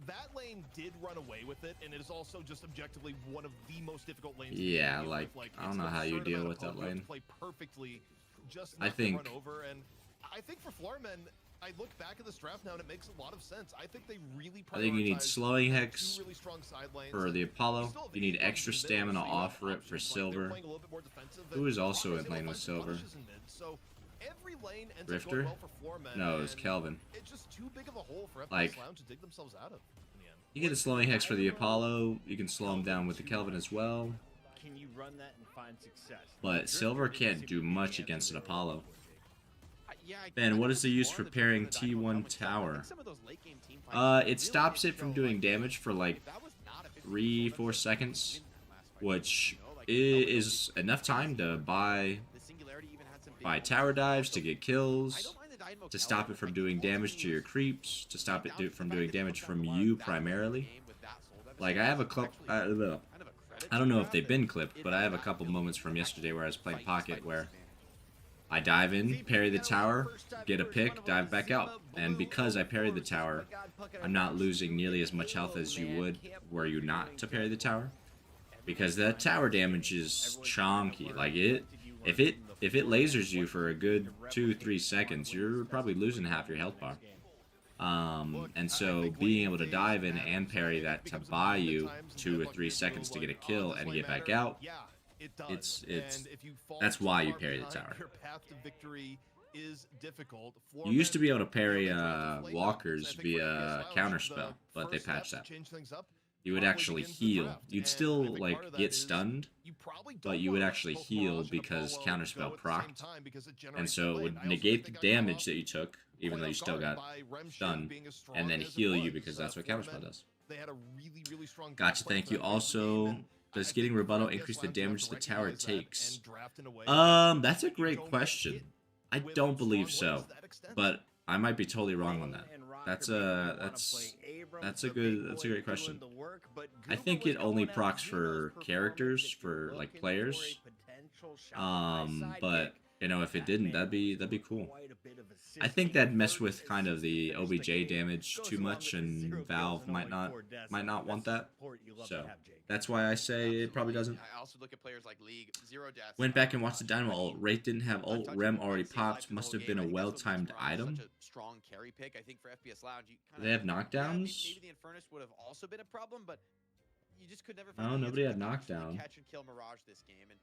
That lane did run away with it, and it is also just objectively one of the most difficult lanes. Yeah, to deal like, with. I don't know how you deal with that You have lane. to play perfectly, just I not to think- run over. And I think for Floormen, I look back at this draft now, and it makes a lot of sense. I think they really. I think you need prioritized slowing hex two really strong side lanes, for and the Apollo. still have You need Abrams extra in mid, stamina so you have off rip for options. Like, they're Silver. playing a little bit more defensive, Who is and also Fox in able lane to with find some Silver? punishes in mid. So every lane ends up Drifter? going well for Floormen. No, it was and Kelvin. It's just too big of a hole for FPS Like, Lounge to dig themselves out of in the end. You get a slowing hex for the Apollo. You can slow him down with the Kelvin as well. Can you run that and find success? But Silver can't do much against an Apollo. Yeah, Ben, what is the use more for on the pairing Dynamo Helmet T1 stuff. I tower? think some of those late game team fights It really stops did it from show, doing like, damage for like if that was not a 50 3-4 seconds, which is enough time to buy the Singularity even had some big buy moments. tower dives, to Also, get I kills, don't mind the Dynamo to Kelvin. stop it from I think doing damage to ultimately your it's creeps, to stop it down to the from fact doing that he damage took from down the you line primarily. game with that soul devastator. Like I have a It's couple. actually kind of a credit I to don't know the if they've draft been and clipped, it but I have a that couple ability moments to from actually yesterday where I was playing fight Pocket despite where disadvantage. I dive in, parry the tower, get a pick, dive back out. And because I parried the tower, I'm not losing nearly as much health as you would were you not to parry the tower. Because that tower damage is chonky. Like if it lasers you for a good 2-3 seconds, you're probably losing half your health bar. And so being able to dive in and parry that to buy you 2 or 3 seconds to get a kill and get back out, it's that's why you parry the tower. Your path to victory is difficult. You used to be able to parry walkers via counterspell, but they patched that. You would actually heal. You'd still like get stunned, but you would actually heal because counterspell procced, and so it would negate the damage that you took, even though you still got stunned, and then heal you because that's what counterspell does. Gotcha, thank you. Also, does getting rebuttal increase the damage the tower takes? That's a great question. I don't believe so, but I might be totally wrong on that. That's a great question. I think it only procs for characters, for like players. But you know, if it didn't, that'd be cool. I think that'd mess with kind of the OBJ damage too much, and Valve might not want that. So that's why I say it probably doesn't. I also look at players like League, 0 deaths. Went back and watched the Dynamo ult. Wraith didn't have ult. Rem already popped. Must have been a well-timed item. Such a strong carry pick, I think, for FPS Lounge. You Do they have knockdowns? Maybe the Infernus would have also been a problem, but you just could never. No, find the nobody answer had to actually knockdown. Catch and kill Mirage this game, and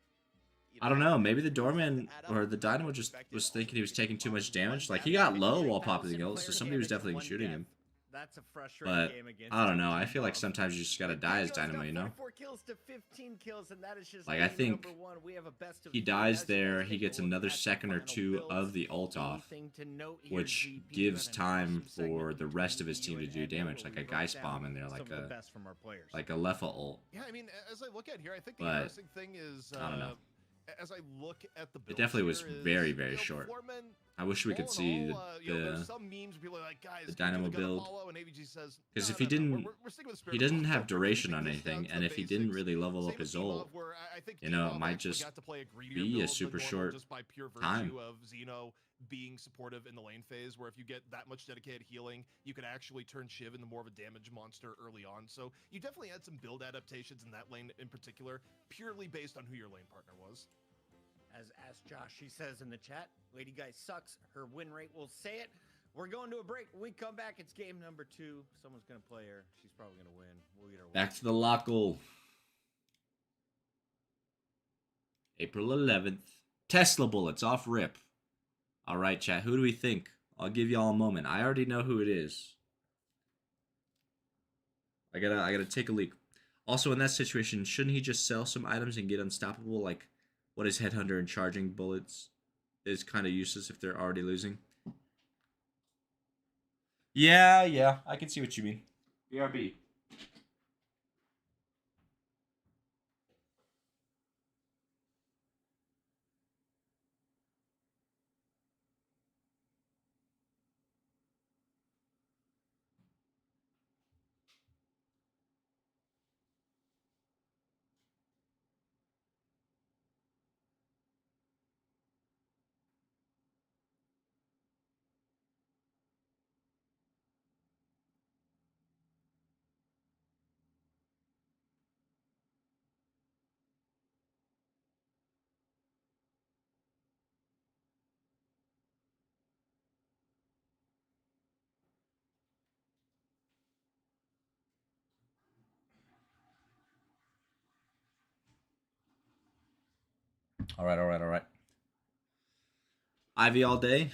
I don't know. Maybe the Doorman or the Dynamo just was thinking he was taking too much damage. Like he got low while popping the ult, so somebody was definitely shooting him. That's a frustrating But game against I don't know. I feel like sometimes you just gotta die as Dynamo, you know? Kills to 15 kills, and that is just Like I game think number one. We have a best of he three. dies As you there, guys he take gets a look another at the second or final two builds, of the ult off, anything to note here, which GP, gives running time first segment for the rest of his team to and do Ed, damage, where like a we break Geist down bomb in there, some like of the a best from our players. Lefa ult. Yeah, I mean, as I look at here, I think the But, interesting thing is, I don't know. As I look at the It builds definitely was here is, very, you very know, short. Floormen, I wish we all could in see all, you know, there's some memes where people are like, guys, the can you Dynamo do the gun build. Apollo? And AVG says, Because no, if he no, no, didn't, we're sticking with he Spirit doesn't Apollo. have We're duration keeping on this down anything, to and the if he didn't basics. really level Same up with his T-Love, ult, where I think you know, it T-Love might actually just got to play a greedier be a build super than normal short just by pure virtue time. of Xeno being supportive in the lane phase, where if you get that much dedicated healing, you could actually turn Shiv into more of a damage monster early on. So you definitely had some build adaptations in that lane in particular, purely based on who your lane partner was. As Josh, she says in the chat, Lady Guy sucks. Her win rate will say it. We're going to a break. When we come back, it's game number 2. Someone's going to play her. She's probably going to win. We'll get her Back to the lockle. April 11th. Tesla bullets off rip. All right, chat. Who do we think? I'll give y'all a moment. I already know who it is. I gotta take a leak. Also, in that situation, shouldn't he just sell some items and get unstoppable? Like, what is Headhunter and charging bullets is kind of useless if they're already losing. Yeah, I can see what you mean. BRB. All right. Ivy all day.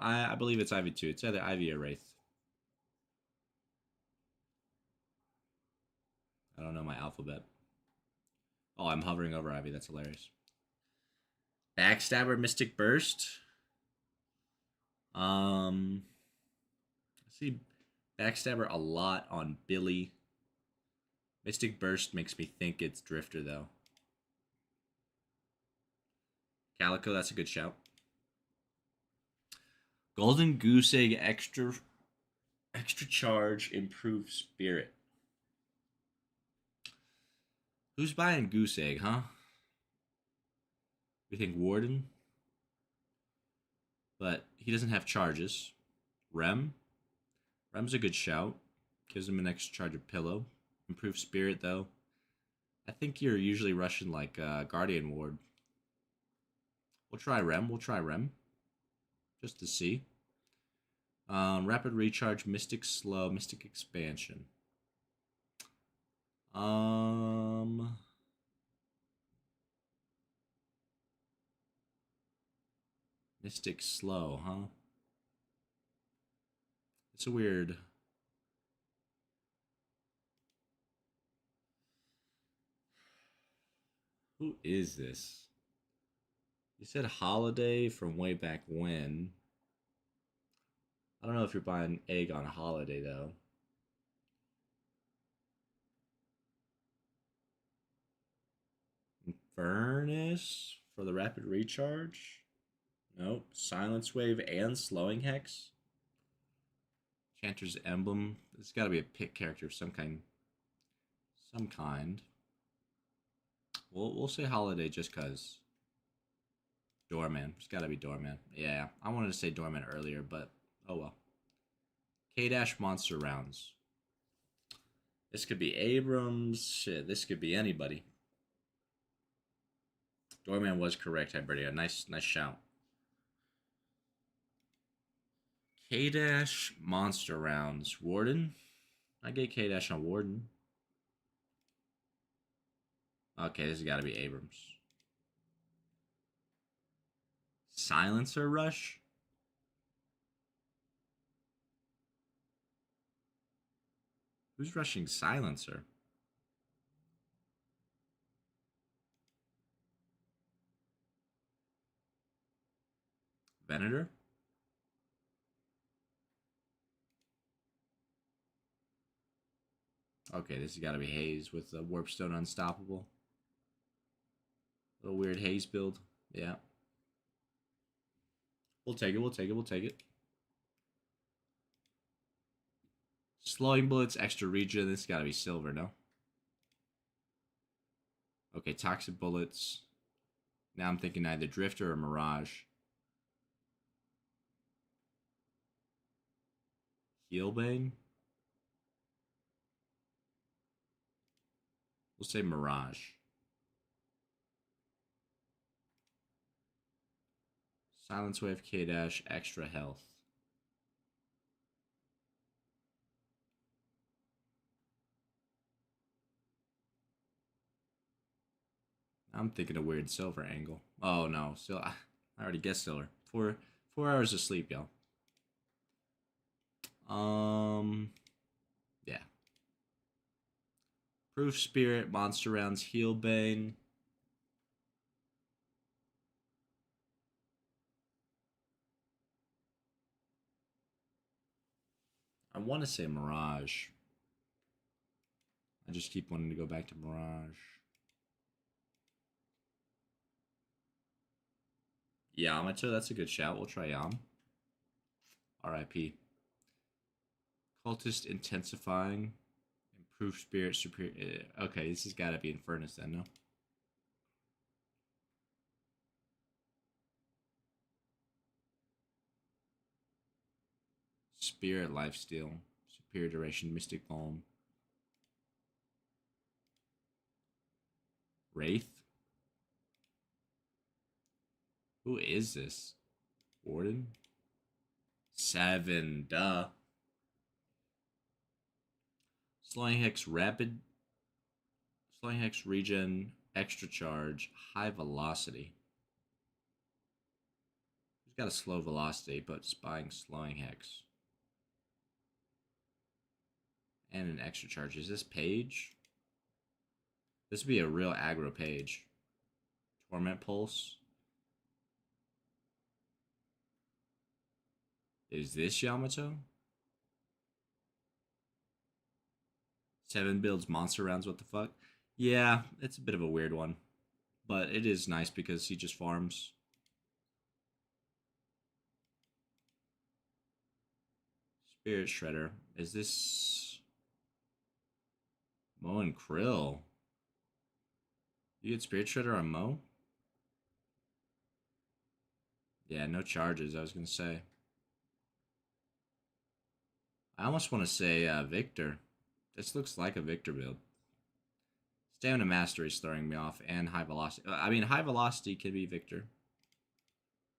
I believe it's Ivy 2. It's either Ivy or Wraith. I don't know my alphabet. Oh, I'm hovering over Ivy. That's hilarious. Backstabber, Mystic Burst. I see Backstabber a lot on Billy. Mystic Burst makes me think it's Drifter, though. Calico, that's a good shout. Golden Goose Egg, extra charge, improved spirit. Who's buying Goose Egg, huh? We think Warden. But he doesn't have charges. Rem's a good shout. Gives him an extra charge of pillow. Improved spirit, though. I think you're usually rushing like Guardian Ward. We'll try Rem. Just to see. Rapid recharge, Mystic Slow, Mystic Expansion. Mystic Slow, huh? It's a weird. Who is this? You said Holiday from way back when. I don't know if you're buying Egg on a Holiday, though. Furnace for the rapid recharge? Nope. Silence Wave and Slowing Hex? Chanter's Emblem. It's got to be a pick character of some kind. We'll say Holiday just because. Doorman. It's got to be Doorman. Yeah, I wanted to say Doorman earlier, but oh well. K-Dash Monster Rounds. This could be Abrams. Shit, this could be anybody. Doorman was correct, Hybridia. Nice shout. K-Dash Monster Rounds. Warden? I get K-Dash on Warden. Okay, this has got to be Abrams. Silencer Rush? Who's rushing Silencer? Venator? Okay, this has got to be Haze with the Warpstone Unstoppable. Little weird Haze build. Yeah. We'll take it. Slowing Bullets, extra regen. This has got to be Silver, no? Okay, Toxic Bullets. Now I'm thinking either Drifter or Mirage. Healbane? We'll say Mirage. Silence Wave, K-Dash, extra health. I'm thinking a weird Silver angle. Oh no, still I already guessed Silver. 4 hours of sleep, y'all. Yeah. Proof Spirit, Monster Rounds, Healbane. I want to say Mirage. I just keep wanting to go back to Mirage. Yamato, that's a good shout. We'll try Yam. RIP. Cultist intensifying. Improved spirit superior. Okay, this has got to be Infernus then, no? Spirit lifesteal. Superior duration. Mystic Balm. Wraith? Who is this? Warden? 7, duh. Slowing Hex Rapid. Slowing Hex Regen. Extra Charge. High Velocity. He's got a slow velocity, but it's buying Slowing Hex. And an extra charge. Is this Page? This would be a real aggro Page. Torment Pulse. Is this Yamato? 7 builds monster rounds, what the fuck? Yeah, it's a bit of a weird one. But it is nice because he just farms. Spirit Shredder. Is this Mo and Krill? You get Spirit Shredder on Mo? Yeah, no charges, I was going to say. I almost want to say Victor. This looks like a Victor build. Stamina Mastery is throwing me off, and High Velocity. I mean, High Velocity could be Victor.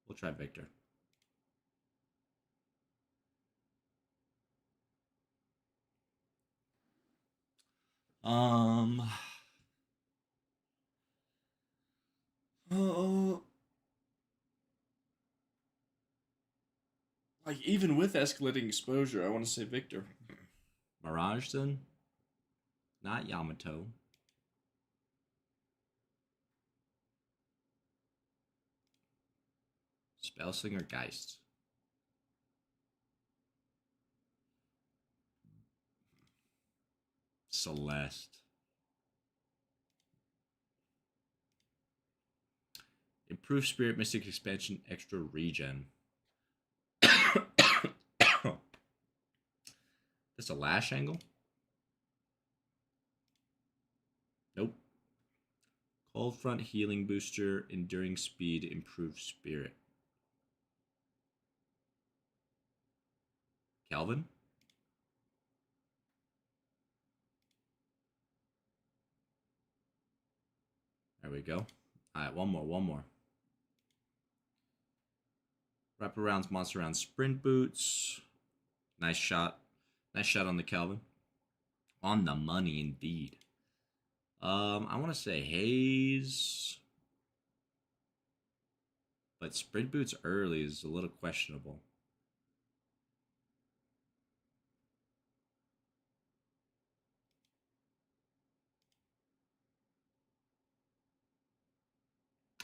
We'll try Victor. Like, even with escalating exposure, I want to say Victor. Mirage, then? Not Yamato. Spellslinger Geist. Celeste. Improved Spirit Mystic Expansion, extra regen. That's a lash angle? Nope. Cold Front Healing Booster, Enduring Speed, Improved Spirit. Calvin? There we go. Alright, one more. Wraparounds, Monster Round, Sprint Boots. Nice shot. Nice shot on the Calvin. On the money, indeed. I want to say Haze. But Sprint Boots early is a little questionable.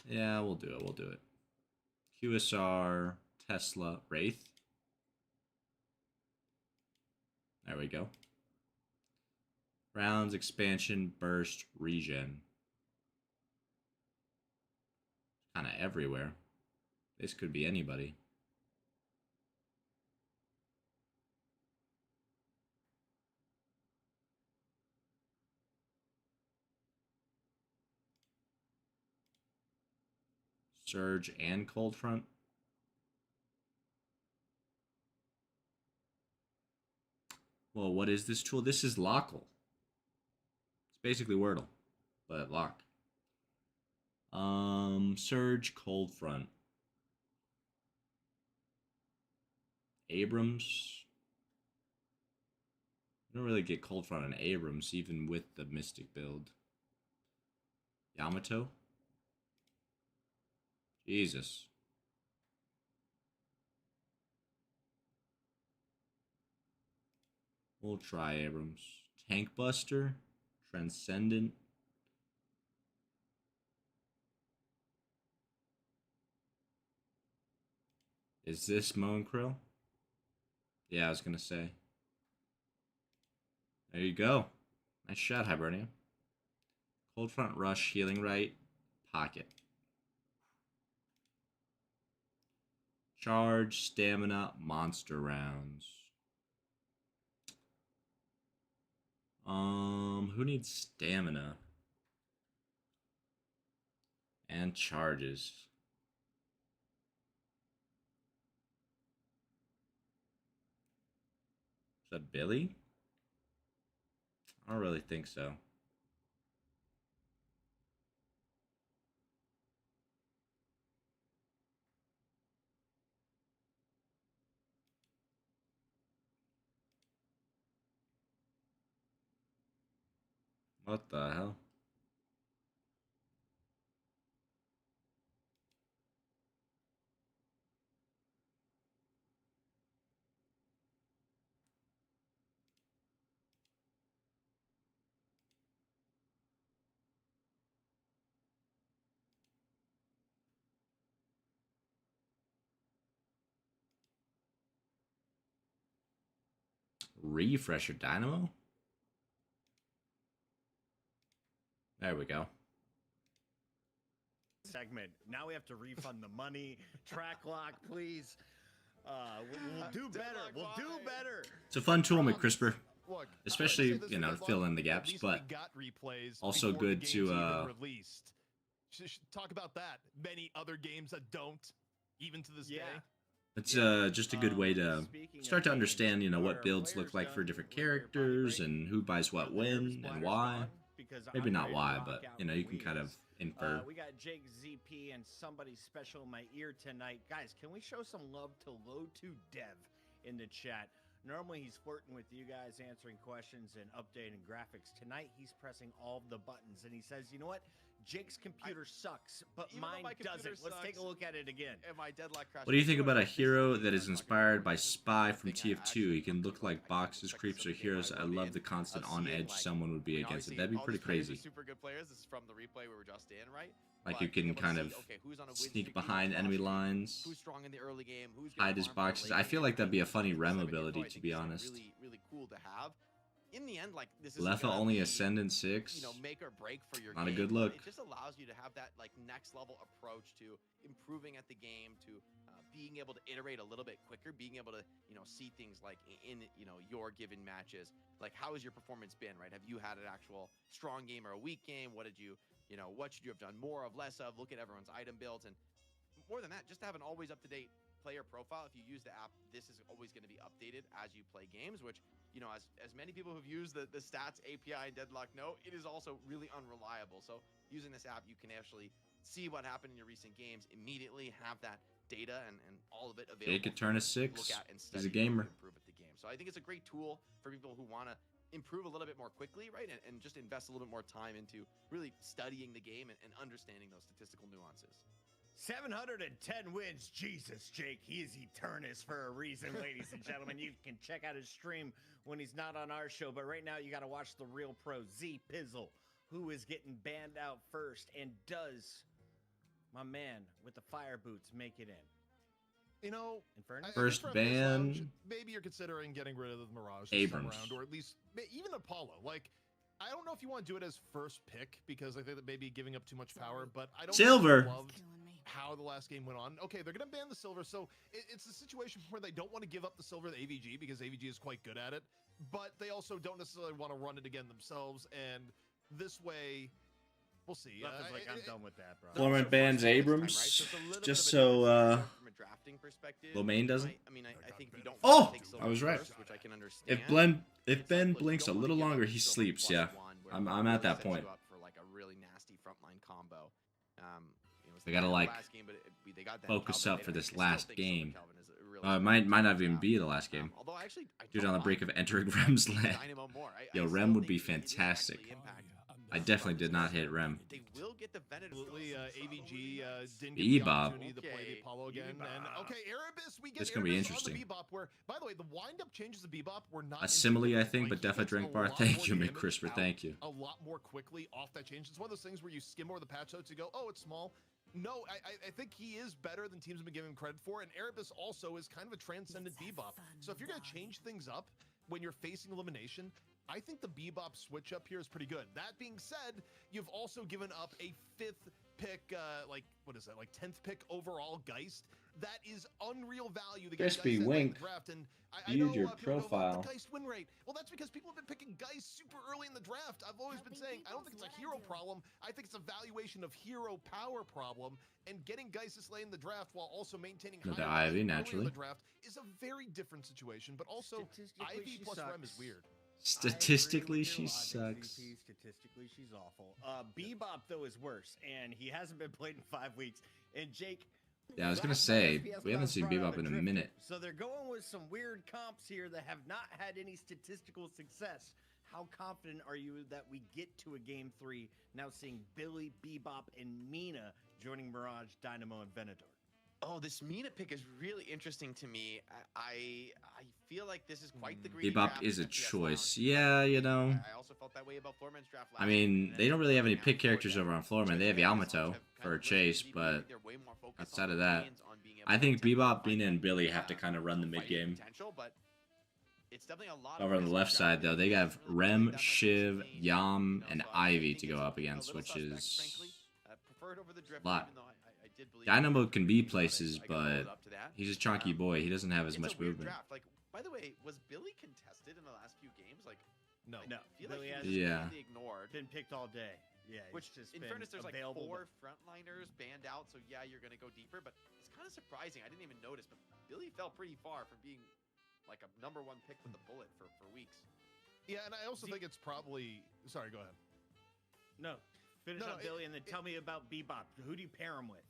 Yeah, we'll do it. QSR, Tesla, Wraith. There we go. Rounds, expansion, burst, regen. Kind of everywhere. This could be anybody. Surge and Cold Front. Well, what is this tool? This is Lockle. It's basically Wordle, but lock. Surge, Cold Front. Abrams. I don't really get Cold Front on Abrams, even with the Mystic build. Yamato. Jesus. We'll try Abrams. Tank Buster. Transcendent. Is this Mo and Krill? Yeah, I was going to say. There you go. Nice shot, Hibernian. Cold front rush, healing right, pocket. Charge, stamina, monster rounds. Who needs stamina? And charges. Is that Billy? I don't really think so. What the hell? Refresher Dynamo? There we go. Segment. Now we have to refund the money. Track lock, please. We'll do better. We'll do better. It's a fun tool, McCrisper. Look, Especially, you know, to fill in the gaps, at least but we got replays also before the good games to, even released. Talk about that. Many other games that don't, even to this day. it's just a good way to start to understand, you know, what builds look like for different characters and who buys what when and why. Maybe not why, but, you know, you can kind of infer. We got Jake ZP and somebody special in my ear tonight. Guys, can we show some love to Low2Dev in the chat? Normally he's flirting with you guys, answering questions and updating graphics. Tonight he's pressing all of the buttons, and he says, you know what? Jake's computer sucks, but mine doesn't. Let's take a look at it again. And my Deadlock crash. What do you think about a hero that is inspired by Spy from TF2? He can look like boxes, creeps, or heroes. I love the constant on edge someone would be against it. That'd be pretty crazy. Super good players. This is from the replay we were just in, right? Like you can kind of sneak behind enemy lines, Who's strong in the early game? Who's hide his boxes. I feel like that'd be a funny rem ability, to be honest. Really cool to have. In the end, like this is Lefa only Ascendant 6. You know, make or break for your Not game, a good but look. It just allows you to have that like next level approach to improving at the game, to being able to iterate a little bit quicker, being able to see things like in your given matches. Like, how has your performance been? Right? Have you had an actual strong game or a weak game? What did what should you have done more of, less of? Look at everyone's item builds, and more than that, just to have an always up-to-date player profile. If you use the app, this is always going to be updated as you play games, which, as many people who've used the stats API and Deadlock know, it is also really unreliable. So using this app, you can actually see what happened in your recent games immediately, have that data and all of it available. Jake could turn a 6. He's a gamer. Improve at the game. So I think it's a great tool for people who want to improve a little bit more quickly, right? And just invest a little bit more time into really studying the game and understanding those statistical nuances. 710 wins. Jesus, Jake, he is Eternus for a reason, ladies and gentlemen. You can check out his stream when he's not on our show, but right now you got to watch the real pro, Z Pizzle, who is getting banned out first, and does my man with the fire boots make it in? First ban. Maybe you're considering getting rid of the Mirage Abrams, round, or at least even Apollo. Like, I don't know if you want to do it as first pick, because I think that maybe giving up too much power, but I don't Silver. love how the last game went on. Okay, they're going to ban the silver, so it's a situation where they don't want to give up the silver to AVG, because AVG is quite good at it, but they also don't necessarily want to run it again themselves, and this way, we'll see. Like, I'm done with that, bro. Florent bans Abrams, just so Lomain doesn't. I think if you don't I was right. First, which I can understand. If Ben blinks a little longer, he sleeps. Yeah, I'm at that point. For like a really nasty frontline combo. They gotta like focus up for this last game. Might not even be the last game. Dude, on the brink of entering Rem's land. Yo, Rem would be fantastic. I definitely did not hit Rem. They will get the Absolutely, AVG didn't The get the Ebop. opportunity to play the Apollo again. And okay, Erebus, we get It's gonna be Erebus interesting. on the Bebop, where, by the way, the wind-up changes of Bebop were not A simile, I think, like, but he definitely gets drink a bar. lot Thank you, more Mick Crisper. damage Thank you. a lot more quickly off that change. It's one of those things where you skim over the patch notes, you go, oh, it's small. No, I think he is better than teams have been giving him credit for, and Erebus also is kind of a transcendent Bebop. So if you're going to change things up when you're facing elimination, I think the Bebop switch up here is pretty good. That being said, you've also given up a 5th pick, like, what is that, like 10th pick overall Geist. That is unreal value. The Crispy Geist Wink. in the draft, and I Viewed know your people go, profile. "What, the Geist win rate?" Well, that's because people have been picking Geist super early in the draft. I've always been saying, I don't think it's a hero problem. I think it's a valuation of hero power problem. And getting Geist this late in the draft while also maintaining Another high Ivy, value early naturally. in the draft is a very different situation. But also, Statistically, Ivy she plus Rem is sucks. weird. Statistically, I agree she with your logic, sucks. ZP. Statistically, she's awful. Bebop, though, is worse, and he hasn't been played in 5 weeks. And Jake... Yeah, I was gonna last say, FPS we haven't seen brought out Bebop in a Drifter. minute. So they're going with some weird comps here that have not had any statistical success. How confident are you that we get to a Game 3 now seeing Billy, Bebop, and Mina joining Mirage, Dynamo, and Venator? Oh, this Mina pick is really interesting to me. I feel like this is quite the greedy Bebop draft is a in FPS choice. Lounge. Yeah, you know. I also felt that way about Floorman's draft last I mean, year. they don't really have any Now pick before characters that, over on Floorman. They have Yamato for a chase, but outside of that, I think Bebop, Mina, and Billy have to kind of run the mid game. Over on the left side, though, they have Rem, Shiv, Yam, and Ivy to go up against, which is a lot. Dynamo can be places, but he's a chunky boy. He doesn't have as much movement. Like, by the way, was Billy contested in the last few games? Like, No. No, I feel Billy like has he was Yeah. completely ignored. been picked all day. Yeah, Which, it's just in been fairness, there's like available 4 frontliners banned out, so yeah, you're gonna go deeper. But it's kind of surprising. I didn't even notice, but Billy fell pretty far from being like a #1 pick with a bullet for weeks. Yeah, and I also think it's probably... Sorry, go ahead. No, finish No, up Billy and then tell me about Bebop. Who do you pair him with?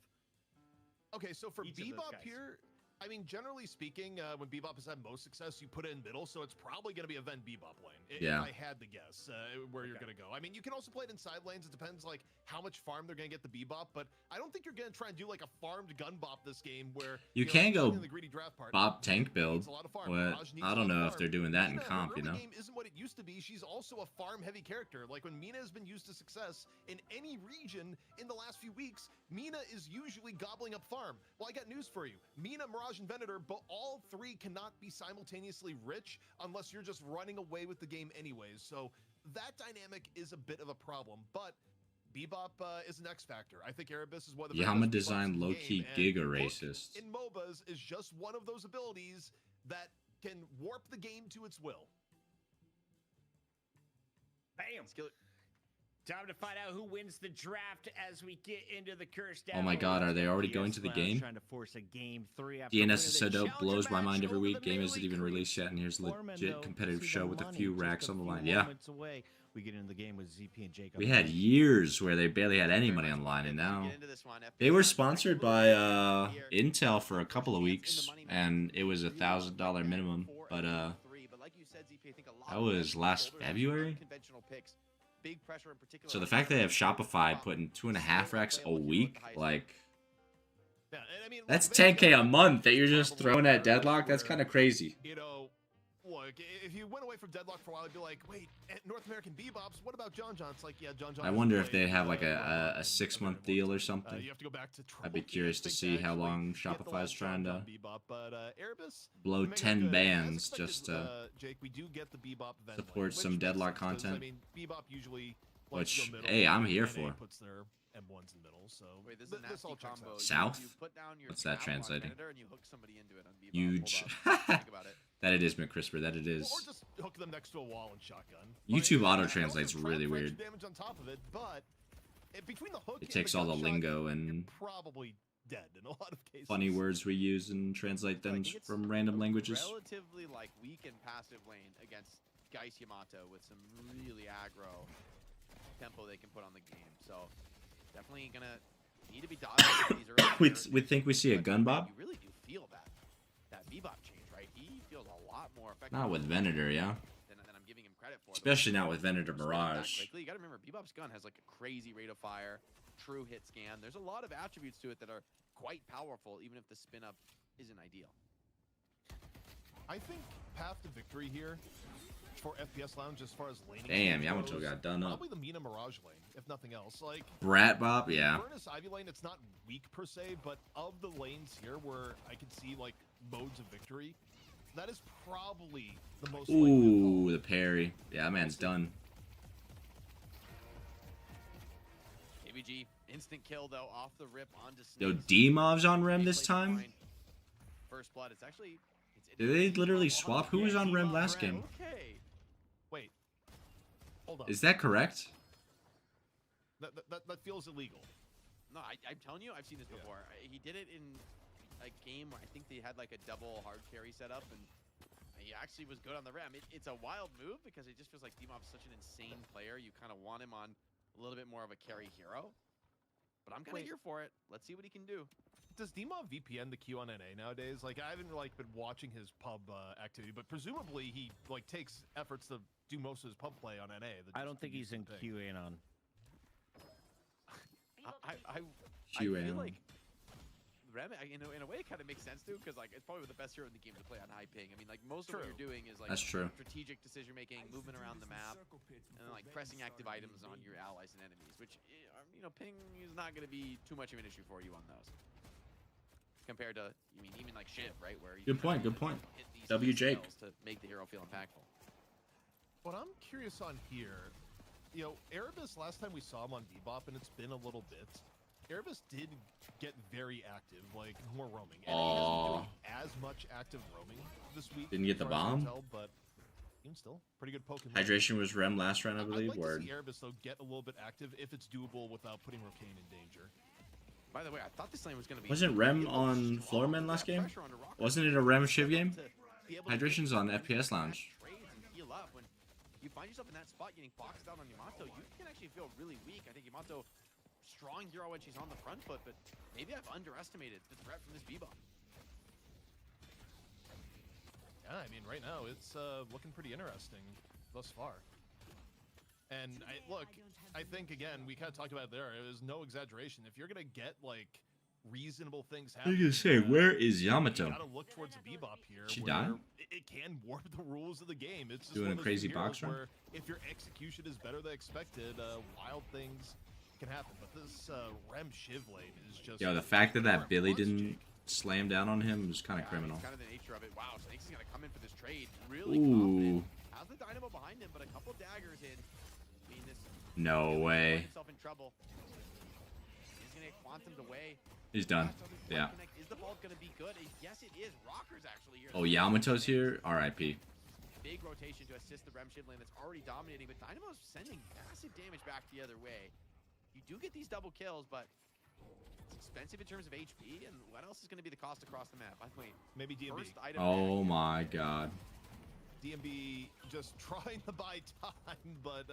Okay, so for Each of those Bebop guys. here, I mean, generally speaking, when Bebop has had most success, you put it in middle, so it's probably going to be a Ven Bebop lane, Yeah. if I had to guess where you're Okay. going to go. I mean, you can also play it in side lanes. It depends, like, how much farm they're going to get the Bebop, but I don't think you're going to try and do, like, a farmed gun bop this game where... You know, can go especially in the greedy draft part, Bop tank Mina build, needs a lot of farm. but Mirage needs I a don't lot of know if farm. they're doing that in Mina, her comp, you early know? game isn't what it used to be. She's also a farm-heavy character. Like, when Mina has been used to success in any region in the last few weeks, Mina is usually gobbling up farm. Well, I got news for you. Mina, Mirage, and Venator, but all 3 cannot be simultaneously rich unless you're just running away with the game anyways. So that dynamic is a bit of a problem, but Bebop is an X factor. I think Erebus is one of the very Yama best Bebops design in the low-key game, and giga Hook racist. in MOBAs is just one of those abilities that can warp the game to its will. Bam! Time to find out who wins the draft as we get into the cursed. Oh my God, are they already going to the game? Trying to force a game 3 after DNS winning is so the dope, challenger blows my match mind every over week. the Game Melee isn't even Crew. released yet, and here's a Foreman, legit though, competitive see show the with a money few just racks on the few line. Yeah, moments away. We get into the game with ZP and Jacob. we had years where they barely had any money on the line, and now they were sponsored by Intel for a couple of weeks, and it was $1,000 minimum. But that was last February. So the fact they have Shopify putting 2.5 racks a week, like Yeah, and I mean, that's look, they 10K a got month that you're just probably throwing at better Deadlock. That's where, kind of crazy. You know, look, if you went away from Deadlock for a while, you'd be like, wait, at North American Bebops, what about John John? It's like, yeah, John John. I wonder if they have like a 6-month deal or something. You have to go back to I'd be Trophy, curious I to think, see how actually long get the Shopify's last trying John to John Bebop, but Erebus, blow making it 10 good. As bands expected, just to Jake, we do get the Bebop event support lane, some which makes Deadlock sense, 'cause, content. I mean, Bebop usually likes to Which, go middle, hey, I'm and here NA for. puts their M1s in middle, so Wait, this is a this all nasty checks combo. out. South? You put down your What's that trap on translating? Predator and you hook somebody into it on Bebop. Huge. Hold up. Think about it. That it is, McCrisper. That it Or is. just hook them next to a wall and shotgun. YouTube Like, auto and translates also really trap for weird. extra damage on top of it, but between the hook It and takes the all the gunshot, lingo you're and probably dead in a lot of cases. funny words we use and translate them I think it's from random a languages. Relatively like weak and passive lane against Geist Yamato with some really aggro tempo they can put on the game. So definitely gonna need to be dodging these early. We think we see a gun bob? You really do feel that Bebop change, right? He feels a lot more effective. Not with Venator, yeah. Than I'm giving him credit for. Especially not with Venator Just looking back Mirage. quickly, you gotta remember Bebop's gun has like a crazy rate of fire, true hit scan. There's a lot of attributes to it that are quite powerful, even if the spin up isn't ideal. I think path to victory here for FPS Lounge as far as laning. Damn, goes, Yamato got done up. Probably the Mina Mirage lane, if nothing else. Like Brat Bob, yeah. Furnace Ivy lane, it's not weak per se, but of the lanes here where I can see like modes of victory, that is probably the most. Ooh, the parry. Yeah, that man's done. ABG instant kill though off the rip onto Snakes. Yo, D-Mob's on Rem this time? First blood. It's actually. Did they literally swap? Who was on Rem last game? Okay. Wait. Hold on. Is that correct? That feels illegal. No, I'm telling you, I've seen this before. He did it in a game where I think they had like a double hard carry set up, and he actually was good on the Rem. It's a wild move because it just feels like D-Mob's such an insane player. You kind of want him on a little bit more of a carry hero. But I'm kind of here for it. Let's see what he can do. Does D-Mob VPN the Q on NA nowadays? Like, I haven't like been watching his pub activity, but presumably he like takes efforts to do most of his pub play on NA. I don't think he's in QAnon. I feel like Rem, in a way, it kind of makes sense too, because like it's probably the best hero in the game to play on high ping. I mean, like most of what you're doing is like That's true. strategic decision making, movement around the map, and then, like pressing active items on your allies and enemies. Which you know, ping is not going to be too much of an issue for you on those. Compared to, I mean, even like Shiv, right? Where you Good point. Good point. hit these W. Jake. skills to make the hero feel impactful. What I'm curious on here, you know, Erebus last time we saw him on Bebop, and it's been a little bit. Erebus did get very active, like more roaming. And he hasn't been doing as much active roaming this week. Didn't get the as far as I can bomb? tell, but even still, pretty good poke. Hydration was Rem last round, I believe. I'd like Word. to see Erebus though get a little bit active if it's doable without putting Rocane in danger. By the way, I thought this lane was going to be. Wasn't Rem on Floorman last game? Wasn't it a Rem Shiv game? Hydration's on FPS Lounge. Trades and heal up. When you find yourself in that spot getting boxed out on Yamato, you can actually feel really weak. I think Yamato, strong hero when she's on the front foot, but maybe I've underestimated the threat from this Bebop. Yeah, I mean, right now it's looking pretty interesting thus far. And look, I think again we kind of talked about it there. It was no exaggeration. If you're gonna get like reasonable things I happening, was gonna say, where is Yamato? You gotta look towards a Bebop here. She where died? It can warp the rules of the game. It's just Doing one a of those crazy heroes box run? where if your execution is better than expected, wild things can happen. But this Rem Shiv lane is just. Yo, the fact that Billy didn't slam down on him was kind of criminal. Kind of the nature of it. Wow, Snakes is gonna come in for this trade. Really Ooh. confident. Has the dynamo behind him, but a couple daggers in. I mean, this. No way. Himself in trouble. He's gonna get quantumed away. He's done. Yeah. Is the vault gonna be good? Yes, it is. Rocker's actually here. Oh, Yamato's here? R.I.P. Big rotation to assist the Rem Shiv lane that's already dominating, but Dynamo's sending massive damage back the other way. You do get these double kills, but it's expensive in terms of HP, and what else is going to be the cost across the map? By the way, Maybe DMB. first item Oh my god. DMB just trying to buy time, but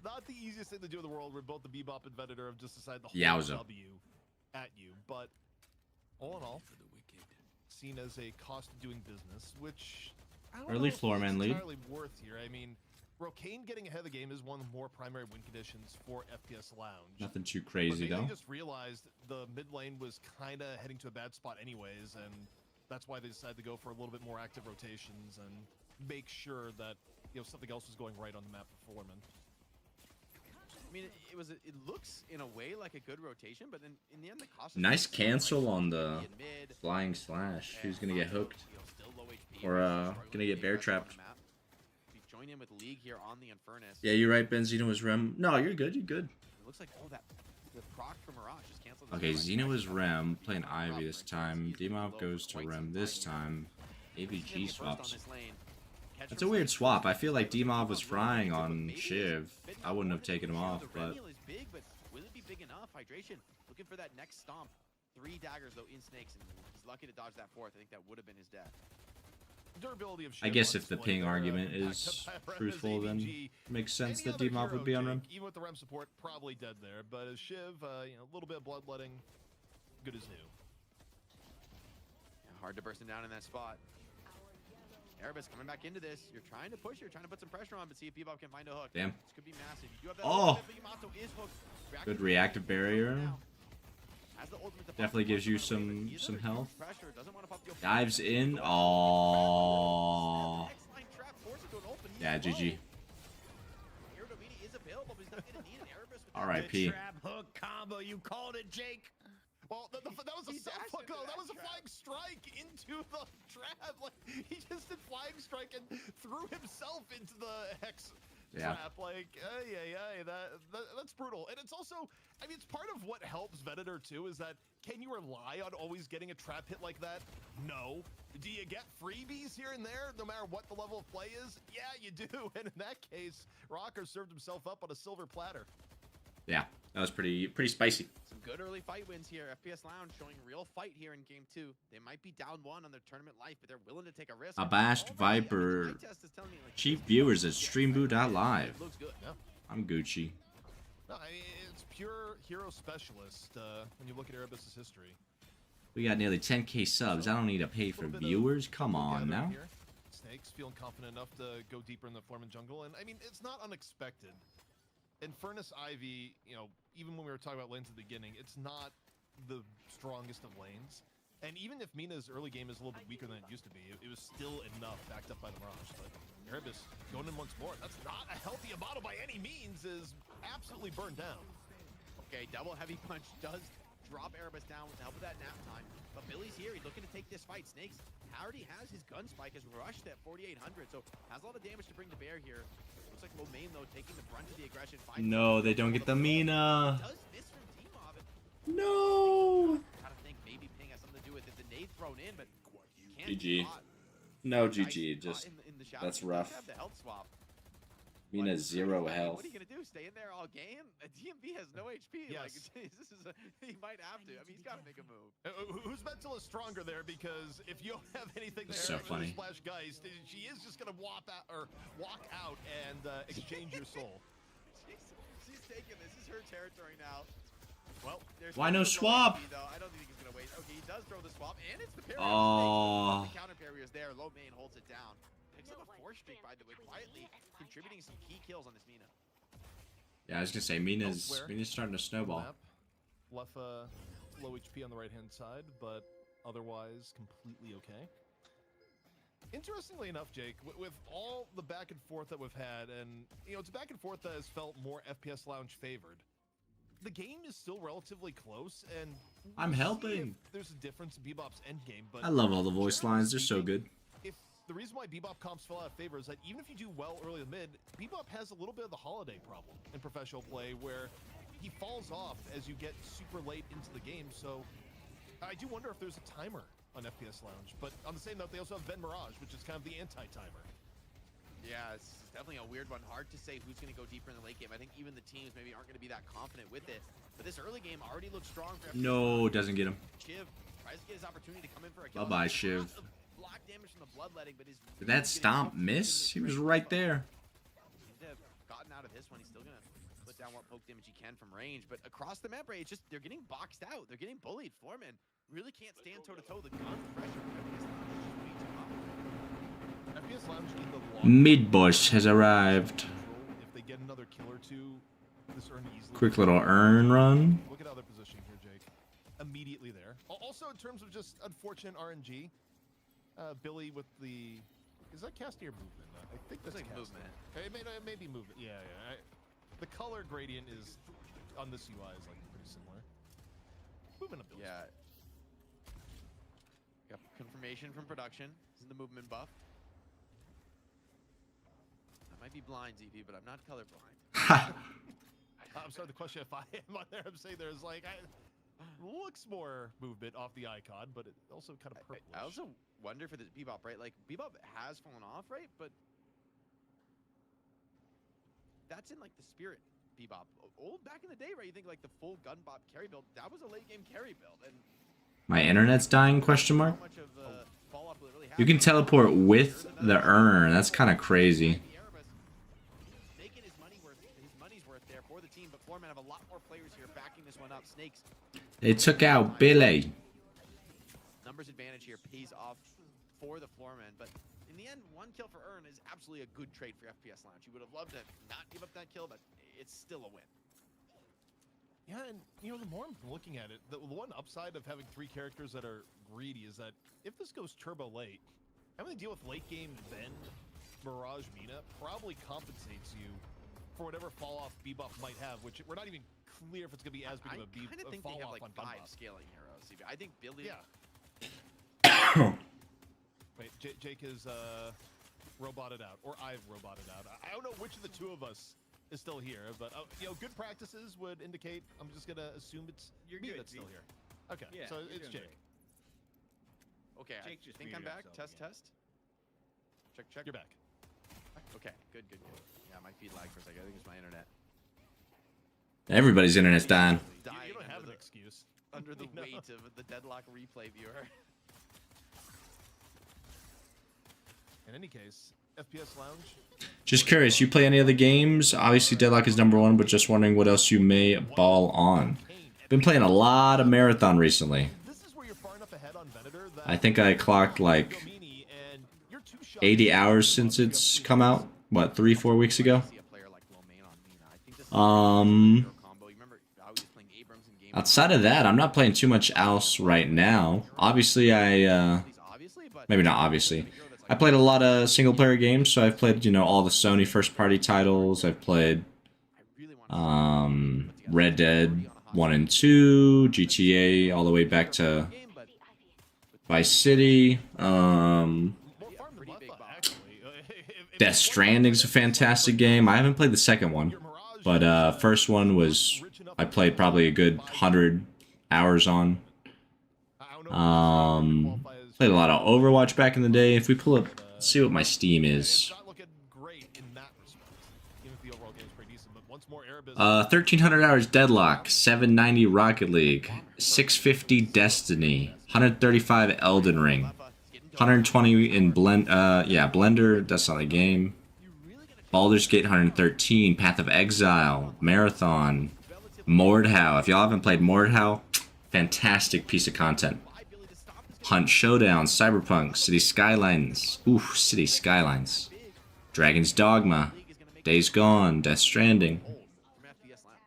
not the easiest thing to do in the world where both the Bebop and Venator have just decided to hold Yowza. W at you. But all in all, seen as a cost of doing business, which I don't Early know if floor it's man lead. entirely worth here. I mean, Rocane getting ahead of the game is one of the more primary win conditions for FPS Lounge. Nothing too But crazy, maybe though. they just realized the mid lane was kind of heading to a bad spot anyways, and that's why they decided to go for a little bit more active rotations and make sure that something else was going right on the map for Foreman. I mean, it looks in a way like a good rotation, but in the end, the cost. Nice cancel on the flying slash. Who's gonna get hooked? Or gonna get bear trapped. We join in with League here on the Infernus. Yeah, you're right, Ben. Xeno was Rem. No, you're good. You're good. It looks like the proc from Mirage just canceled. Okay, Xeno was Rem, playing Ivy this time. Demov goes to Rem this time. AVG swaps. That's a weird swap. I feel like Demov was frying on Shiv. I wouldn't have taken him off, but... is big, but will it be big enough? Hydration, looking for that next stomp. 3 daggers, though, in Snakes, and he's lucky to dodge that 4th. I think that would have been his death. Durability of I Shiv guess on if the display ping there, argument backed is up by Rem truthful, as then AVG. makes sense Any that other Demov hero, would be on Rem. Jake, even with the Rem support, probably dead there. But as Shiv, a little bit of bloodletting, good as new. Yeah, hard to burst him down in that spot. Erebus coming back into this. You're trying to push. You're trying to put some pressure on, but see if Bebop can find a hook. Damn. This could be massive. You do have that Oh! ultimate, but Yamato is hooked. Good reactive barrier. Has the ultimate to pop Definitely the gives you punch away, but he's some under health. huge pressure. Doesn't want to pop the open Dives trap. in. The Oh. X-line trap forces to an open. He's Yeah, low. GG. Iridovini is available, but he's not going to need an Erebus with that R.I.P. Trap hook combo. You called it, Jake. Well, that was a He dashed fuck. into That that was a trap. flying strike into the trap. Like he just did flying strike and threw himself into the hex trap. Like, that's brutal. And it's also, I mean, it's part of what helps Venator too. Is that can you rely on always getting a trap hit like that? No. Do you get freebies here and there, no matter what the level of play is? Yeah, you do. And in that case, Rocker served himself up on a silver platter. Yeah, that was pretty spicy. Some good early fight wins here. FPS Lounge showing real fight here in game 2. They might be down 1 on their tournament life, but they're willing to take a risk. Abashed Viper. the eye test is telling me, like, Chief viewers at streamboo.live. It looks good. Yeah. I'm Gucci. No, it's pure hero specialist when you look at Erebus's history. We got nearly 10k subs. I don't need to pay for viewers. Come on now. Here. Snakes feeling confident enough to go deeper in the Foreman jungle, and I mean it's not unexpected. And Furnace Ivy, you know, even when we were talking about lanes at the beginning, it's not the strongest of lanes. And even if Mina's early game is a little bit weaker than it used to be, it was still enough backed up by the Mirage. But Erebus going in once more. That's not a healthy Amato by any means. Is absolutely burned down. Okay, double heavy punch does drop Erebus down with the help of that nap time. But Billy's here. He's looking to take this fight. Snakes already has his gun spike, has rushed at 4,800, so has a lot of damage to bring to bear here. Looks like Lomain, though, taking the brunt of the aggression. No, they don't get the Mina. Does miss from T-Mob. No. Gotta think maybe Ping has something to do with it. The nade thrown in, but can't GG. spot. No, Geist GG. caught Just in the shadows. that's He does rough. have the health swap. Mina But, 0 health. What are you gonna do? Stay in there all game? DMB has no HP. Like, Yes. this is he might have to. I mean, he's got to make a move. Whose mental is stronger there? Because if you don't have anything there, So funny. Splash Geist, she is just gonna walk out and exchange your soul. She's taking this. This is her territory now. Well, there's Why no low swap? HP, though. I don't think he's gonna wait. Okay, he does throw the swap, and it's the parry. Oh. The counter parry is there. Low main holds it down. Picks up a 4 streak, by the way, quietly contributing some key kills on this Mina. Yeah, I was gonna say Mina's Elsewhere. starting to snowball. Map. Left low HP on the right hand side, but otherwise completely okay. Interestingly enough, Jake, with all the back and forth that we've had, and you know, it's back and forth that has felt more FPS Lounge favored. The game is still relatively close, and I'm we'll see helping. if there's a difference in Bebop's endgame, but I love all the voice generally lines. They're so speaking, good. If the reason why Bebop comps fell out of favor is that even if you do well early to mid, Bebop has a little bit of the holiday problem in professional play where he falls off as you get super late into the game. So I do wonder if there's a timer on FPS Lounge. But on the same note, they also have Ben Mirage, which is kind of the anti-timer. Yeah, it's definitely a weird one. Hard to say who's going to go deeper in the late game. I think even the teams maybe aren't going to be that confident with it. But this early game already looks strong for FPS No, Lounge. doesn't get him. Shiv tries to get his opportunity to come in for a kill. Bye-bye, Lots Shiv. of block damage from the bloodletting, but his Did that stomp miss? He was right there. He'd have gotten out of this one. He's still gonna put down what poke damage he can from range, but across the map, it's just they're getting boxed out. They're getting bullied. Foreman really can't stand toe to toe. The gun pressure from FPS Lounge is just way too high. FPS Lounge in the long Midbush has arrived. if they get another kill or two, this earn easily. Quick little earn run. Look at how they're positioning here, Jake. Immediately there. Also, in terms of just unfortunate RNG, Billy with the... Is that Castier movement? I think that's like Castier. movement. It may be movement. Yeah. The color gradient is on this UI is like pretty similar. Movement ability. Yeah. Got confirmation from production. This is the movement buff. I might be blind, ZP, but I'm not colorblind. I'm sorry, the question if I am on there, I'm saying there's like... looks more movement off the icon, but it also kind of purplish. I also wonder for this Bebop, right? Like, Bebop has fallen off, right? But that's in, like, the spirit Bebop. Old back in the day, right? You think, like, the full gun bop carry build, that was a late-game carry build. And My internet's dying, question mark? how much of fall-off will it really have? You can teleport with the urn. That's kind of crazy. Making his money's worth there for the team, but Foreman have a lot more players here backing this one up. Snakes. They took out Billy. Numbers advantage here pays off for the Floorman, but in the end, 1 kill for Earn is absolutely a good trade for FPS Lounge. You would have loved to not give up that kill, but it's still a win. Yeah, and you know, the more I'm looking at it, the one upside of having 3 characters that are greedy is that if this goes turbo late, having to deal with late game Ben, Mirage, Mina probably compensates you for whatever fall off Bebop might have, which we're not even clear if it's gonna be as big I of a beef kind of think they fall have off like on gun 5 buff. scaling heroes. CB. I think Billy. Yeah. Wait, Jake is roboted out, or I've roboted out. I don't know which of the two of us is still here, but you know, good practices would indicate. I'm just gonna assume it's You're me good, that's still G. here. Okay, Yeah, so you're it's doing Jake. Okay, Jake I just think I'm muted back. himself Test, test. Check. You're back. Okay, good. Yeah, my feed lagged for a second. I think it's my internet. Everybody's internet's dying. You don't have under an excuse. under the No. weight of the Deadlock replay viewer. In any case, FPS Lounge. Just curious, you play any other games? Obviously Deadlock is #1, but just wondering what else you may ball on. Been playing a lot of Marathon recently. This is where you're far enough ahead on Venator that I think I clocked like Domini and you're 2 shots 80 hours since it's come out. What, 3-4 weeks ago? See a player like Lomain on Mina. I think this is Um, your combo. You remember how he was playing Abrams in game Outside of that, I'm not playing too much else right now. Obviously, obviously, but maybe not obviously. I played a lot of single-player games, so I've played, you know, all the Sony first-party titles. I've played Red Dead 1 and 2, GTA, all the way back to Vice City. Death Stranding's a fantastic game. I haven't played the second one, but first one was I played probably a good 100 hours on. Played a lot of Overwatch back in the day. If we pull up, let's see what my Steam is. 1,300 hours Deadlock, 790 Rocket League, 650 Destiny, 135 Elden Ring, 120 in Blender. That's not a game. Baldur's Gate 113, Path of Exile, Marathon, Mordhau. If y'all haven't played Mordhau, fantastic piece of content. Hunt Showdown, Cyberpunk, City Skylines. Oof, City Skylines. Dragon's Dogma, Days Gone, Death Stranding,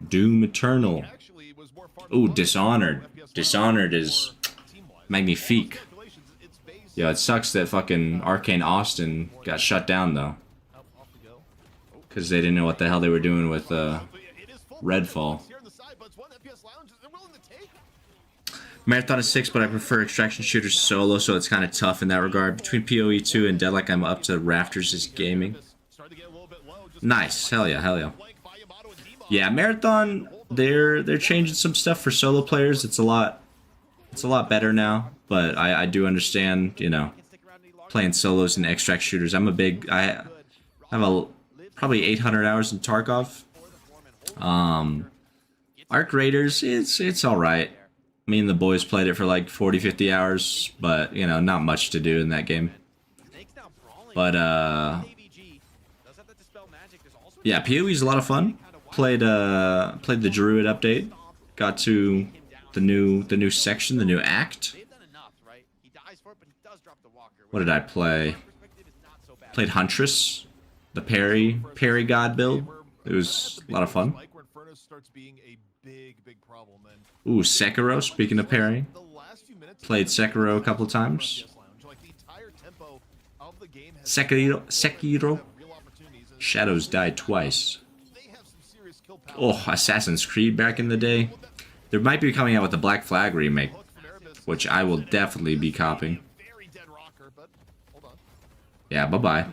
Doom Eternal. Ooh, Dishonored. Dishonored is magnifique. Yo, it sucks that fucking Arcane Austin got shut down though, because they didn't know what the hell they were doing with Redfall. Marathon is 6, but I prefer extraction shooters solo, so it's kind of tough in that regard. Between PoE 2 and Deadlock, I'm up to rafters as gaming. Nice, hell yeah, hell yeah. Yeah, Marathon, they're changing some stuff for solo players. It's a lot better now, but I do understand, you know, playing solos and extract shooters. I have probably 800 hours in Tarkov. Arc Raiders, it's all right. Me and the boys played it for like 40-50 hours, but, you know, not much to do in that game. But, yeah, PoE's a lot of fun. Played the Druid update. Got to the new section, the new act. What did I play? Played Huntress, the parry god build. It was a lot of fun. Ooh, Sekiro, speaking of parrying. Played Sekiro a couple of times. Sekiro. Shadows died twice. Oh, Assassin's Creed back in the day. There might be coming out with the Black Flag remake, which I will definitely be copying. Yeah, bye-bye.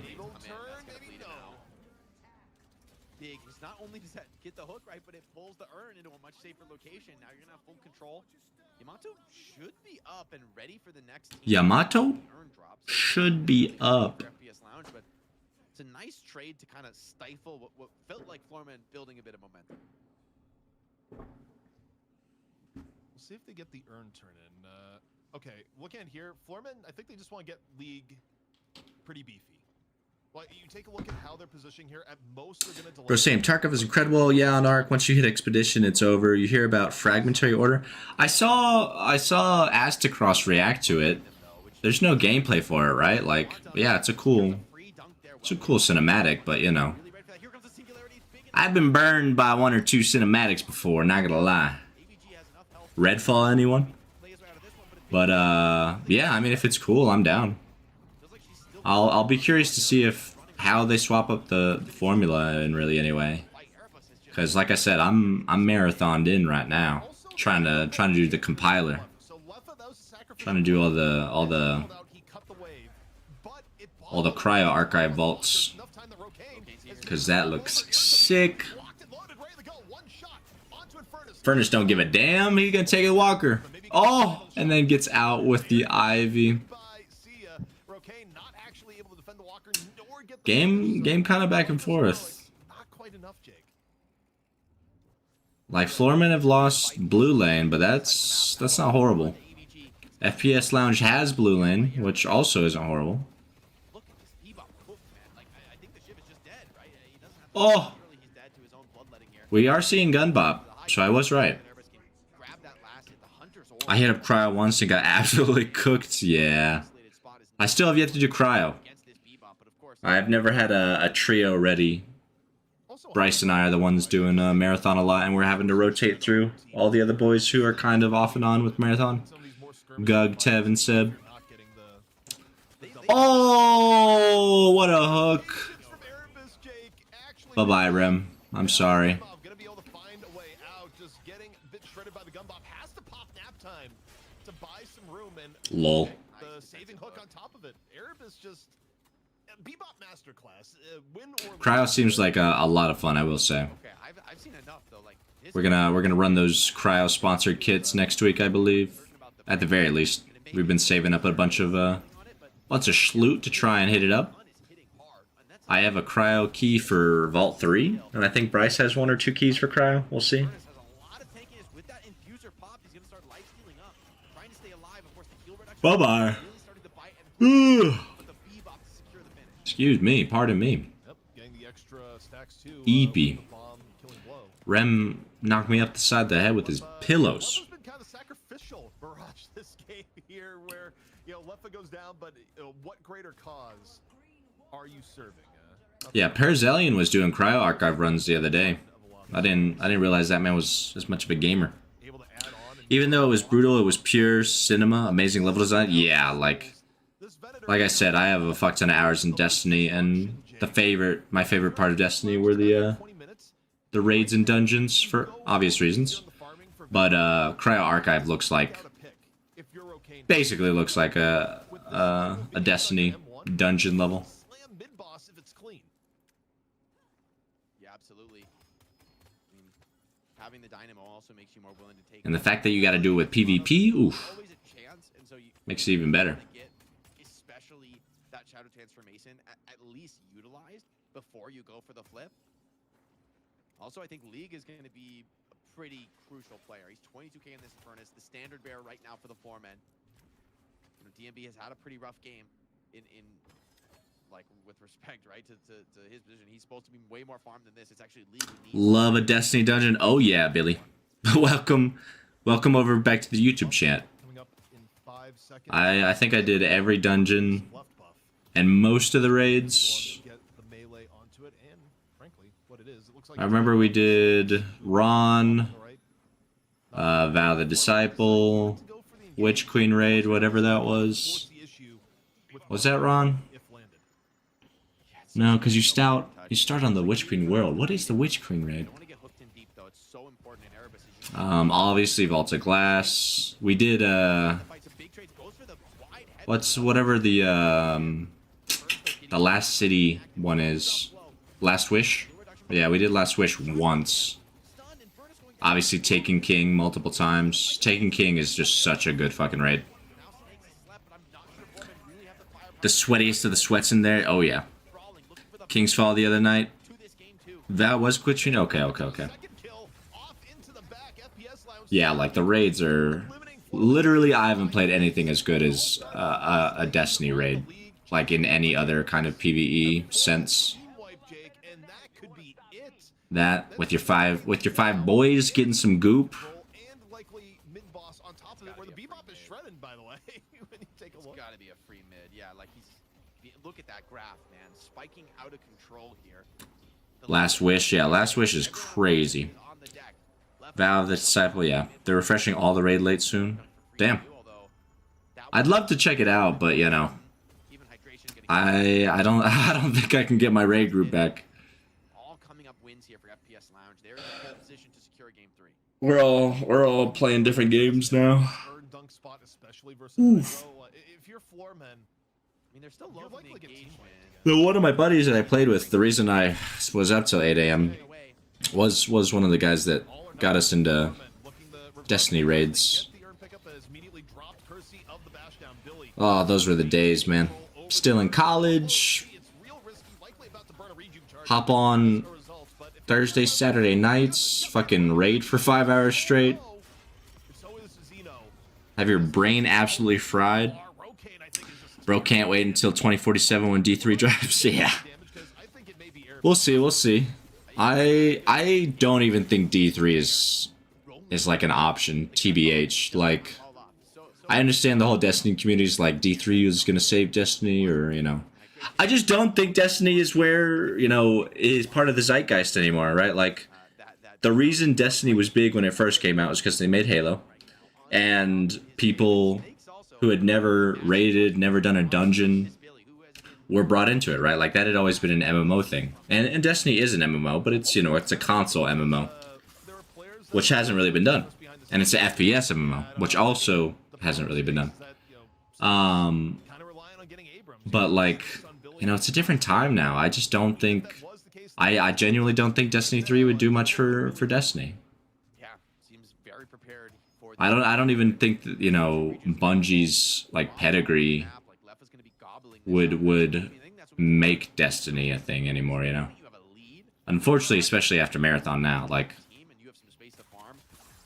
Not only does that get the hook right, but it pulls the urn into a much safer location. Now you're gonna have full control. Yamato should be up and ready for the next team. Yamato should be up. FPS Lounge, but it's a nice trade to kind of stifle what felt like Florman building a bit of momentum. We'll see if they get the urn turn in. Okay, looking at here, Florman, I think they just want to get League pretty beefy. Well, you take a look at how they're positioning here. At most, they're going to delay. Bro, same. Tarkov is incredible. Yeah, on Arc, once you hit Expedition, it's over. You hear about Fragmentary Order. I saw Astacross react to it. There's no gameplay for it, right? Like, yeah, it's a cool cinematic, but you know, I've been burned by 1 or 2 cinematics before. Not gonna lie. Redfall, anyone? But yeah, I mean, if it's cool, I'm down. I'll be curious to see how they swap up the formula in really any way. Because like I said, I'm marathoned in right now, trying to do the compiler, trying to do all the cryo archive vaults, because that looks sick. Furnace don't give a damn. He's gonna take a walker. Oh, and then gets out with the Ivy. Game kind of back and forth. Like Floormen have lost blue lane, but that's not horrible. FPS Lounge has blue lane, which also isn't horrible. Oh, we are seeing gun bop, so I was right. I hit up cryo once and got absolutely cooked. Yeah, I still have yet to do cryo. I've never had a trio ready. Bryce and I are the ones doing marathon a lot, and we're having to rotate through all the other boys who are kind of off and on with marathon. Gug, Tev, and Seb. Oh, what a hook. Bye-bye, Rem. I'm sorry. Lol. The saving hook on top of it. Erebus just Bebop masterclass. Cryo seems like a lot of fun, I will say. Okay, I've seen enough though. Like We're gonna run those cryo sponsored kits next week, I believe. At the very least, we've been saving up a bunch of schloot to try and hit it up. I have a cryo key for Vault 3, and I think Bryce has 1 or 2 keys for cryo. We'll see. Bye bye. Excuse me, pardon me. Eepy. Rem knocked me up the side of the head with his pillows. Been kind of sacrificial barrage this game here, where Leffa goes down, but what greater cause are you serving? Yeah, Perzelian was doing cryo archive runs the other day. I didn't realize that man was as much of a gamer. Even though it was brutal, it was pure cinema, amazing level design. Yeah, like I said, I have a fuck ton of hours in Destiny, and my favorite part of Destiny were the raids and dungeons for obvious reasons. But Cryo Archive looks like, basically looks like a Destiny dungeon level. Having the dynamo also makes you more willing to take. And the fact that you got to do it with PvP, oof, makes it even better. Especially that shadow transformation at least utilized before you go for the flip. Also, I think League is going to be a pretty crucial player. He's 22k in this furnace, the standard bearer right now for the Floormen. DMB has had a pretty rough game in like with respect, right, to his position. He's supposed to be way more farmed than this. It's actually League who needs. Love a Destiny dungeon. Oh yeah, Billy. welcome over back to the YouTube chat. I think I did every dungeon and most of the raids. I remember we did Ron, Vow the Disciple, Witch Queen raid, whatever that was. Was that Ron? No, because you start on the Witch Queen world. What is the Witch Queen raid? Obviously Vaulted Glass. We did whatever the Last City one is. Last Wish? Yeah, we did Last Wish once. Obviously Taken King multiple times. Taken King is just such a good fucking raid. The sweatiest of the sweats in there. Oh yeah. King's Fall the other night. That was glitching? Okay. Yeah, like the raids are... Literally, I haven't played anything as good as a Destiny raid. Like in any other kind of PvE sense. That, with your five boys getting some goop. It's gotta be a free mid. Yeah, like look at that graph, man. Spiking out of control here. Last Wish, yeah, Last Wish is crazy. Vow of the Disciple, yeah. They're refreshing all the raid late soon. Damn. I'd love to check it out, but you know. I don't think I can get my raid group back. All coming up wins here for FPS Lounge. They're they're in a pole position to secure game 3. We're all playing different games now. Third dunk spot, especially versus Oof. Metro. If you're floor men, I mean, they're still you're low from likely the to get team engagement. wiped again. So one of my buddies that I played with, the reason I was up till 8 a.m. was one of the guys that got us into Destiny raids. Oh, those were the days, man. Still in college. Hop on Thursday, Saturday nights. Fucking raid for 5 hours straight. Have your brain absolutely fried. Bro can't wait until 2047 when D3 drives. Yeah. We'll see, we'll see. I don't even think D3 is like an option, TBH. Like, I understand the whole Destiny community is like D3 is gonna save Destiny, or, you know. I just don't think Destiny is where, you know, is part of the zeitgeist anymore, right? Like, the reason Destiny was big when it first came out was because they made Halo. And people who had never raided, never done a dungeon, were brought into it, right? Like, that had always been an MMO thing. And Destiny is an MMO, but it's, you know, it's a console MMO, which hasn't really been done. And it's an FPS MMO, which also hasn't really been done. But, like, you know, it's a different time now. I just don't think... I genuinely don't think Destiny 3 would do much for Destiny. Yeah, seems very prepared for I don't even think that, you know, Bungie's, like, pedigree would make Destiny a thing anymore, you know? Unfortunately, especially after Marathon now, like...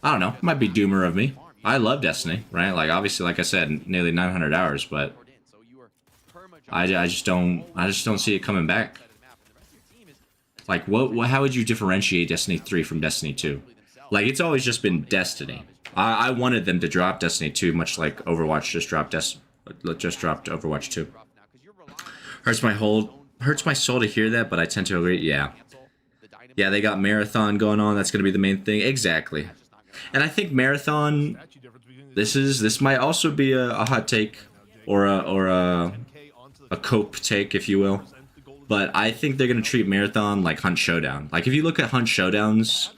I don't know, might be doomer of me. I love Destiny, right? Like, obviously, like I said, nearly 900 hours, but... I just don't see it coming back. Like, how would you differentiate Destiny 3 from Destiny 2? Like, it's always just been Destiny. I wanted them to drop Destiny 2, much like Overwatch just dropped Overwatch 2. Hurts my soul to hear that, but I tend to agree. Yeah. Yeah, they got Marathon going on. That's going to be the main thing. Exactly. And I think Marathon, this might also be a hot take, or a cope take, if you will. But I think they're going to treat Marathon like Hunt Showdown. Like, if you look at Hunt Showdown's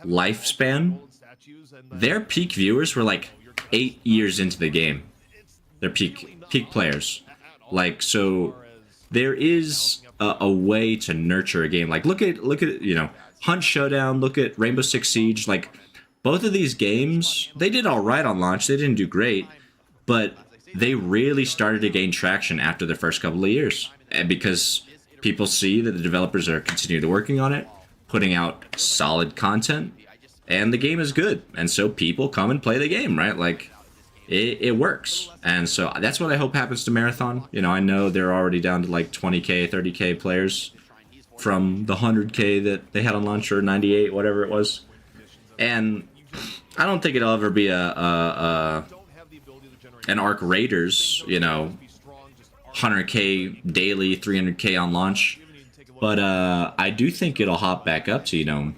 lifespan, their peak viewers were like 8 years into the game. They're peak players. Like, so there is a way to nurture a game. Like, look at you know, Hunt Showdown, look at Rainbow Six Siege. Like, both of these games, they did all right on launch. They didn't do great, but they really started to gain traction after the first couple of years. And because people see that the developers are continuing working on it, putting out solid content, and the game is good. And so people come and play the game, right? Like, it works. And so that's what I hope happens to Marathon. You know, I know they're already down to like 20k, 30k players from the 100k that they had on launch, or 98, whatever it was. And I don't think it'll ever be an Arc Raiders, you know, 100k daily, 300k on launch. But I do think it'll hop back up to, you know,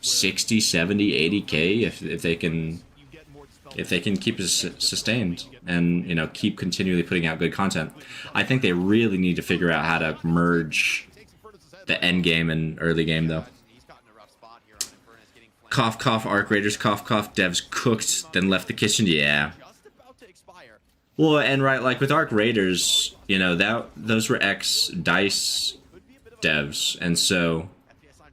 60, 70, 80k if they can keep it sustained and, you know, keep continually putting out good content. I think they really need to figure out how to merge the end game and early game, though. Cough, cough, Arc Raiders, cough, cough, devs cooked, then left the kitchen. Yeah. Well, and right, like with Arc Raiders, you know, those were ex-DICE devs, and so,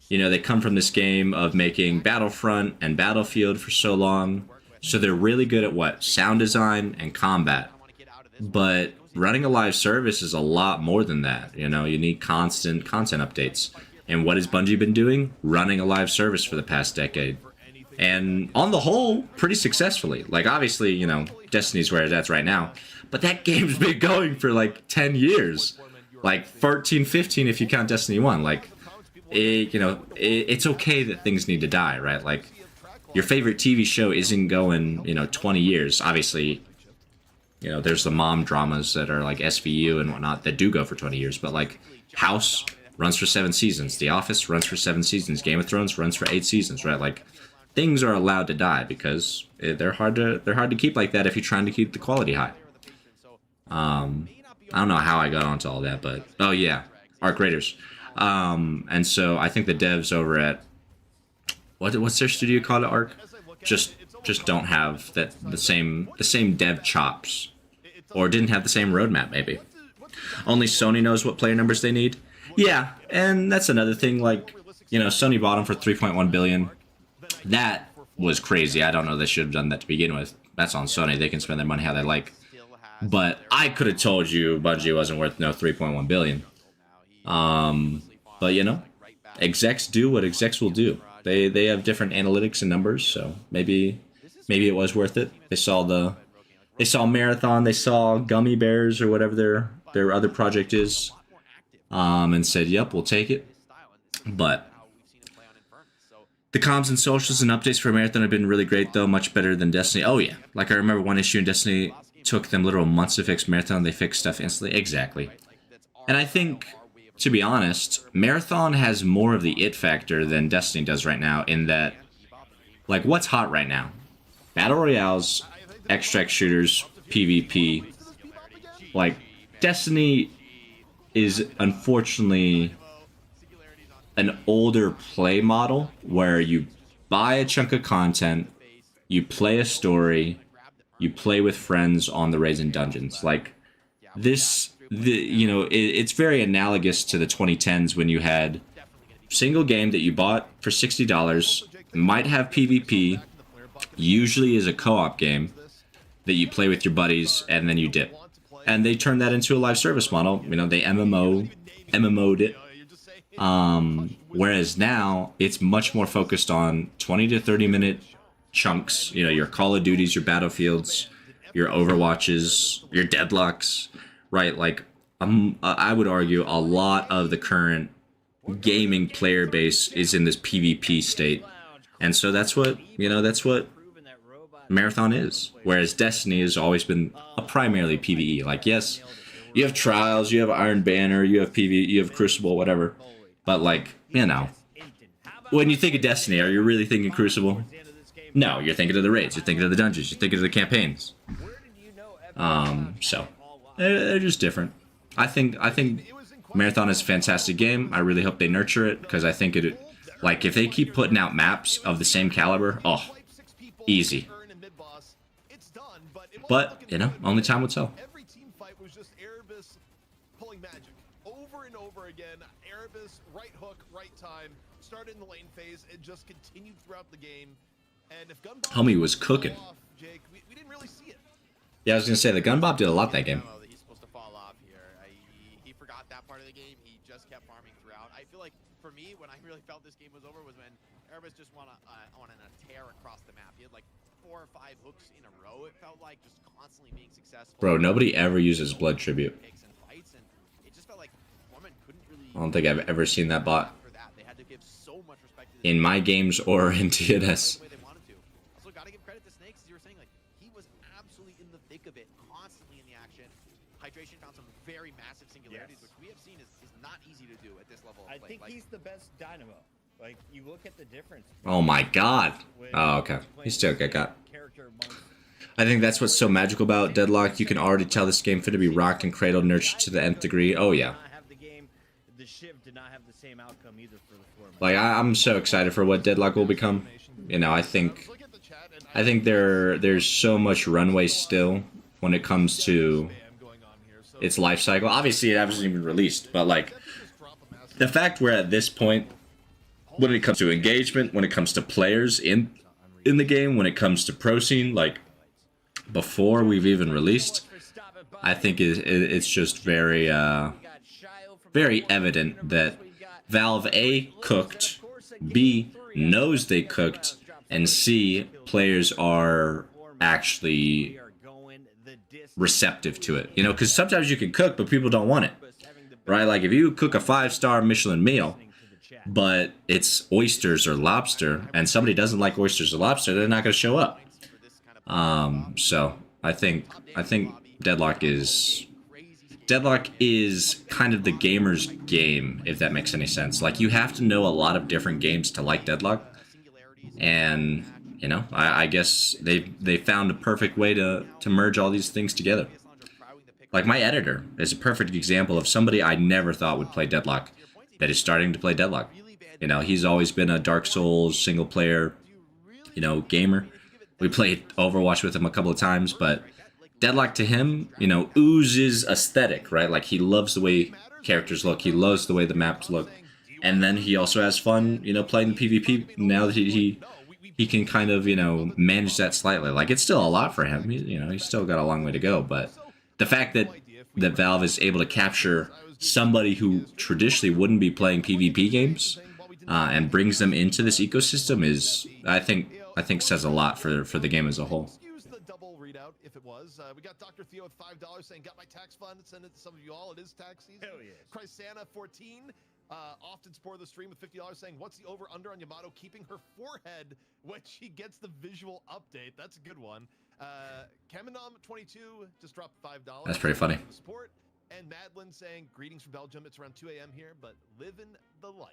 you know, they come from this game of making Battlefront and Battlefield for so long, so they're really good at what? Sound design and combat. But running a live service is a lot more than that, you know, you need constant content updates. And what has Bungie been doing? Running a live service for the past decade. And on the whole, pretty successfully. Like, obviously, you know, Destiny's where it's at right now. But that game's been going for like 10 years. Like 13, 15 if you count Destiny 1. Like, it's okay that things need to die, right? Like, your favorite TV show isn't going, you know, 20 years. Obviously, you know, there's the mom dramas that are like SVU and whatnot that do go for 20 years. But like, House runs for 7 seasons. The Office runs for 7 seasons. Game of Thrones runs for 8 seasons, right? Like, things are allowed to die because they're hard to keep like that if you're trying to keep the quality high. I don't know how I got onto all that, but oh yeah, Arc Raiders. And so I think the devs over at what's their studio called at Arc? Just don't have the same dev chops, or didn't have the same roadmap maybe. Only Sony knows what player numbers they need. Yeah, and that's another thing. Like, you know, Sony bought them for 3.1 billion. That was crazy. I don't know, they should have done that to begin with. That's on Sony. They can spend their money how they like. But I could have told you Bungie wasn't worth no 3.1 billion. But you know, execs do what execs will do. They have different analytics and numbers, so maybe it was worth it. They saw Marathon, they saw Gummy Bears or whatever their other project is, and said, "Yep, we'll take it." But the comms and socials and updates for Marathon have been really great, though, much better than Destiny. Oh yeah, like I remember one issue in Destiny took them literal months to fix Marathon. They fixed stuff instantly. Exactly. And I think, to be honest, Marathon has more of the it factor than Destiny does right now, in that, like, what's hot right now? Battle Royales, extract shooters, PvP. Like, Destiny is unfortunately an older play model where you buy a chunk of content, you play a story, you play with friends on the raids and dungeons. Like, this, you know, it's very analogous to the 2010s when you had single game that you bought for $60, might have PvP, usually is a co-op game that you play with your buddies, and then you dip. And they turned that into a live service model. You know, they MMO'd it. Whereas now, it's much more focused on 20 to 30 minute chunks. You know, your Call of Duties, your Battlefields, your Overwatches, your Deadlocks, right? Like, I would argue a lot of the current gaming player base is in this PvP state. And so that's what, you know, that's what Marathon is. Whereas Destiny has always been a primarily PvE. Like, yes, you have Trials, you have Iron Banner, you have PvE, you have Crucible, whatever. But, like, you know, when you think of Destiny, are you really thinking Crucible? No, you're thinking of the raids, you're thinking of the dungeons, you're thinking of the campaigns. So they're just different. I think Marathon is a fantastic game. I really hope they nurture it, because I think it, like, if they keep putting out maps of the same caliber, oh, easy. But, you know, only time will tell. Every team fight was just Erebus pulling magic over and over again. Erebus, right hook, right time, started in the lane phase and just continued throughout the game. And if Gunbob Homie was cooking. off, Jake, we didn't really see it. Yeah, I was gonna say the Gunbob did a lot that game. He's supposed to fall off here. He forgot that part of the game. He just kept farming throughout. I feel like for me, when I really felt this game was over, was when Erebus just went on a tear across the map. He had like 4 or 5 hooks in a row. It felt like, just constantly being successful. Bro, nobody ever uses Blood Tribute. Picks and fights, and it just felt like Foreman couldn't really. I don't think I've ever seen that bot For that, they had to give so much respect to in my games or in DNS. way they wanted to. Also, gotta give credit to Snakes, as you were saying, like, he was absolutely in the thick of it, constantly in the action. Hydration found some very massive singularities, which we have seen is not easy to do at this level of I play. think he's the best Dynamo. Like, you look at the difference. Oh my god. Oh, okay. He still got. I think that's what's so magical about Deadlock. You can already tell this game fit to be rocked and cradled, nurtured to the nth degree. Oh yeah. Like, I'm so excited for what Deadlock will become. You know, I think there's so much runway still when it comes to its life cycle. Obviously, it hasn't even released, but like, the fact we're at this point, when it comes to engagement, when it comes to players in the game, when it comes to pro scene, like, before we've even released, I think it's just very evident that Valve A, cooked, B, knows they cooked, and C, players are actually receptive to it. You know, because sometimes you can cook, but people don't want it, right? Like, if you cook a 5-star Michelin meal, but it's oysters or lobster, and somebody doesn't like oysters or lobster, they're not going to show up. So I think Deadlock is kind of the gamer's game, if that makes any sense. Like, you have to know a lot of different games to like Deadlock, and you know, I guess they found a perfect way to merge all these things together. Like, my editor is a perfect example of somebody I never thought would play Deadlock that is starting to play Deadlock. You know, he's always been a Dark Souls single player, you know, gamer. We played Overwatch with him a couple of times, but Deadlock to him, you know, oozes aesthetic, right? Like, he loves the way characters look. He loves the way the maps look. And then he also has fun, you know, playing the PvP now that he can kind of, you know, manage that slightly. Like, it's still a lot for him. You know, he's still got a long way to go. But the fact that Valve is able to capture somebody who traditionally wouldn't be playing PvP games and brings them into this ecosystem is, I think says a lot for the game as a whole. Excuse the double readout if it was. We got Dr. Theo with $5 saying, got my tax fund, send it to some of you all. It is tax season. Hell yes. Christ Santa 14. Often support the stream with $50 saying, what's the over-under on Yamato keeping her forehead when she gets the visual update? That's a good one. Kamenom 22 just dropped $5. That's pretty funny. Support. And Madeline saying, greetings from Belgium. It's around 2 a.m. here, but living the life.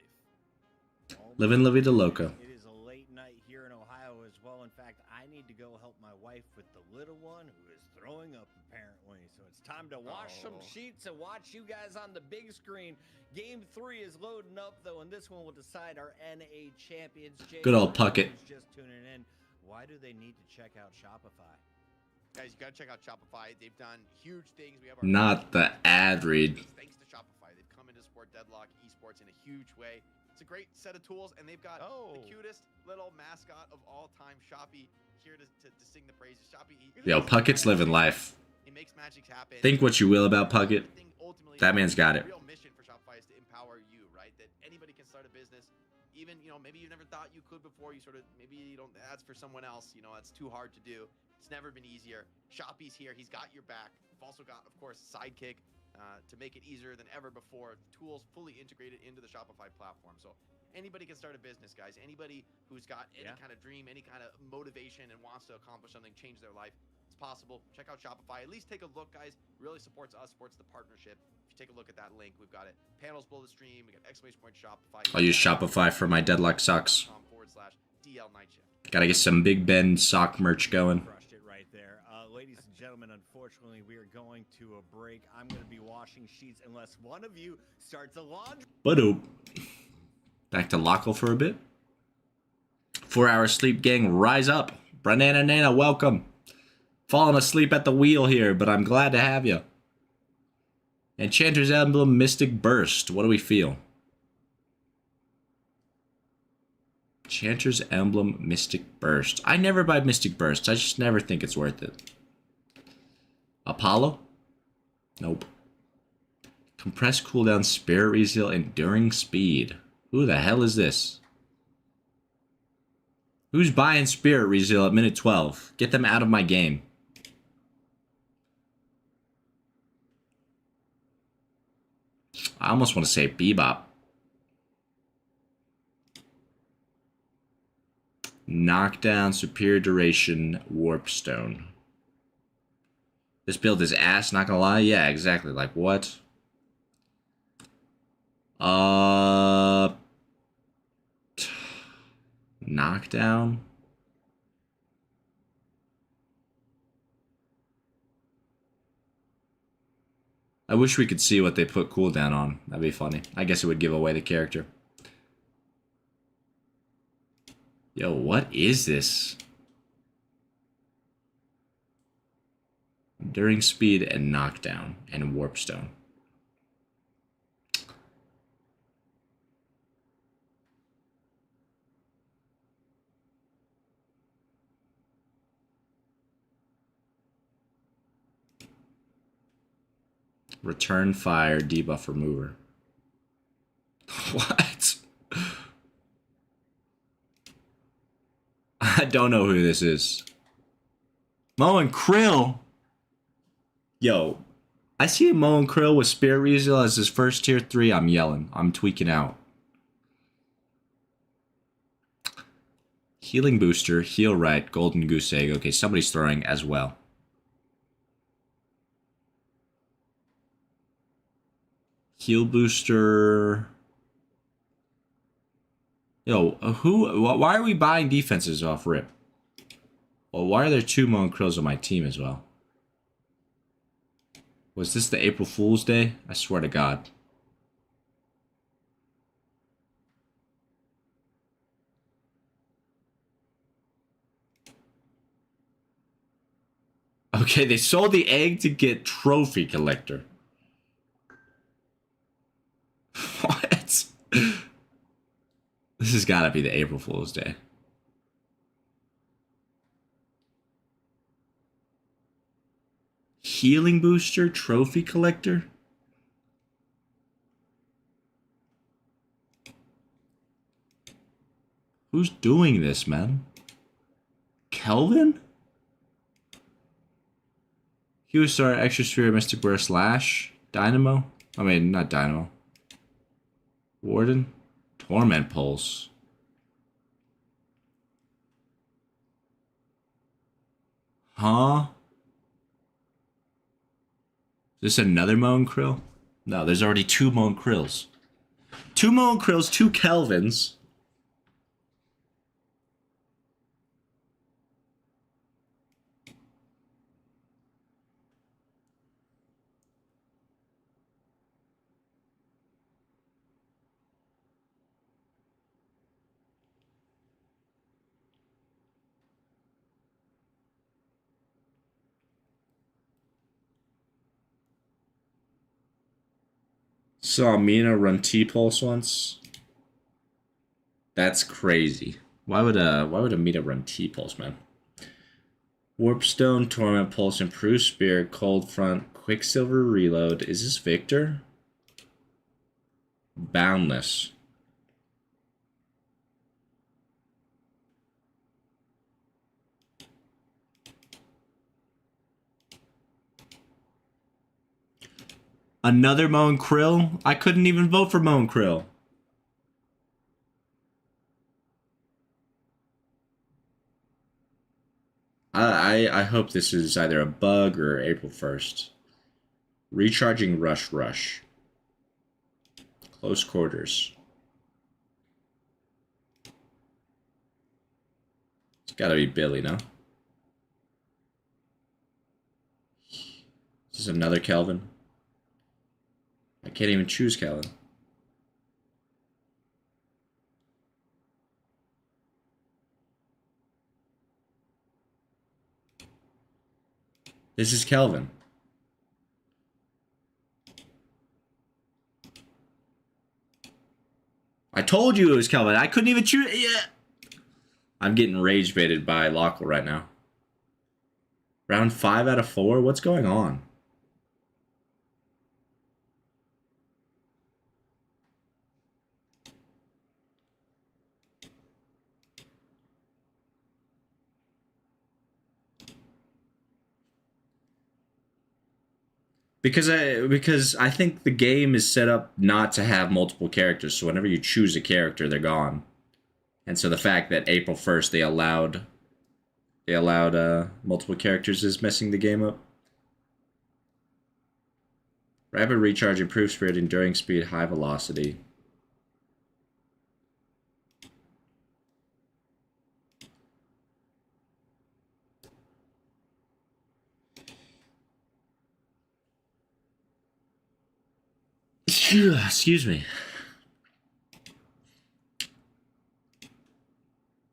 Living La Vida Loca. It is a late night here in Ohio as well. In fact, I need to go help my wife with the little one who is throwing up apparently. So it's time to wash some sheets and watch you guys on the big screen. Game 3 is loading up though, and this one will decide our NA champions. Good old Puckett. Just tuning in. Why do they need to check out Shopify? Guys, you gotta check out Shopify. They've done huge things. We have our Not the ad read. Thanks to Shopify, they've come into support Deadlock esports in a huge way. It's a great set of tools, and they've got the cutest little mascot of all time, Shoppy, here to sing the praises. Shoppy, Yo, Puckett's living life. He makes magic happen. Think what you will about Puckett. That man's got it. The real mission for Shopify is to empower you, right? That anybody can start a business. Even, you know, maybe you never thought you could before. You sort of, maybe you don't, that's for someone else. You know, that's too hard to do. It's never been easier. Shoppy's here. He's got your back. We've also got, of course, Sidekick to make it easier than ever before. Tools fully integrated into the Shopify platform. So anybody can start a business, guys. Anybody who's got any kind of dream, any kind of motivation and wants to accomplish something, change their life, it's possible. Check out Shopify. At least take a look, guys. Really supports us, supports the partnership. If you take a look at that link, we've got it. Panels below the stream. We got exclamation point Shopify. I'll use Shopify for my Deadlock socks. /DL night shift. Gotta get some Big Ben sock merch going. Crushed it right there. Ladies and gentlemen, unfortunately, we are going to a break. I'm going to be washing sheets unless one of you starts a laundry. Ba-doop. Back to Lockle for a bit. 4 hour sleep, gang. Rise up. Banana Nana, welcome. Falling asleep at the wheel here, but I'm glad to have you. Enchanter's Emblem Mystic Burst. What do we feel? Enchanter's Emblem Mystic Burst. I never buy Mystic Burst. I just never think it's worth it. Apollo? Nope. Compressed cooldown, Spirit Reseal, Enduring Speed. Who the hell is this? Who's buying Spirit Reseal at minute 12? Get them out of my game. I almost want to say Bebop. Knockdown, Superior Duration, Warp Stone. This build is ass, not gonna lie. Yeah, exactly. Like, what? Knockdown? I wish we could see what they put cooldown on. That'd be funny. I guess it would give away the character. Yo, what is this? Enduring Speed and Knockdown and Warp Stone. Return Fire, Debuff Remover. What? I don't know who this is. Mo and Krill? Yo, I see Mo and Krill with Spirit Reseal as his first tier 3. I'm yelling. I'm tweaking out. Healing Booster, Heal Right, Golden Goose Egg. Okay, somebody's throwing as well. Heal Booster. Yo, why are we buying defenses off rip? Well, why are there 2 Mo and Krills on my team as well? Was this the April Fool's Day? I swear to God. Okay, they sold the egg to get trophy collector. What? This has got to be the April Fool's Day. Healing booster, trophy collector. Who's doing this, man? Kelvin? Hue Star, Extra Sphere, Mystic Burst, Lash, Dynamo. I mean, not Dynamo. Warden, Torment Pulse. Huh? Is this another Moan Krill? No, there's already 2 Moan Krills. 2 Moan Krills, 2 Kelvins. Saw Mina run T-Pulse once. That's crazy. Why would a Mina run T-Pulse, man? Warpstone, Torment Pulse, Improved Spirit, Cold Front, Quicksilver Reload. Is this Victor? Boundless. Another Moan Krill? I couldn't even vote for Moan Krill. I hope this is either a bug or April 1st. Recharging Rush. Close Quarters. It's gotta be Billy, no? Is this another Kelvin? I can't even choose Kelvin. This is Kelvin. I told you it was Kelvin. I couldn't even choose. Yeah. I'm getting rage baited by Lockle right now. Round 5 out of 4? What's going on? Because I think the game is set up not to have multiple characters, so whenever you choose a character, they're gone. And so the fact that April 1st they allowed multiple characters is messing the game up. Rapid recharge, improved spirit, enduring speed, high velocity. Excuse me.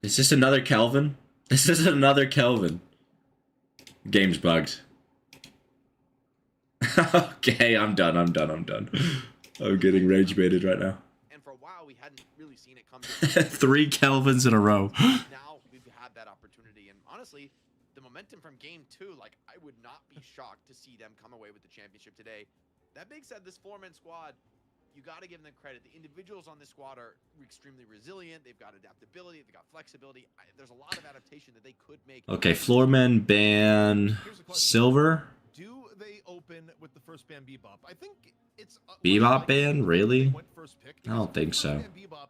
Is this another Kelvin? This is another Kelvin. Game's bugged. Okay, I'm done. I'm getting rage baited right now. And for a while, we hadn't really seen it come. 3 Kelvins in a row. Now we've had that opportunity, and honestly, the momentum from game 2, like, I would not be shocked to see them come away with the championship today. That being said, this 4-man squad, you got to give them credit. The individuals on this squad are extremely resilient. They've got adaptability. They've got flexibility. There's a lot of adaptation that they could make. Okay, Floormen ban Silver. Do they open with the first ban Bebop? I think it's Bebop ban? Really? I don't think so. Bebop,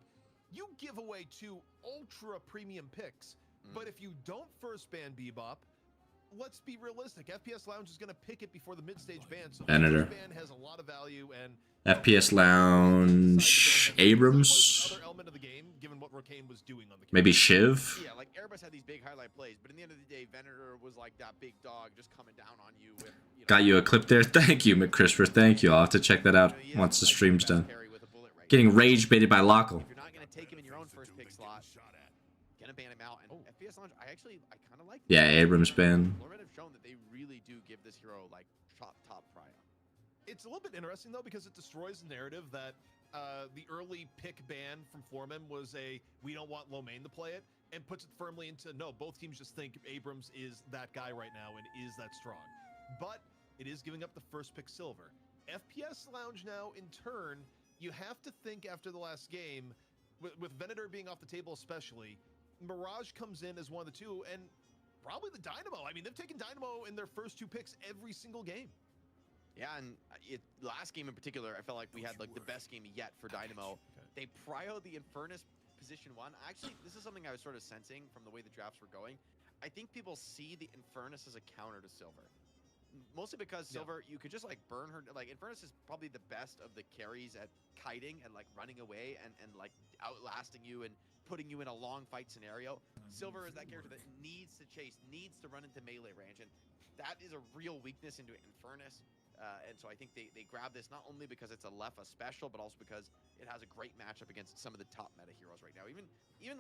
you give away 2 ultra premium picks, but if you don't first ban Bebop, let's be realistic. FPS Lounge is going to pick it before the mid-stage ban, so the first ban has a lot of value. And FPS Lounge Abrams. Other element of the game, given what Rocane was doing on the Maybe Shiv. Yeah, like Airbus had these big highlight plays, but in the end of the day, Venator was like that big dog just coming down on you with. Got you a clip there. Thank you, McChristopher. Thank you. I'll have to check that out once the stream's done. Getting rage baited by Lockle. If you're not going to take him in your own first pick slot, gonna ban him out. And FPS Lounge, I kind of like. Yeah, Abrams ban. shown that they really do give this hero like top prio. It's a little bit interesting though because it destroys the narrative that the early pick ban from Floorman was a we don't want low main to play it, and puts it firmly into no, both teams just think Abrams is that guy right now and is that strong. But it is giving up the first pick silver. FPS Lounge now, in turn, you have to think after the last game, with Venator being off the table especially, Mirage comes in as one of the two, and probably the Dynamo. I mean, they've taken Dynamo in their first 2 picks every single game. Yeah, and last game in particular, I felt like we had like the best game yet for Dynamo. They prio the Infernus position 1. Actually, this is something I was sort of sensing from the way the drafts were going. I think people see the Infernus as a counter to Silver. Mostly because Silver, you could just like burn her. Like Infernus is probably the best of the carries at kiting and like running away and like outlasting you and putting you in a long fight scenario. Silver is that character that needs to chase, needs to run into melee range, and that is a real weakness into Infernus. And so I think they grab this not only because it's a Lefa special, but also because it has a great matchup against some of the top meta heroes right now. Even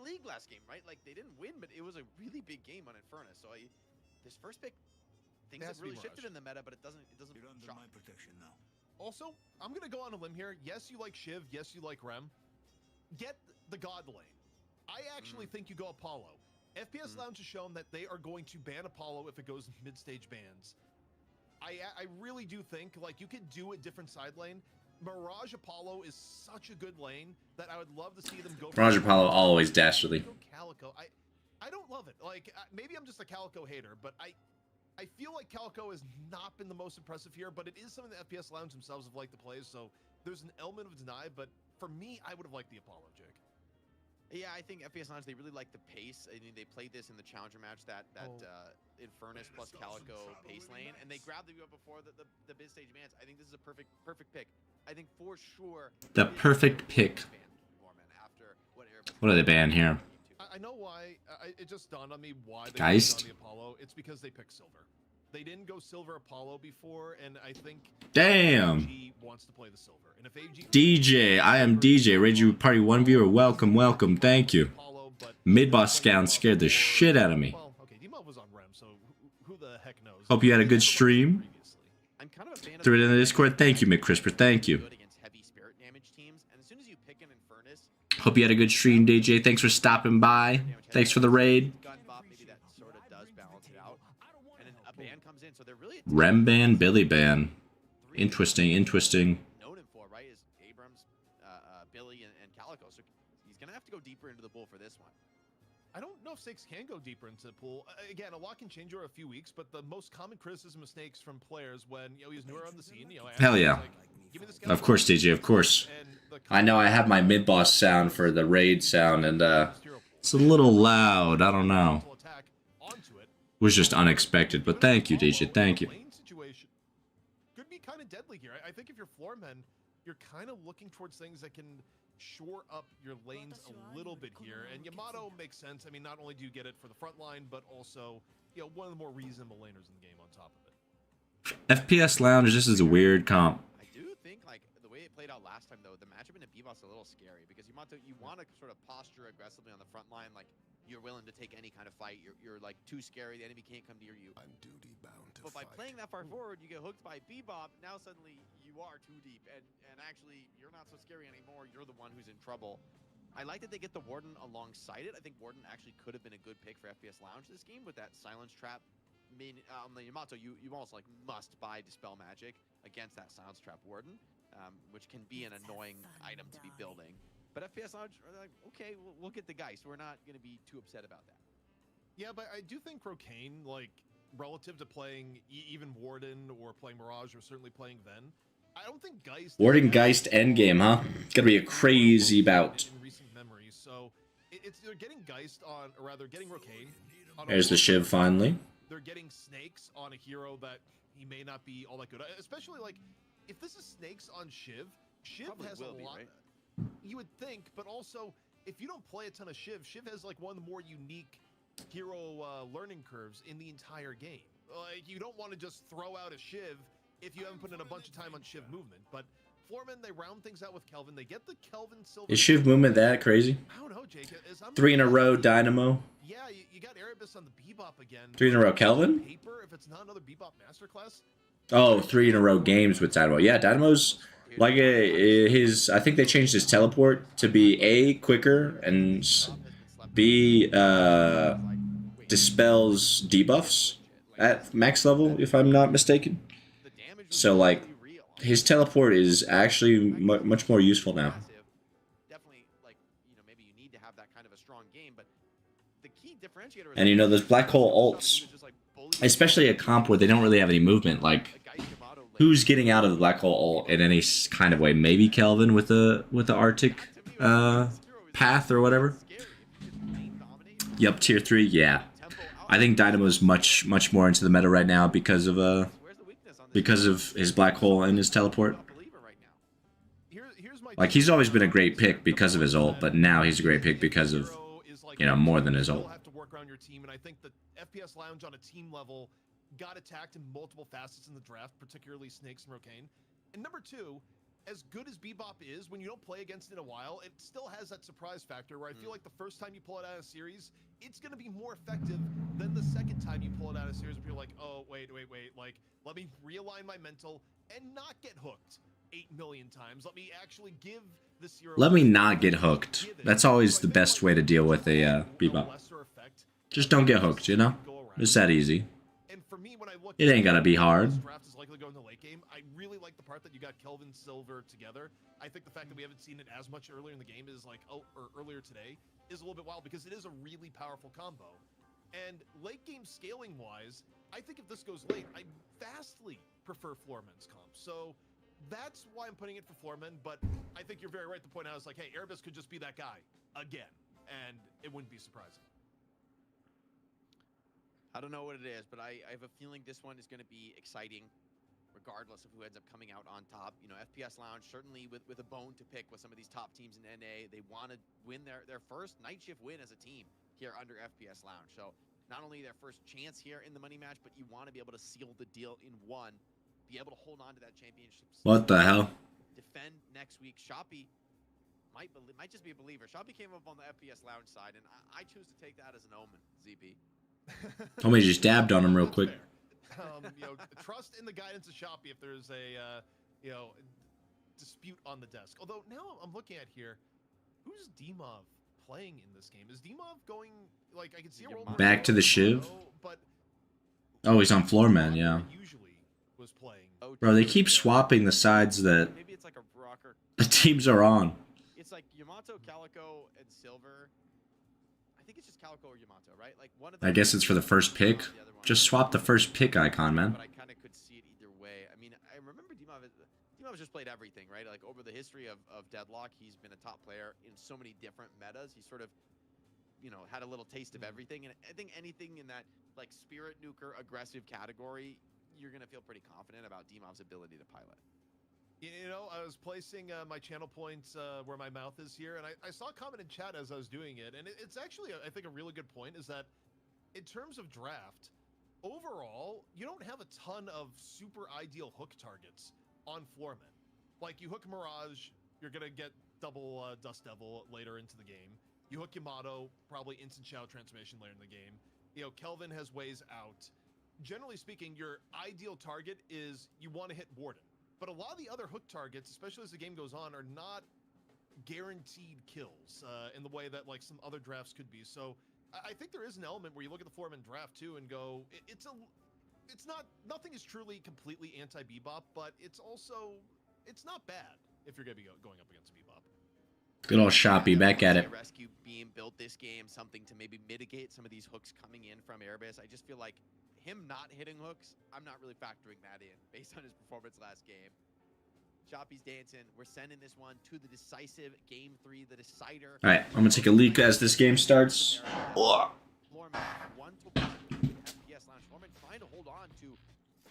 League last game, right? Like they didn't win, but it was a really big game on Infernus. So this first pick, things have really shifted in the meta, but it doesn't You're under shock. my protection now. Also, I'm gonna go on a limb here. Yes, you like Shiv. Yes, you like Rem. Get the God lane. I actually think you go Apollo. FPS Lounge has shown that they are going to ban Apollo if it goes mid-stage bans. I really do think like you could do a different side lane. Mirage Apollo is such a good lane that I would love to see them go. Mirage Apollo always dastardly. Go Calico. I don't love it. Like maybe I'm just a Calico hater, but I feel like Calico has not been the most impressive here, but it is something that FPS Lounge themselves have liked to play. So there's an element of deny, but for me, I would have liked the Apollo, Jake. Yeah, I think FPS Lounge, they really like the pace. I mean, they played this in the Challenger match, that Infernus plus Calico pace lane, and they grabbed the before the mid-stage bans. I think this is a perfect pick. I think for sure... The perfect pick. What do they ban here? I know why. It just dawned on me why they Geist? picked on the Apollo. It's because they picked Silver. They didn't go Silver Apollo before, and I think Damn. AG wants to play the Silver. And if AG DJ, I am DJ. Rage Party 1 viewer. Welcome, welcome. Thank you. Apollo, but Mid-boss scout scared the shit out of me. well, okay, D-Mob was on Rem, so who the heck knows? Hope you had a good stream. I'm kind of a fan of Threw it in the Discord. Thank you, McCrisper. Thank you. good against heavy spirit damage teams, and as soon as you pick an Infernus, Hope you had a good stream, DJ. Thanks for stopping by. Thanks for the raid. gun buff, maybe that sort of does balance it out. And then a ban comes in, so they're really Rem ban, Billy ban. Interesting, interesting. known him for, right, is Abrams, Billy, and Calico. So he's gonna have to go deeper into the pool for this one. I don't know if Snakes can go deeper into the pool. Again, a lot can change over a few weeks, but the most common criticism of Snakes from players when he's newer on the scene, Hell yeah. like, give me this guy. Of course, DJ, of course. And the I know I have my mid-boss sound for the raid sound, and it's a little loud. I don't know. attack onto it. It was just unexpected, but thank you, DJ. Thank you. Lane situation could be kind of deadly here. I think if you're floormen, you're kind of looking towards things that can shore up your lanes a little bit here. And Yamato makes sense. I mean, not only do you get it for the front line, but also, one of the more reasonable laners in the game on top of it. FPS Lounge, this is a weird comp. I do think, like, the way it played out last time, though, the matchup in a B-Boss is a little scary because you want to sort of posture aggressively on the front line, like you're willing to take any kind of fight. You're like too scary, the enemy can't come near you. I'm duty bound to But by fight. playing that far forward, you get hooked by Bebop. Now suddenly you are too deep, and actually you're not so scary anymore. You're the one who's in trouble. I like that they get the Warden alongside it. I think Warden actually could have been a good pick for FPS Lounge this game with that silence trap. On the Yamato, you almost like must buy Dispel Magic against that silence trap Warden, which can be an annoying item to be building. But FPS Lounge are like, okay, we'll get the Geist. We're not going to be too upset about that. Yeah, but I do think Rocane, like, relative to playing even Warden or playing Mirage or certainly playing Ven, I don't think Geist... Warden Geist endgame, huh? It's gonna be a crazy bout. In recent memories, so they're getting Geist on, or rather getting Rocane. On There's the Shiv finally. They're getting Snakes on a hero that he may not be all that good. Especially, like, if this is Snakes on Shiv, Shiv Probably has will a be, lot... right? You would think, but also, if you don't play a ton of Shiv, Shiv has, like, one of the more unique hero learning curves in the entire game. Like, you don't want to just throw out a Shiv if you haven't put in a bunch of time on Shiv movement, but Foreman, they round things out with Kelvin. They get the Kelvin Silver. Is shift movement that crazy? I don't know, Jake. 3 in a row, Dynamo. Yeah, you got Erebus on the Bebop again. 3 in a row, Kelvin? Paper, if it's not another Bebop masterclass. Oh, 3 in a row games with Dynamo. Yeah, Dynamo's like his. I think they changed his teleport to be A, quicker, and B, dispels debuffs at max level, if I'm not mistaken. So like, his teleport is actually much more useful now. Definitely, like, you know, maybe you need to have that kind of a strong game, but the key differentiator. And you know, those black hole ults, especially a comp where they don't really have any movement, like who's getting out of the black hole ult in any kind of way? Maybe Kelvin with the Arctic path or whatever. Yep, tier 3, yeah. I think Dynamo's much more into the meta right now because of his black hole and his teleport. Like, he's always been a great pick because of his ult, but now he's a great pick because of, you know, more than his ult. Have to work around your team, and I think the FPS Lounge on a team level got attacked in multiple facets in the draft, particularly Snakes and Rocane. And number 2, as good as Bebop is, when you don't play against it in a while, it still has that surprise factor where I feel like the first time you pull it out of a series, it's going to be more effective than the second time you pull it out of a series where you're like, oh, wait, like, let me realign my mental and not get hooked 8 million times. Let me actually give this hero... Let me not get hooked. That's always the best way to deal with a Bebop. Just don't get hooked, you know? It's that easy. For me, when I look it ain't gotta be hard. Draft is likely going to late game. I really like the part that you got Kelvin Silver together. I think the fact that we haven't seen it as much earlier in the game is like, or earlier today, is a little bit wild because it is a really powerful combo. And late game scaling wise, I think if this goes late, I vastly prefer Floorman's comp. So that's why I'm putting it for Floorman. But I think you're very right to point out, it's like, hey, Erebus could just be that guy again, and it wouldn't be surprising. I don't know what it is, but I have a feeling this one is going to be exciting, regardless of who ends up coming out on top. You know, FPS Lounge, certainly with a bone to pick with some of these top teams in NA. They want to win their first night shift win as a team here under FPS Lounge. So not only their first chance here in the money match, but you want to be able to seal the deal in one, be able to hold on to that championship. What the hell? Defend next week. Shoppy might just be a believer. Shoppy came up on the FPS Lounge side, and I choose to take that as an omen, ZP. Homie just dabbed on him real quick. You know, trust in the guidance of Shoppy if there's a you know, dispute on the desk. Although now I'm looking at here, who's Dimov playing in this game? Is Dimov going, like, I can see a role back to the Shiv? But oh, he's on Floorman, yeah. Usually was playing. Bro, they keep swapping the sides that Maybe it's like a rocker. the teams are on. It's like Yamato, Calico, and Silver. I think it's just Calico or Yamato, right? Like one of them. I guess it's for the first pick. Just swap the first pick icon, man. But I kind of could see it either way. I mean, I remember Dimov just played everything, right? Like over the history of Deadlock, he's been a top player in so many different metas. He sort of, you know, had a little taste of everything. And I think anything in that like spirit nuker aggressive category, you're gonna feel pretty confident about Dimov's ability to pilot. You know, I was placing my channel points where my mouth is here, and I saw a comment in chat as I was doing it, and it's actually, I think, a really good point, is that in terms of draft, overall, you don't have a ton of super ideal hook targets on Floorman. Like, you hook Mirage, you're going to get double Dust Devil later into the game. You hook Yamato, probably instant Shao transformation later in the game. You know, Kelvin has ways out. Generally speaking, your ideal target is you want to hit Warden. But a lot of the other hook targets, especially as the game goes on, are not guaranteed kills in the way that like some other drafts could be. So I think there is an element where you look at the Floorman draft too and go, nothing is truly completely anti-Bebop, but it's not bad if you're going to be going up against Bebop. Good old Shoppy, back at it. Rescue Beam built this game something to maybe mitigate some of these hooks coming in from Erebus. I just feel like him not hitting hooks, I'm not really factoring that in based on his performance last game. Shoppy's dancing. We're sending this one to the decisive game 3, the decider. All right, I'm gonna take a leak as this game starts. Floorman 1-1 FPS Lounge. Floorman trying to hold on to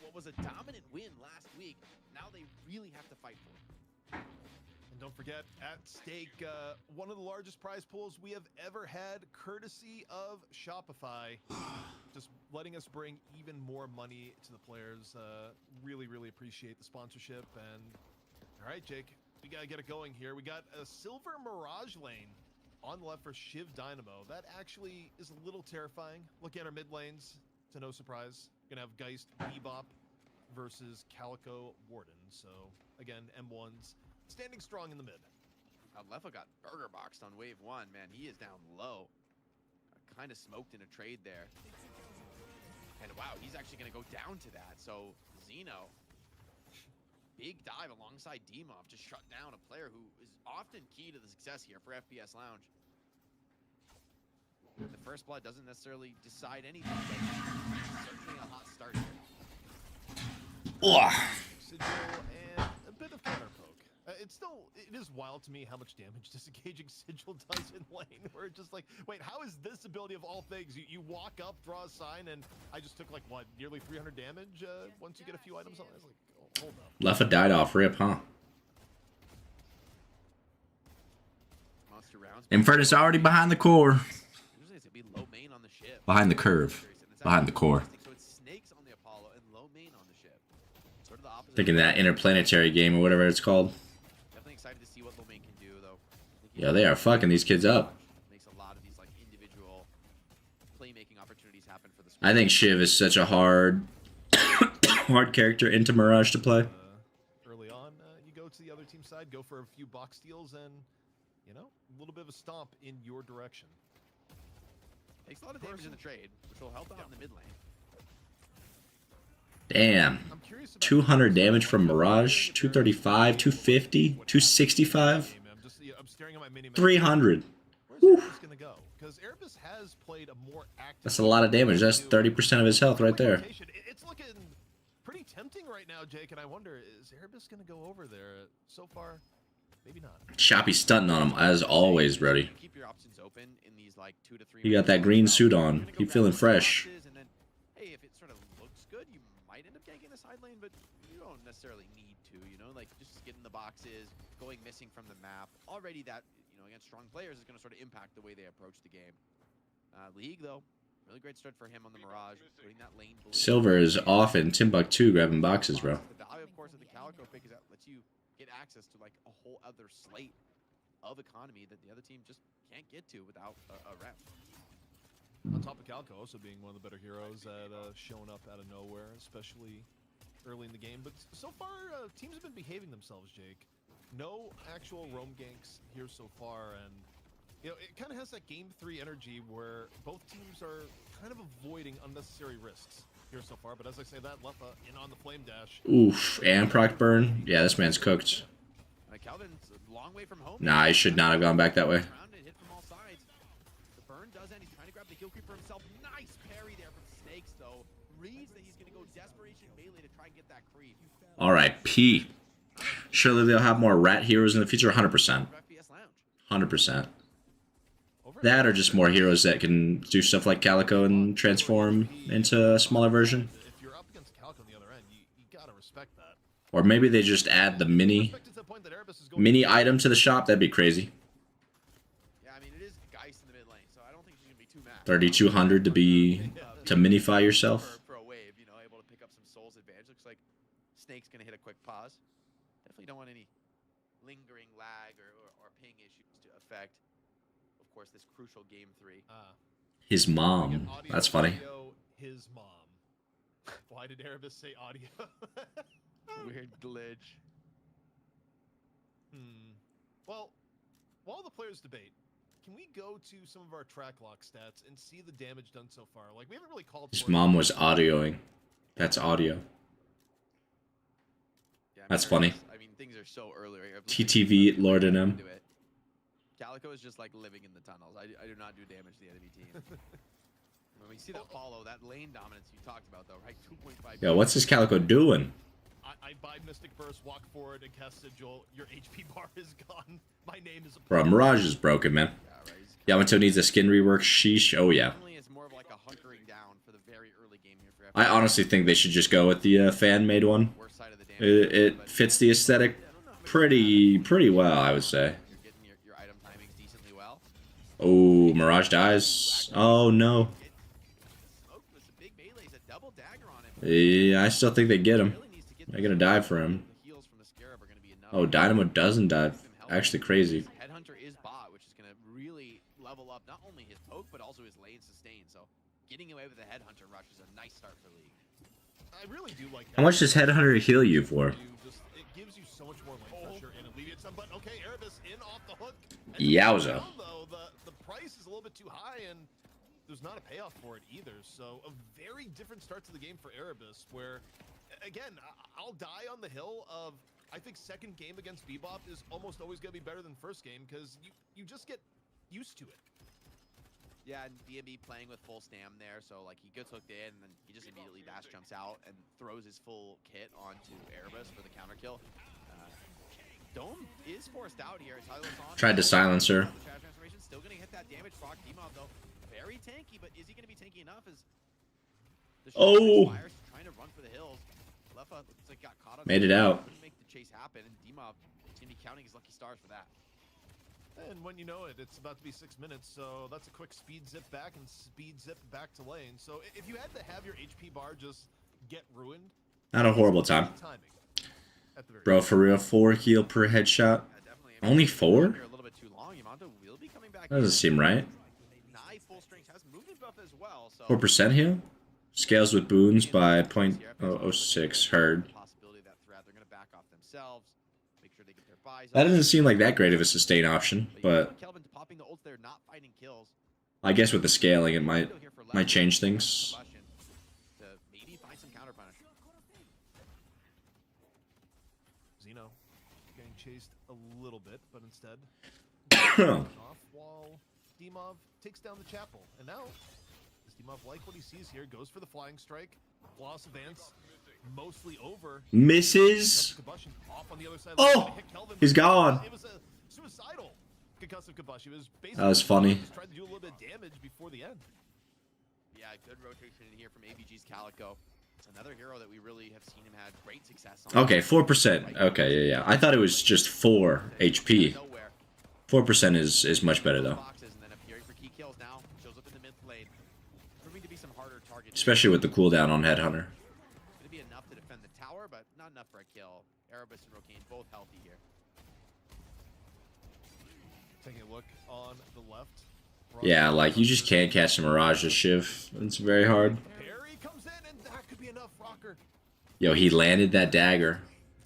what was a dominant win last week. Now they really have to fight for it. And don't forget, at stake, one of the largest prize pools we have ever had, courtesy of Shopify. Just letting us bring even more money to the players. Really, really appreciate the sponsorship. And All right, Jake, we gotta get it going here. We got a silver Mirage lane on the left for Shiv Dynamo. That actually is a little terrifying. Look at our mid lanes, to no surprise. Gonna have Geist, Bebop versus Calico Warden. So again, M1s standing strong in the mid. Lefa got burger boxed on wave 1. Man, he is down low. Kind of smoked in a trade there. And wow, he's actually going to go down to that. So Xeno, big dive alongside D-Mob to shut down a player who is often key to the success here for FPS Lounge. The first blood doesn't necessarily decide anything, but certainly a hot start here. Sigil and a bit of counter poke. It is wild to me how much damage disengaging Sigil does in lane. Where it's just like, wait, how is this ability of all things? You walk up, draw a sign, and I just took like what, nearly 300 damage once you get a few items on. I was like, oh, hold up. Lefa died off rip, huh? Monster rounds. Infernus already behind the core. Usually it's gonna be low main on the ship. Behind the curve. Behind the core. So it's snakes on the Apollo and low main on the ship. Sort of the opposite. Thinking that interplanetary game or whatever it's called. Definitely excited to see what low main can do, though. Yeah, they are fucking these kids up. Makes a lot of these like individual playmaking opportunities happen for the I think Shiv is such a hard character into Mirage to play. Early on, you go to the other team side, go for a few box steals, and you know, a little bit of a stomp in your direction. Takes a lot of damage in the trade, which will help out in the mid lane. Damn. I'm curious about 200 damage from Mirage. 235, 250, 265, I'm staring at my mini 300. Where's Erebus gonna go? Because Erebus has played a more active. That's a lot of damage. That's 30% of his health right there. It's looking pretty tempting right now, Jake, and I wonder, is Erebus gonna go over there? So far, maybe not. Choppy stunting on him as always, Brody. Keep your options open in these like 2 to 3. He got that green suit on. He feeling fresh. And then, hey, if it sort of looks good, you might end up ganking the side lane, but you don't necessarily need to. You know, like just getting the boxes, going missing from the map. Already that, you know, against strong players is going to sort of impact the way they approach the game. League though, really great start for him on the Mirage, putting that lane. Silver is off in Timbuktu grabbing boxes, bro. The value, of course, of the Calico pick is that lets you get access to like a whole other slate of economy that the other team just can't get to without a rep. On top of Calico also being one of the better heroes at showing up out of nowhere, especially early in the game. But so far, teams have been behaving themselves, Jake. No actual roam ganks here so far, and you know, it kind of has that Game 3 energy where both teams are kind of avoiding unnecessary risks here so far. But as I say that, Lefa in on the flame dash. Oof, and proc burn. Yeah, this man's cooked. Calvin's a long way from home. Nah, he should not have gone back that way. Hit from all sides. The burn does end. He's trying to grab the kill creep for himself. Nice parry there from Snakes, though. Reads that he's going to go desperation melee to try and get that creep. All right, P. Surely they'll have more rat heroes in the future. 100%. 100%. That or just more heroes that can do stuff like Calico and transform into a smaller version. If you're up against Calico on the other end, you gotta respect that. Or maybe they just add the mini item to the shop. That'd be crazy. Yeah, I mean, it is Geist in the mid lane, so I don't think she's gonna be too mad. 3,200 to minify yourself. For a wave, you know, able to pick up some souls advantage. Looks like Snake's gonna hit a quick pause. Definitely don't want any lingering lag or ping issues to affect, of course, this crucial game 3. His mom. That's funny. His mom. Why did Erebus say audio? Weird glitch. Well, while the players debate, can we go to some of our track lock stats and see the damage done so far? Like, we haven't really called His for mom was audioing. That's audio. Yeah, That's funny. I mean, things are so early. TTV Lord and M. Calico is just like living in the tunnels. I do not do damage to the enemy team. When we see that follow, that lane dominance you talked about, though, right? 2.5. Yo, what's this Calico doing? I buy Mystic Burst, walk forward, and cast Sigil. Your HP bar is gone. My name is... Bro, Mirage is broken, man. Yeah, right. Yamato needs a skin rework. Sheesh. Oh, yeah. It's more of like a hunkering down for the very early game here for I honestly think they should just go with the fan-made one. It fits the aesthetic pretty well, I would say. You're getting your item timings decently well. Oh, Mirage dies. Oh, no. Yeah, I still think they get him. They're gonna dive for him. The heals from the Scarab are gonna be enough Oh, Dynamo doesn't dive. Actually crazy. Headhunter is bot, which is going to really level up not only his poke, but also his lane sustain. So getting away with the Headhunter rush is a nice start for League. I really do like. How much does Headhunter heal you for? It gives you so much more lane pressure and alleviates some. But okay, Erebus in off the hook. Yowza. Though the price is a little bit too high, and there's not a payoff for it either. So a very different start to the game for Erebus, where again I'll die on the hill of. I think second game against Bebop is almost always going to be better than first game because you just get used to it. Yeah, and DMB playing with full stam there, so like he gets hooked in and then he just immediately dash jumps out and throws his full kit onto Erebus for the counter kill. Dome is forced out here. Tried to silence her. Still going to hit that damage proc. Demov though, very tanky, but is he going to be tanky enough? As the Fires trying to run for the hills. Lefa looks like got caught on. Made it out. Make the chase happen, and Demov is going to be counting his lucky stars for that. And when you know it, it's about to be 6 minutes, so that's a quick speed zip back and speed zip back to lane. So if you had to have your HP bar just get ruined, Not a horrible time. Bro, for real, 4 heal per headshot. Only 4? A little bit too long. Yamato will be coming back. That doesn't seem right. Nye full strength has movement buff as well. So 4% heal? Scales with boons by 0.006. Heard. Possibility that threat. They're going to back off themselves. Make sure they get their buys. That doesn't seem like that great of a sustain option, but Kelvin popping the ults there, not finding kills. I guess with the scaling it might change things. To maybe find some counter punish. Zeno getting chased a little bit, but instead off while Demov takes down the chapel. And now does Demov like what he sees here? Goes for the flying strike. Floss advance mostly over. Misses. Off on the other side. Oh, he's gone. It was a suicidal concussive combustion. It was That was funny. Just tried to do a little bit of damage before the end. Yeah, good rotation in here from ABG's Calico. Another hero that we really have seen him had great success on. Okay, 4%. Okay, yeah. I thought it was just 4 HP. 4% is much better though. Especially with the cooldown on Headhunter. Going to be enough to defend the tower, but not enough for a kill. Erebus and Rokane both healthy here. Taking a look on the left. Yeah, like you just can't catch a Mirage with Shiv. It's very hard. Perry comes in, and that could be enough, Rocker. Yo, he landed that dagger.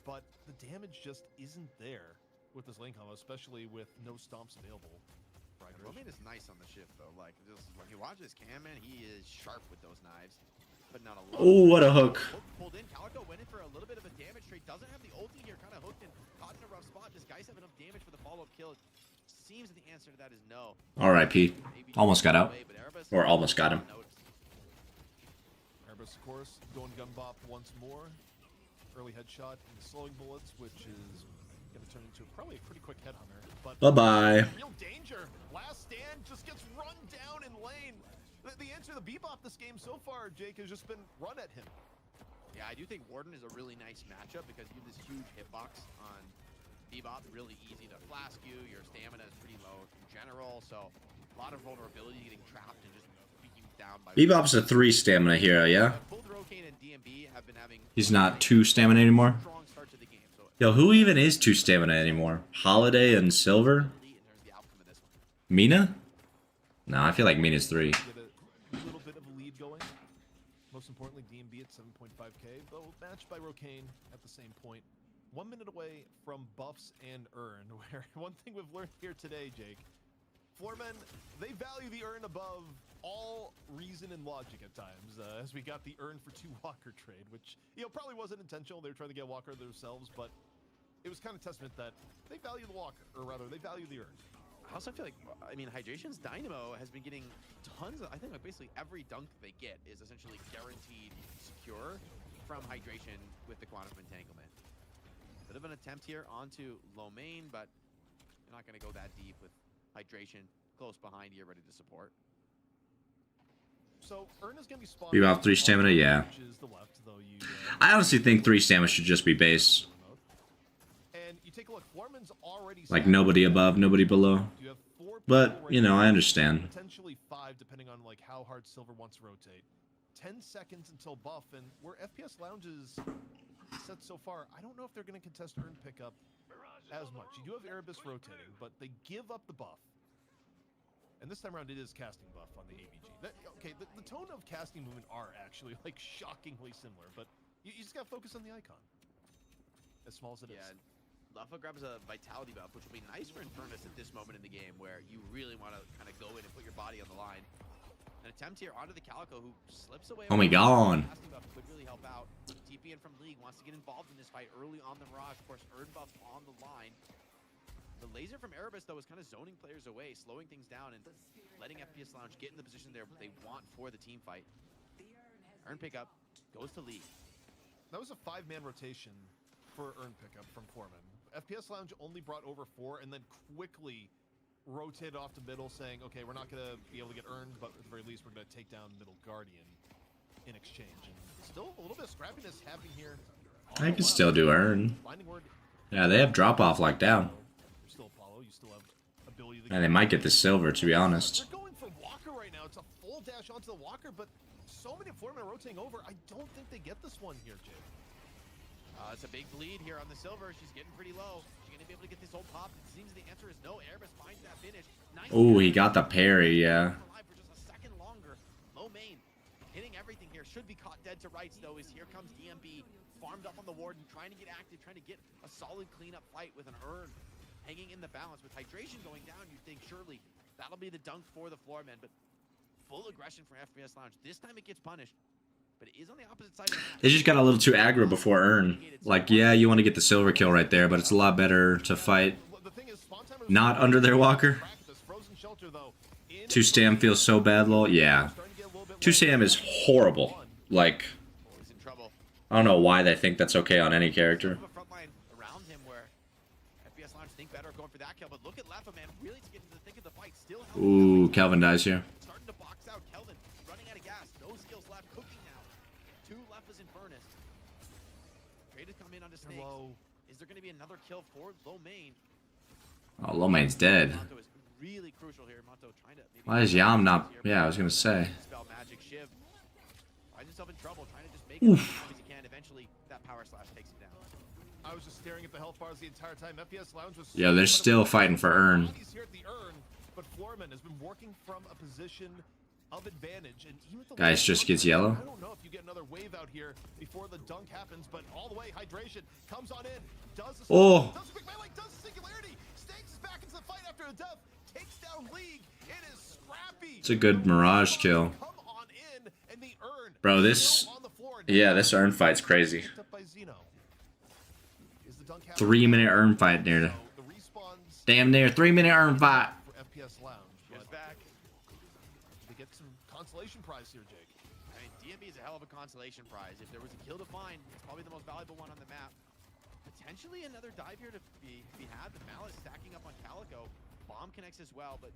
But the damage just isn't there with this lane combo, especially with no stomps available. Romain is nice on the shift though. Like just when you watch this cam, man, he is sharp with those knives, but not a lot. Oh, what a hook! Pulled in. Calico went in for a little bit of a damage trade. Doesn't have the ulti here. Kind of hooked and caught in a rough spot. Does Geist have enough damage for the follow-up kill? It seems that the answer to that is no. R.I.P. Almost got out, or almost got him. Erebus, of course, going gun bop once more. Early headshot and slowing bullets, which is going to turn into probably a pretty quick headhunter. But bye-bye. Real danger. Last stand just gets run down in lane. The answer to the Bebop this game so far, Jake, has just been run at him. Yeah, I do think Warden is a really nice matchup because you have this huge hitbox on Bebop. Really easy to flask you. Your stamina is pretty low in general, so a lot of vulnerability getting trapped and just being down by. Bebop's a 3 stamina hero, yeah? Both Rokane and DMB have been having. He's not 2 stamina anymore. Strong start to the game, so Yo, who even is 2 stamina anymore? Holiday and Silver? Mina? No, I feel like Mina's 3. Get a little bit of a lead going. Most importantly, DMB at 7.5k, though matched by Rokane at the same point. 1 minute away from buffs and Urn, where one thing we've learned here today, Jake, Floormen, they value the Urn above all reason and logic at times, as we got the Urn for 2 Walker trade, which, probably wasn't intentional. They were trying to get Walker themselves, but it was kind of testament that they value the Walker, or rather, they value the Urn. I also feel like, Hydration's Dynamo has been getting tons of, I think like basically every dunk they get is essentially guaranteed secure from Hydration with the Quantum Entanglement. Bit of an attempt here onto Lomain, but you're not going to go that deep with Hydration close behind here, ready to support. So, Urn is going to be spawned. You have 3 stamina, yeah. I honestly think 3 stamina should just be base. And you take a look, Floorman's already Like nobody above, nobody below. But, I understand. Potentially 5, depending on like how hard Silver wants to rotate. 10 seconds until buff, and where FPS Lounge's sets so far, I don't know if they're going to contest earn pickup as much. You do have Erebus rotating, but they give up the buff. And this time around, it is casting buff on the ABG. Okay, the tone of casting movement are actually like shockingly similar, but you just got to focus on the icon. As small as it is. Luffa grabs a vitality buff, which will be nice for Infernus at this moment in the game, where you really want to kind of go in and put your body on the line. An attempt here onto the Calico, who slips away. Oh my god. Casting buff could really help out. TP in from League wants to get involved in this fight early on the Mirage. Of course, earn buff on the line. The laser from Erebus, though, is kind of zoning players away, slowing things down, and letting FPS Lounge get in the position they want for the team fight. Earn pickup goes to League. That was a 5-man rotation for earn pickup from Foreman. FPS Lounge only brought over 4 and then quickly rotated off to middle, saying, okay, we're not going to be able to get earned, but at the very least, we're going to take down middle Guardian in exchange. And still a little bit of scrappiness happening here. I can still do earn. Word. Yeah, they have drop off like down. You're still Apollo. You still have ability to And they might get the silver, to be honest. They're going for Walker right now. It's a full dash onto the Walker, but so many Foremen are rotating over. I don't think they get this one here, Jake. It's a big bleed here on the silver. She's getting pretty low. She's going to be able to get this ult pop. It seems the answer is no. Erebus finds that finish. Nice. Oh, he got the parry, yeah. Alive for just a second longer. Low main. Hitting everything here. Should be caught dead to rights, though, as here comes DMB. Farmed up on the Warden, trying to get active, trying to get a solid cleanup fight with an earn. Hanging in the balance. With hydration going down, you'd think surely that'll be the dunk for the floormen. But full aggression for FPS Lounge. This time it gets punished. But it is on the opposite side of the map. They just got a little too aggro before earn. Like, yeah, you want to get the silver kill right there, but it's a lot better to fight not under their walker. 2-Stam feels so bad, lol. Yeah. 2-Stam is horrible. Like, I don't know why they think that's okay on any character. Ooh, Calvin dies here. Starting to box out Kelvin, running out of gas. No skills left, cooking now. 2 left is Infernus. Trade has come in onto Snakes. Is there going to be another kill for Low Main? Oh, Low Main's dead. Monto is really crucial here. Monto trying to Why is Yam not? Yeah, I was gonna say. Spell magic shiv. Finds himself in trouble, trying to just make it as long as he can. Eventually, that power slash takes him down. I was just staring at the health bars the entire time. FPS Lounge was. Yeah, they're still fighting for earn. Here at the earn, but Foreman has been working from a position of advantage, and even with the Geist just gets yellow. I don't know if you get another wave out here before the dunk happens, but all the way hydration comes on in. Does the does a quick melee, does the singularity. Snakes is back into the fight after a death. Takes down League. It is scrappy. It's a good Mirage kill. Come on in, and the earn. Bro, this this earn fight's crazy. 3-minute earn fight near. Damn near 3-minute earn fight. FPS Lounge. Goes back. They get some consolation prize here, Jake. I mean, DMB is a hell of a consolation prize. If there was a kill to find, it's probably the most valuable one on the map. Potentially another dive here to be had. The Malice stacking up on Calico. Bomb connects as well, but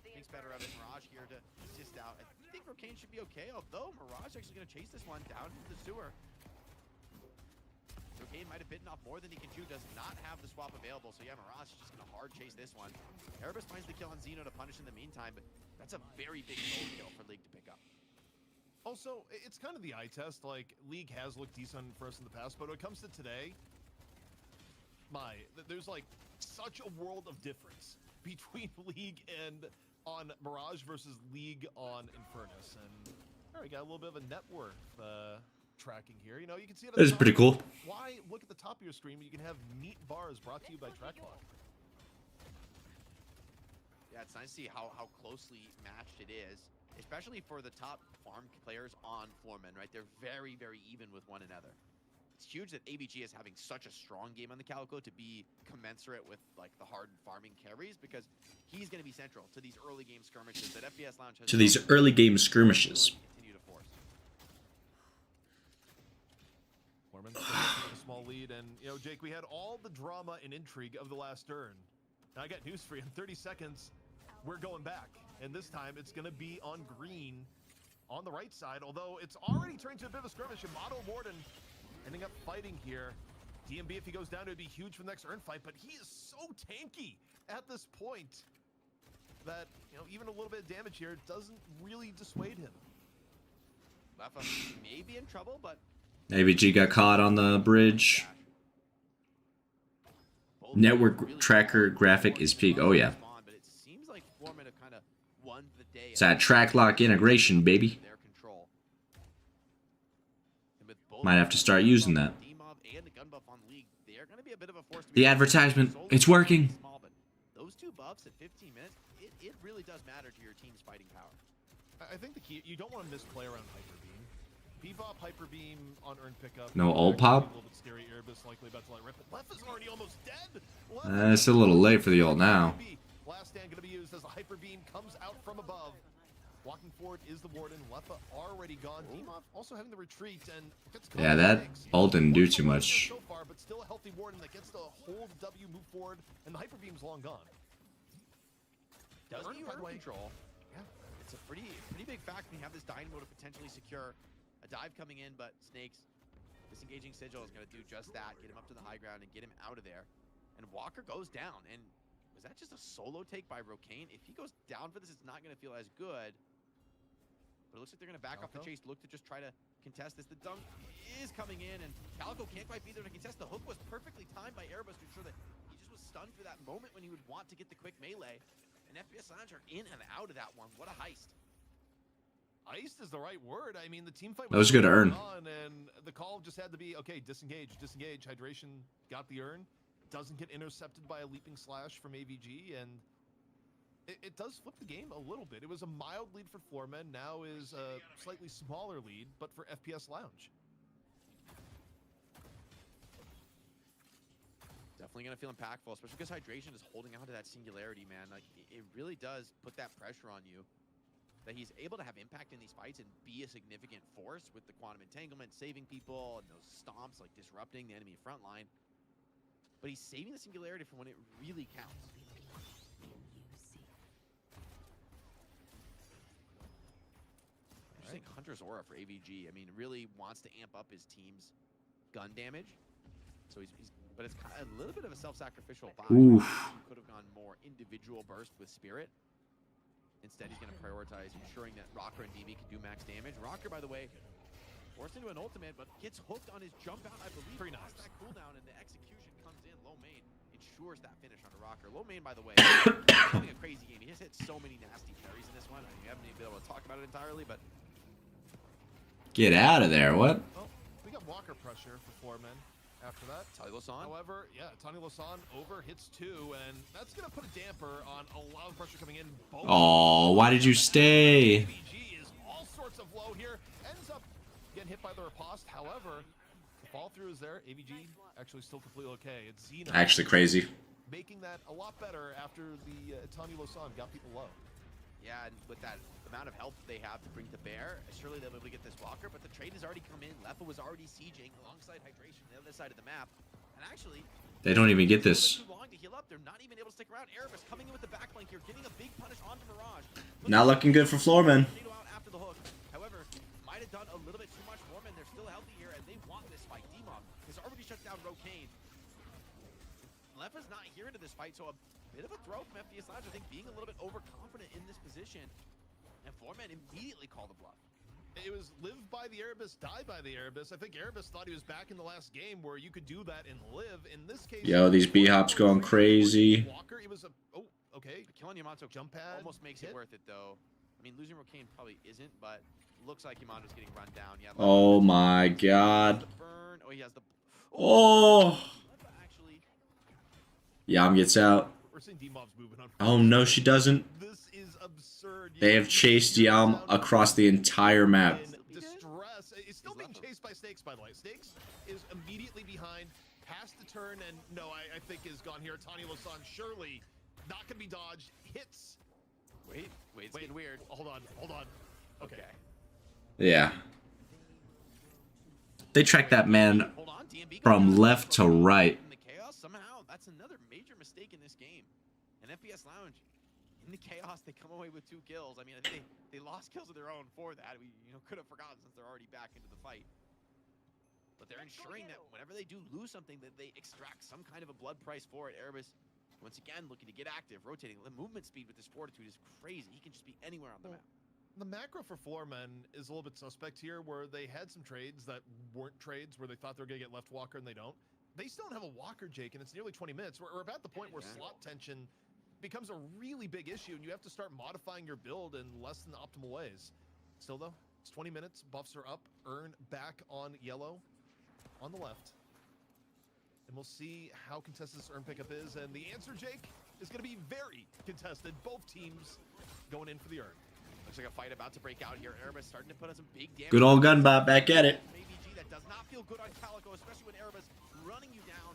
thinks better of it. Mirage here to assist out. I think Rocane should be okay, although Mirage actually going to chase this one down into the sewer. Rocane might have bitten off more than he can chew, does not have the swap available, so yeah, Mirage is just going to hard chase this one. Erebus finds the kill on Xeno to punish in the meantime, but that's a very big goal kill for League to pick up. Also, it's kind of the eye test. Like, League has looked decent for us in the past, but when it comes to today, there's like such a world of difference between League and on Mirage versus League on Infernus. And we got a little bit of a net worth tracking here. You know, you can see it. This is pretty cool. Why look at the top of your screen? You can have neat bars brought to you by TrackLock. Yeah, it's nice to see how closely matched it is, especially for the top farm players on Foreman, right? They're very, very even with one another. It's huge that ABG is having such a strong game on the Calico to be commensurate with like the hard farming carries, because he's going to be central to these early game skirmishes that FPS Lounge has. To these early game skirmishes. Continue to force. Foreman a small lead, and you know, Jake, we had all the drama and intrigue of the last turn. Now I got news for you. In 30 seconds, we're going back, and this time it's going to be on green on the right side. Although it's already turned to a bit of a skirmish, and Motto Warden ending up fighting here. DMB, if he goes down, it would be huge for the next earn fight, but he is so tanky at this point that, you know, even a little bit of damage here doesn't really dissuade him. Leffa may be in trouble, but AVG got caught on the bridge. Network tracker graphic is peak. Oh yeah. But it seems like Foreman have kind of won the day. It's that track lock integration, baby. Their control. And with both Might have to start using that. D-Mob and the gun buff on League, they're going to be a bit of a force to The be advertisement, Solo it's working. small, but those two buffs at 15 minutes, it really does matter to your team's fighting power. I think the key, you don't want to misplay around Hyper Beam. Bebop Hyper Beam on earn pickup. No ult pop? A little bit scary. Erebus likely about to let rip. Left is already almost dead. It's a little late for the ult now. Last stand going to be used as the Hyper Beam comes out from above. Walking forward is the Warden. Lefa already gone. Demov also having the retreat and gets caught. Yeah, that ult didn't do too much. So far, but still a healthy Warden that gets to hold W, move forward, and the Hyper Beam's long gone. Does Earn, he by the earn way. control? Yeah, it's a pretty big fact when you have this Dynamo to potentially secure a dive coming in, but Snakes disengaging Sigil is going to do just that, get him up to the high ground and get him out of there. And Walker goes down, and was that just a solo take by Rokane? If he goes down for this, it's not going to feel as good. But it looks like they're going to back off the chase, look to just try to contest this. The dunk is coming in, and Calico can't quite be there to contest. The hook was perfectly timed by Erebus to ensure that he just was stunned for that moment when he would want to get the quick melee. And FPS Lounge are in and out of that one. What a heist. Iced is the right word. I mean, the team fight That was good to earn. on, and the call just had to be, okay, disengage. Hydration got the earn. Doesn't get intercepted by a leaping slash from AVG, and it does flip the game a little bit. It was a mild lead for Floormen, now is a slightly smaller lead, but for FPS Lounge. Definitely going to feel impactful, especially because Hydration is holding on to that singularity, man. Like, it really does put that pressure on you. That he's able to have impact in these fights and be a significant force with the quantum entanglement, saving people, and those stomps, like disrupting the enemy front line. But he's saving the singularity for when it really counts. Interesting Hunter's Aura for AVG. I mean, really wants to amp up his team's gun damage. So but it's kind of a little bit of a self-sacrificial buy. Oof. He could have gone more individual burst with Spirit. Instead, he's going to prioritize ensuring that Rocker and DB can do max damage. Rocker, by the way, forced into an ultimate, but gets hooked on his jump out, I believe. Pretty nice. That cooldown, and the execution comes in. Low main ensures that finish on a Rocker. Low main, by the way, having a crazy game. He has hit so many nasty parries in this one. I mean, we haven't even been able to talk about it entirely, but Get out of there. What? Well, we got Walker pressure for Floormen after that. Tali Losan. However, yeah, Tani Losan over hits 2, and that's going to put a damper on a lot of pressure coming in. Both Oh, why did you stay? BG is all sorts of low here. Ends up getting hit by the riposte. However, the fall through is there. AVG actually still completely okay. It's Xena Actually crazy. making that a lot better after the Tani Losan got people low. Yeah, and with that amount of help they have to bring to bear, surely they'll be able to get this Walker, but the trade has already come in. Lefa was already sieging alongside Hydration on the other side of the map. And actually, They don't even get this. too long to heal up. They're not even able to stick around. Erebus coming in with the backflank here, getting a big punish onto Mirage. Not looking good for Floormen. Tornado out after the hook. However, might have done a little bit too much. Foreman, they're still healthy here, and they want this fight. D-Mob has already shut down Rokane. Lefa's not here into this fight, so a bit of a throw from FPS Lounge, I think, being a little bit overconfident in this position. And Foreman immediately called the bluff. It was live by the Erebus, die by the Erebus. I think Erebus thought he was back in the last game where you could do that and live. In this case, Yo, these B-hops going crazy. Walker, it was a okay. Killing Yamato Jump pad almost makes hit. it worth it, though. I mean, losing Rokane probably isn't, but looks like Yamato's getting run down. Yeah. Oh my god. The burn. Oh, he has the. Oh. Lefa actually. Yam gets out. We're seeing D-Mob's moving on. Oh no, she doesn't. This is absurd. They have chased Yam across the entire map. In distress. It's still being chased by Snakes, by the way. Snakes is immediately behind, past the turn, and no, I think is gone here. Tani Losan surely not gonna be dodged. Hits. Wait, it's getting weird. Hold on. Okay. Yeah. They track that man Hold on, DMB from left to right. In the chaos, somehow, that's another major mistake in this game. And FPS Lounge, in the chaos, they come away with 2 kills. I mean, I think they lost kills of their own for that. We could have forgotten since they're already back into the fight. But they're ensuring that whenever they do lose something, that they extract some kind of a blood price for it. Erebus, once again, looking to get active, rotating. The movement speed with this fortitude is crazy. He can just be anywhere on the map. The macro for Floormen is a little bit suspect here, where they had some trades that weren't trades, where they thought they were going to get left Walker and they don't. They still don't have a Walker, Jake, and it's nearly 20 minutes. We're about the point where slot tension becomes a really big issue, and you have to start modifying your build in less than optimal ways. Still, though, it's 20 minutes. Buffs are up. Earn back on yellow on the left. And we'll see how contested this Earn pickup is. And the answer, Jake, is going to be very contested. Both teams going in for the Earn. Looks like a fight about to break out here. Erebus starting to put on some big damage. Good old Gunbot back at it. AVG that does not feel good on Calico, especially when Erebus running you down.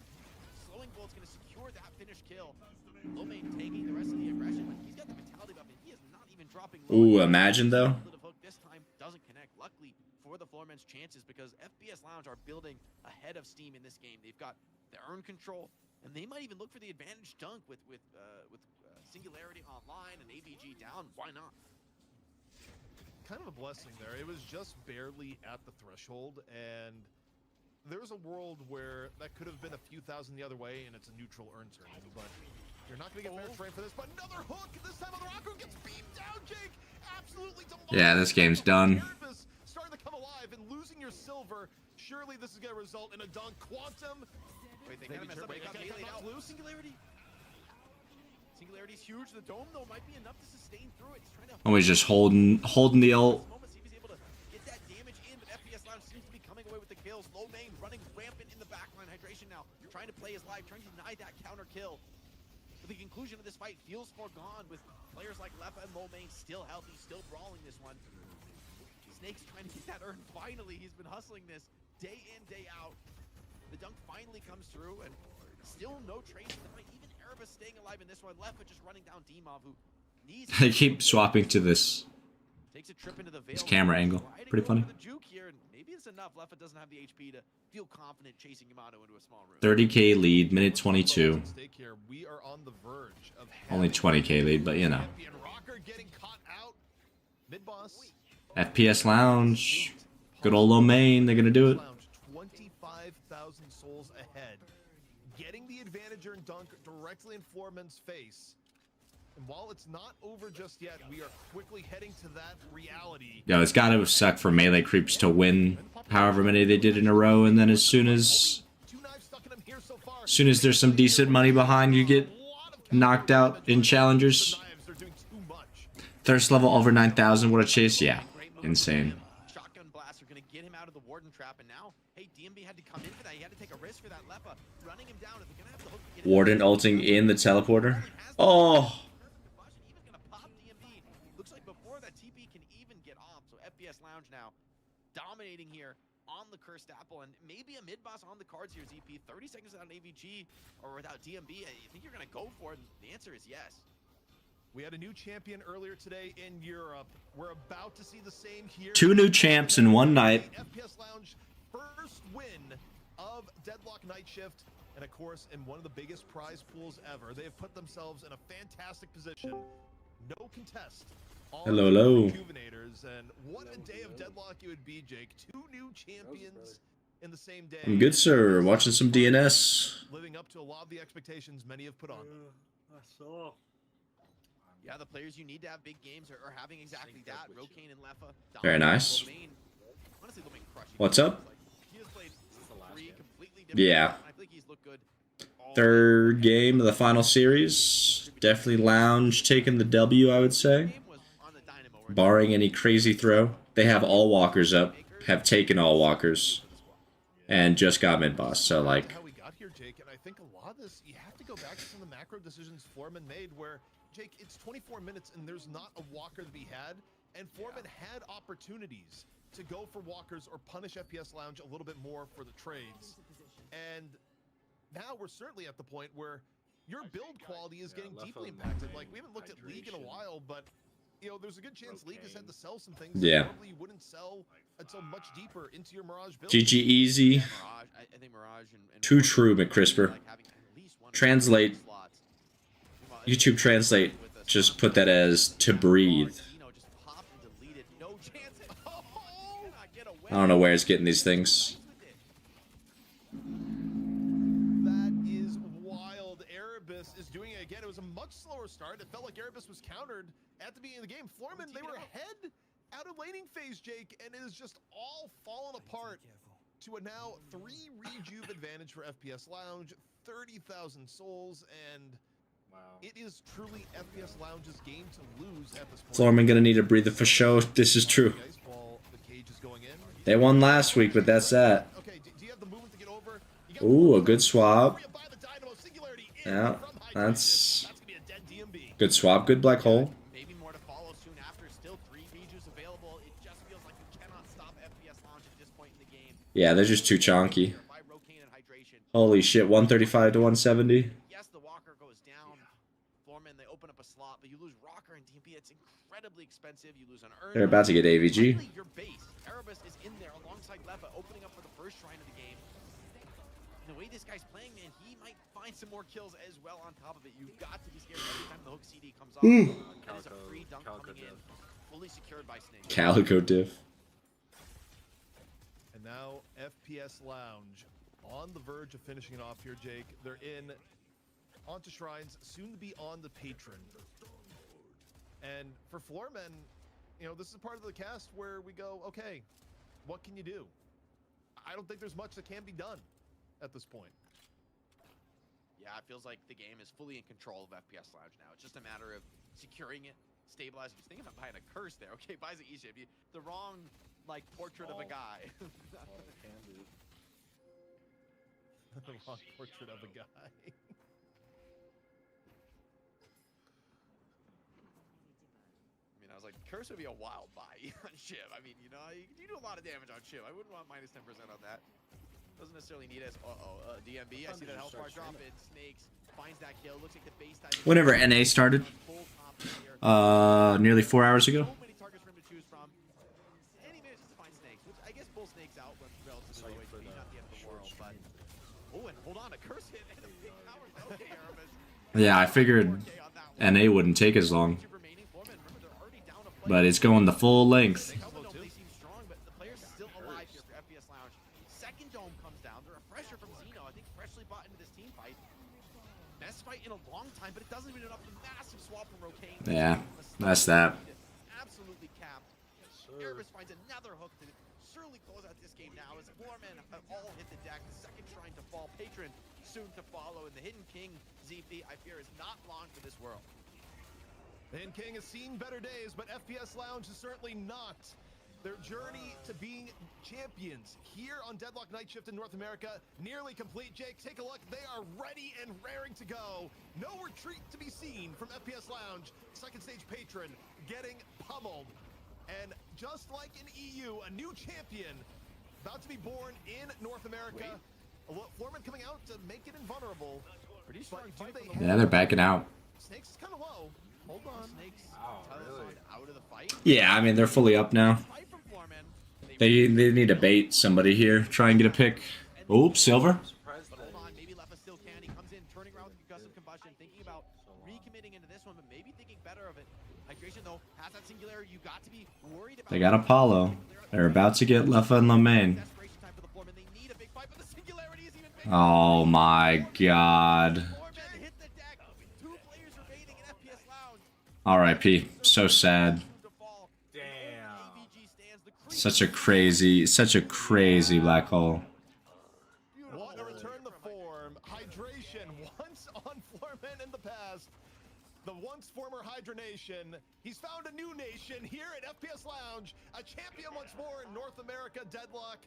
Slowing Bolt's going to secure that finish kill. Lomane taking the rest of the aggression, but he's got the mentality buff, and he is not even dropping. Ooh, imagine though. This time doesn't connect. Luckily for the Floormen's chances, because FPS Lounge are building ahead of steam in this game. They've got the Earn control, and they might even look for the advantage dunk with Singularity online and AVG down. Why not? Kind of a blessing there. It was just barely at the threshold, and there's a world where that could have been a few thousand the other way, and it's a neutral Earn turn. But you're not going to get fair terrain for this. But another hook, this time on the Rocco gets beamed down, Jake. Absolutely demolished. Yeah, this game's done. Starting to come alive and losing your silver. Surely this is going to result in a dunk. Quantum. Wait, they kind of messed up. They got melee out. Blue Singularity. Singularity's huge. The dome, though, might be enough to sustain through it. He's trying to Always just holding the ult. See if he's able to get that damage in, but FPS Lounge seems to be coming away with the kills. Lomane running rampant in the backline. Hydration now, trying to play his life, trying to deny that counter kill. But the conclusion of this fight feels foregone, with players like Lepa and Lomane still healthy, still brawling this one. Snake's trying to get that Earn. Finally, he's been hustling this day in, day out. The dunk finally comes through, and still no trace of the fight. Even Erebus staying alive in this one. Lepa just running down Dimov, who needs. They keep swapping to this Takes a trip into the veil. camera angle. Pretty funny. The juke here, and maybe it's enough. Lefa doesn't have the HP to feel confident chasing Yamato into a small room. 30k lead, minute 22. We are on the verge of Only 20k lead, but you know. Rocker getting caught out. Mid-boss. FPS Lounge. Good old Lomane, they're gonna do it. 25,000 souls ahead. Getting the advantage and dunk directly in Floormen's face. And while it's not over just yet, we are quickly heading to that reality. Yeah, it's gotta suck for melee creeps to win however many they did in a row, and then as soon as there's some decent money behind, you get knocked out in challengers. Thirst level over 9,000, what a chase. Yeah, insane. Shotgun blasts are going to get him out of the Warden trap, and now, hey, DMB had to come in for that. He had to take a risk for that Lepa. Running him down, if they're going to have the hook to get him Warden ulting in the teleporter. Oh! Even going to pop DMB. Looks like before that TP can even get off, so FPS Lounge now dominating here on the Cursed Apple, and maybe a mid-boss on the cards here, ZP. 30 seconds without an AVG or without DMB. I think you're going to go for it, and the answer is yes. We had a new champion earlier today in Europe. We're about to see the same here. 2 new champs in one night. FPS Lounge first win of Deadlock Night Shift, and of course in one of the biggest prize pools ever. They have put themselves in a fantastic position. No contest. Hello. Rejuvenators, and what a day of Deadlock it would be, Jake. 2 new champions in the same day. I'm good, sir. Watching some DNS. Living up to a lot of the expectations many have put on them. I saw. Yeah, the players you need to have big games are having exactly that. Rokane and Lefa. Very nice. Lomane, honestly, Lomane crushed. What's up? He has played 3 completely different. Yeah. I think he's looked good. Third game of the final series. Definitely Lounge taking the W, I would say. Barring any crazy throw. They have all walkers up. Have taken all walkers. And just got mid-boss, so like... How we got here, Jake, and I think a lot of this, you have to go back to some of the macro decisions Floormen made where, Jake, it's 24 minutes and there's not a walker to be had, and Floormen had opportunities to go for walkers or punish FPS Lounge a little bit more for the trades. And now we're certainly at the point where your build quality is getting deeply impacted. Like, we haven't looked at League in a while, but, you know, there's a good chance League has had to sell some things that probably you wouldn't sell until much deeper into your Mirage build. GG easy. Mirage, I think Mirage and Too true, McCrisper. Translate. YouTube translate. Just put that as to breathe. I don't know where it's getting these things. That is wild. Erebus is doing it again. It was a much slower start. It felt like Erebus was countered at the beginning of the game. Floormen, they were ahead out of laning phase, Jake, and it is just all fallen apart to a now 3 rejuve advantage for FPS Lounge, 30,000 souls, and it is truly FPS Lounge's game to lose at this point. Florman gonna need a breather for show. This is true. They won last week, but that's that. Ooh, a good swap. Yeah, that's good swap. Good black hole. Maybe more to follow soon after. Still 3 rejuves available. It just feels like you cannot stop FPS Lounge at this point in the game. Yeah, they're just too chonky. Holy shit, 135 to 170. Yes, the Walker goes down. Foreman, they open up a slot, but you lose Rocker and DMP. It's incredibly expensive. You lose an Earn. They're about to get AVG. Finally, your base. Erebus is in there alongside Leva, opening up for the first shrine of the game. And the way this guy's playing, man, he might find some more kills as well on top of it. You've got to be scared every time the hook CD comes off. That is a free dunk coming in, fully secured by Snake. Calico diff. And now FPS Lounge on the verge of finishing it off here, Jake. They're in onto Shrines, soon to be on the Patron. And for Floormen, you know, this is part of the cast where we go, okay, what can you do? I don't think there's much that can be done at this point. Yeah, it feels like the game is fully in control of FPS Lounge now. It's just a matter of securing it, stabilizing. Just thinking about buying a curse there. Okay, buys it easy. The wrong, like, portrait of a guy. The wrong portrait of a guy. I was like, curse would be a wild buy on Shiv. I mean, you know, you do a lot of damage on Shiv. I wouldn't want minus 10% on that. Doesn't necessarily need as DMB. I see that health bar drop in. Snakes finds that kill. Looks like the base time. Whenever NA started, nearly 4 hours ago. So many targets for him to choose from. And he manages to find Snakes, which I guess pulls Snakes out when relatively low HP, not the end of the world. But and hold on, a curse hit and a big power. Okay, Erebus. Yeah, I figured NA wouldn't take as long. But it's going the full length. They seem strong, but the player's still alive here for FPS Lounge. Second dome comes down. They're a fresher from Xeno. I think freshly bought into this team fight. Best fight in a long time, but it doesn't even enough. Massive swap from Rocane. Yeah, that's that. Absolutely capped. Erebus finds another hook to surely close out this game now as Floormen have all hit the deck. The second shrine to fall. Patron soon to follow. And the Hidden King, ZP, I fear, is not long for this world. And King has seen better days, but FPS Lounge is certainly not. Their journey to being champions here on Deadlock Night Shift in North America nearly complete. Jake, take a look. They are ready and raring to go. No retreat to be seen from FPS Lounge. Second stage Patron getting pummeled. And just like in EU, a new champion about to be born in North America. Floorman coming out to make it invulnerable. Yeah, they're backing out. Snakes is kind of low. Hold on. Snakes really? Out of the fight. Yeah, I mean, they're fully up now. They need to bait somebody here. Try and get a pick. Oops, Silver. But hold on, maybe Lefa still can. He comes in, turning around with concussive combustion, thinking about recommitting into this one, but maybe thinking better of it. Hydration, though, has that singularity. You got to be worried about. They got Apollo. They're about to get Lefa and Lamaine. Oh my god. R.I.P. So sad. Such a crazy black hole. What a return to form. Hydration once on Floormen in the past. The once former Hydra Nation. He's found a new nation here at FPS Lounge. A champion once more in North America. Deadlock,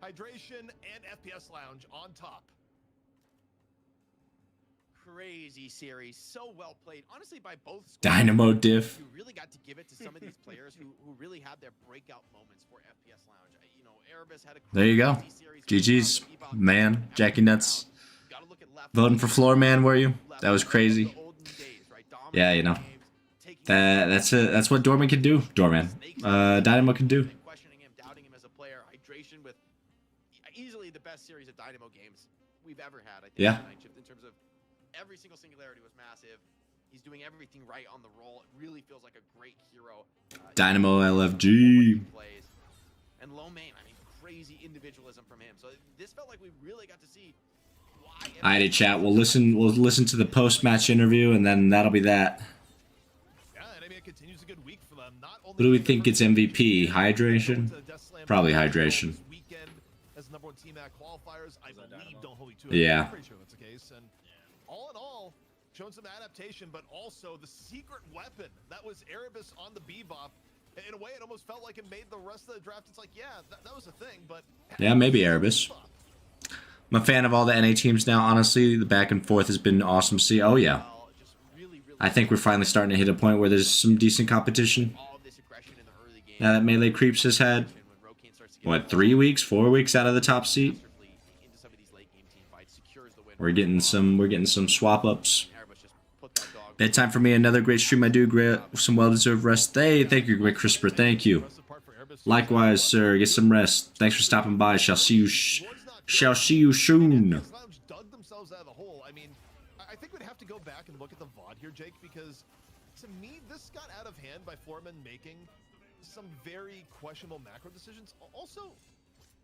Hydration, and FPS Lounge on top. Crazy series, so well played, honestly, by both squads. Dynamo diff. You really got to give it to some of these players who really had their breakout moments for FPS Lounge. You know, Erebus had a there you go. GG's, man. Jackie Nuts. Voting for Floorman, were you? That was crazy. Yeah, you know. That's it. That's what Dorman can do. Dynamo can do. Questioning him, doubting him as a player. Hydration with easily the best series of Dynamo games we've ever had. I think. Yeah. In terms of every single singularity was massive. He's doing everything right on the roll. It really feels like a great hero. Dynamo LFG. And Lamaine, I mean, crazy individualism from him. So this felt like we really got to see why. Alrighty, chat. We'll listen to the post-match interview, and then that'll be that. Yeah, and I mean, it continues a good week for them. Not only Who do we think gets MVP? Hydration? Probably hydration. This weekend as the #1 team at qualifiers, I believe. Don't hold me to it. Yeah. I'm pretty sure that's the case. And all in all, showing some adaptation, but also the secret weapon that was Erebus on the Bebop. In a way, it almost felt like it made the rest of the draft. It's like, yeah, that was a thing, but Yeah, maybe Erebus. I'm a fan of all the NA teams now, honestly. The back and forth has been awesome to see. Oh, yeah. I think we're finally starting to hit a point where there's some decent competition. Now that Melee Creeps has had, what, 3 weeks, 4 weeks out of the top seat? We're getting some swap ups. Bedtime for me, another great stream. I do some well-deserved rest. Hey, thank you, Rick Crisper. Thank you. Likewise, sir. Get some rest. Thanks for stopping by. Shall see you soon. Dug themselves out of the hole. I mean, I think we'd have to go back and look at the VOD here, Jake, because to me, this got out of hand by Foreman making some very questionable macro decisions. Also,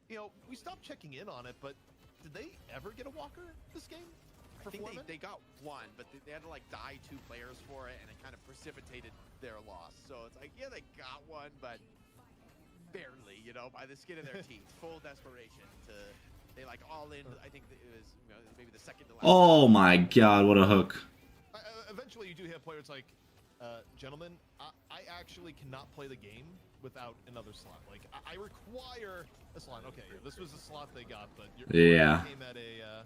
you know, we stopped checking in on it, but did they ever get a walker this game? I think they got one, but they had to like die 2 players for it, and it kind of precipitated their loss. So it's like, yeah, they got one, but barely, you know, by the skin of their teeth. Full desperation to, they like all in. I think it was, you know, maybe the second to last. Oh my God, what a hook! Eventually, you do have players like, gentlemen, I actually cannot play the game without another slot. Like, I require a slot. Okay, this was the slot they got, but yeah, came at a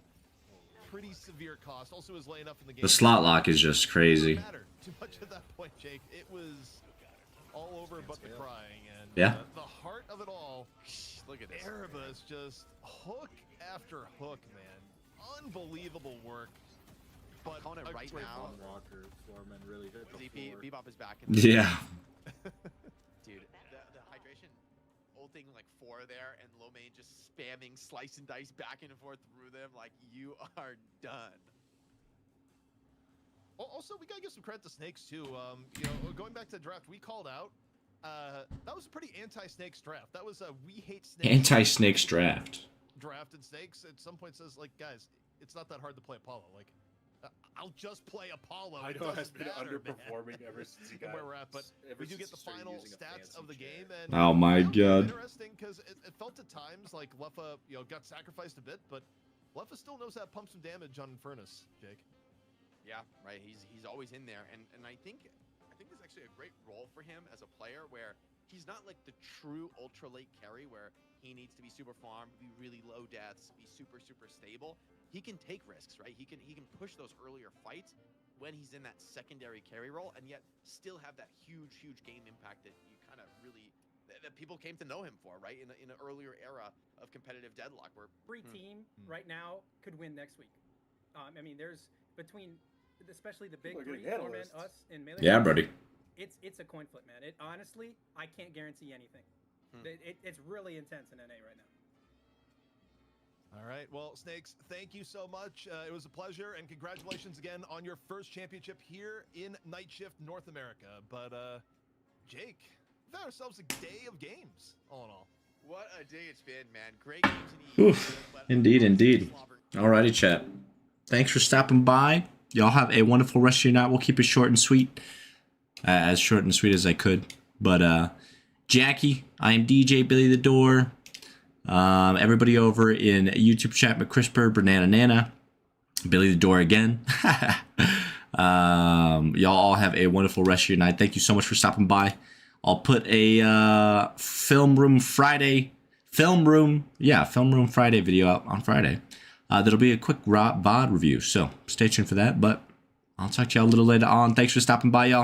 pretty severe cost. Also, was laying up in the game. The slot lock is just crazy. It didn't matter too much at that point, Jake. It was all over but the crying, and yeah, the heart of it all. Look at this. Erebus just hook after hook, man. Unbelievable work. But calling it right now. Walker, Foreman really hit the ZP, floor. Bebop is back. Yeah. Dude, the hydration, ulting like 4 there, and Lomain just spamming slice and dice back and forth through them like you are done. Also, we gotta give some credit to Snakes too. You know, going back to the draft, we called out. That was a pretty anti-Snakes draft. That was a we hate Snakes. Anti-Snakes draft. Drafted Snakes at some point says like, guys, it's not that hard to play Apollo. Like, I'll just play Apollo. I know has been underperforming ever since he got where we're at, but we do get the final stats of the game. And oh my God! Interesting because it felt at times like Leffa, you know, got sacrificed a bit, but Leffa still knows how to pump some damage on Furnace, Jake. Yeah, right. He's always in there, and I think it's actually a great role for him as a player where he's not like the true ultra late carry where he needs to be super farm, be really low deaths, be super stable. He can take risks, right? He can push those earlier fights when he's in that secondary carry role, and yet still have that huge game impact that you kind of really that people came to know him for, right? In an earlier era of competitive Deadlock, where every team right now could win next week. I mean, there's between especially the big 3, Foreman, us, and Melee. Yeah, buddy. It's a coin flip, man. It honestly, I can't guarantee anything. It's really intense in NA right now. All right, well, Snakes, thank you so much. It was a pleasure, and congratulations again on your first championship here in Night Shift North America. But, Jake, we've had ourselves a day of games, all in all. What a day it's been, man. Great games in the Indeed. Alrighty, chat. Thanks for stopping by. Y'all have a wonderful rest of your night. We'll keep it short and sweet. As short and sweet as I could. But, Jackie, I am DJ Billy the Door. Everybody over in YouTube chat, McCrisper, Banana Nana, Billy the Door again. Y'all all have a wonderful rest of your night. Thank you so much for stopping by. I'll put a Film Room Friday video out on Friday. That'll be a quick VOD review, so stay tuned for that. But I'll talk to y'all a little later on. Thanks for stopping by, y'all.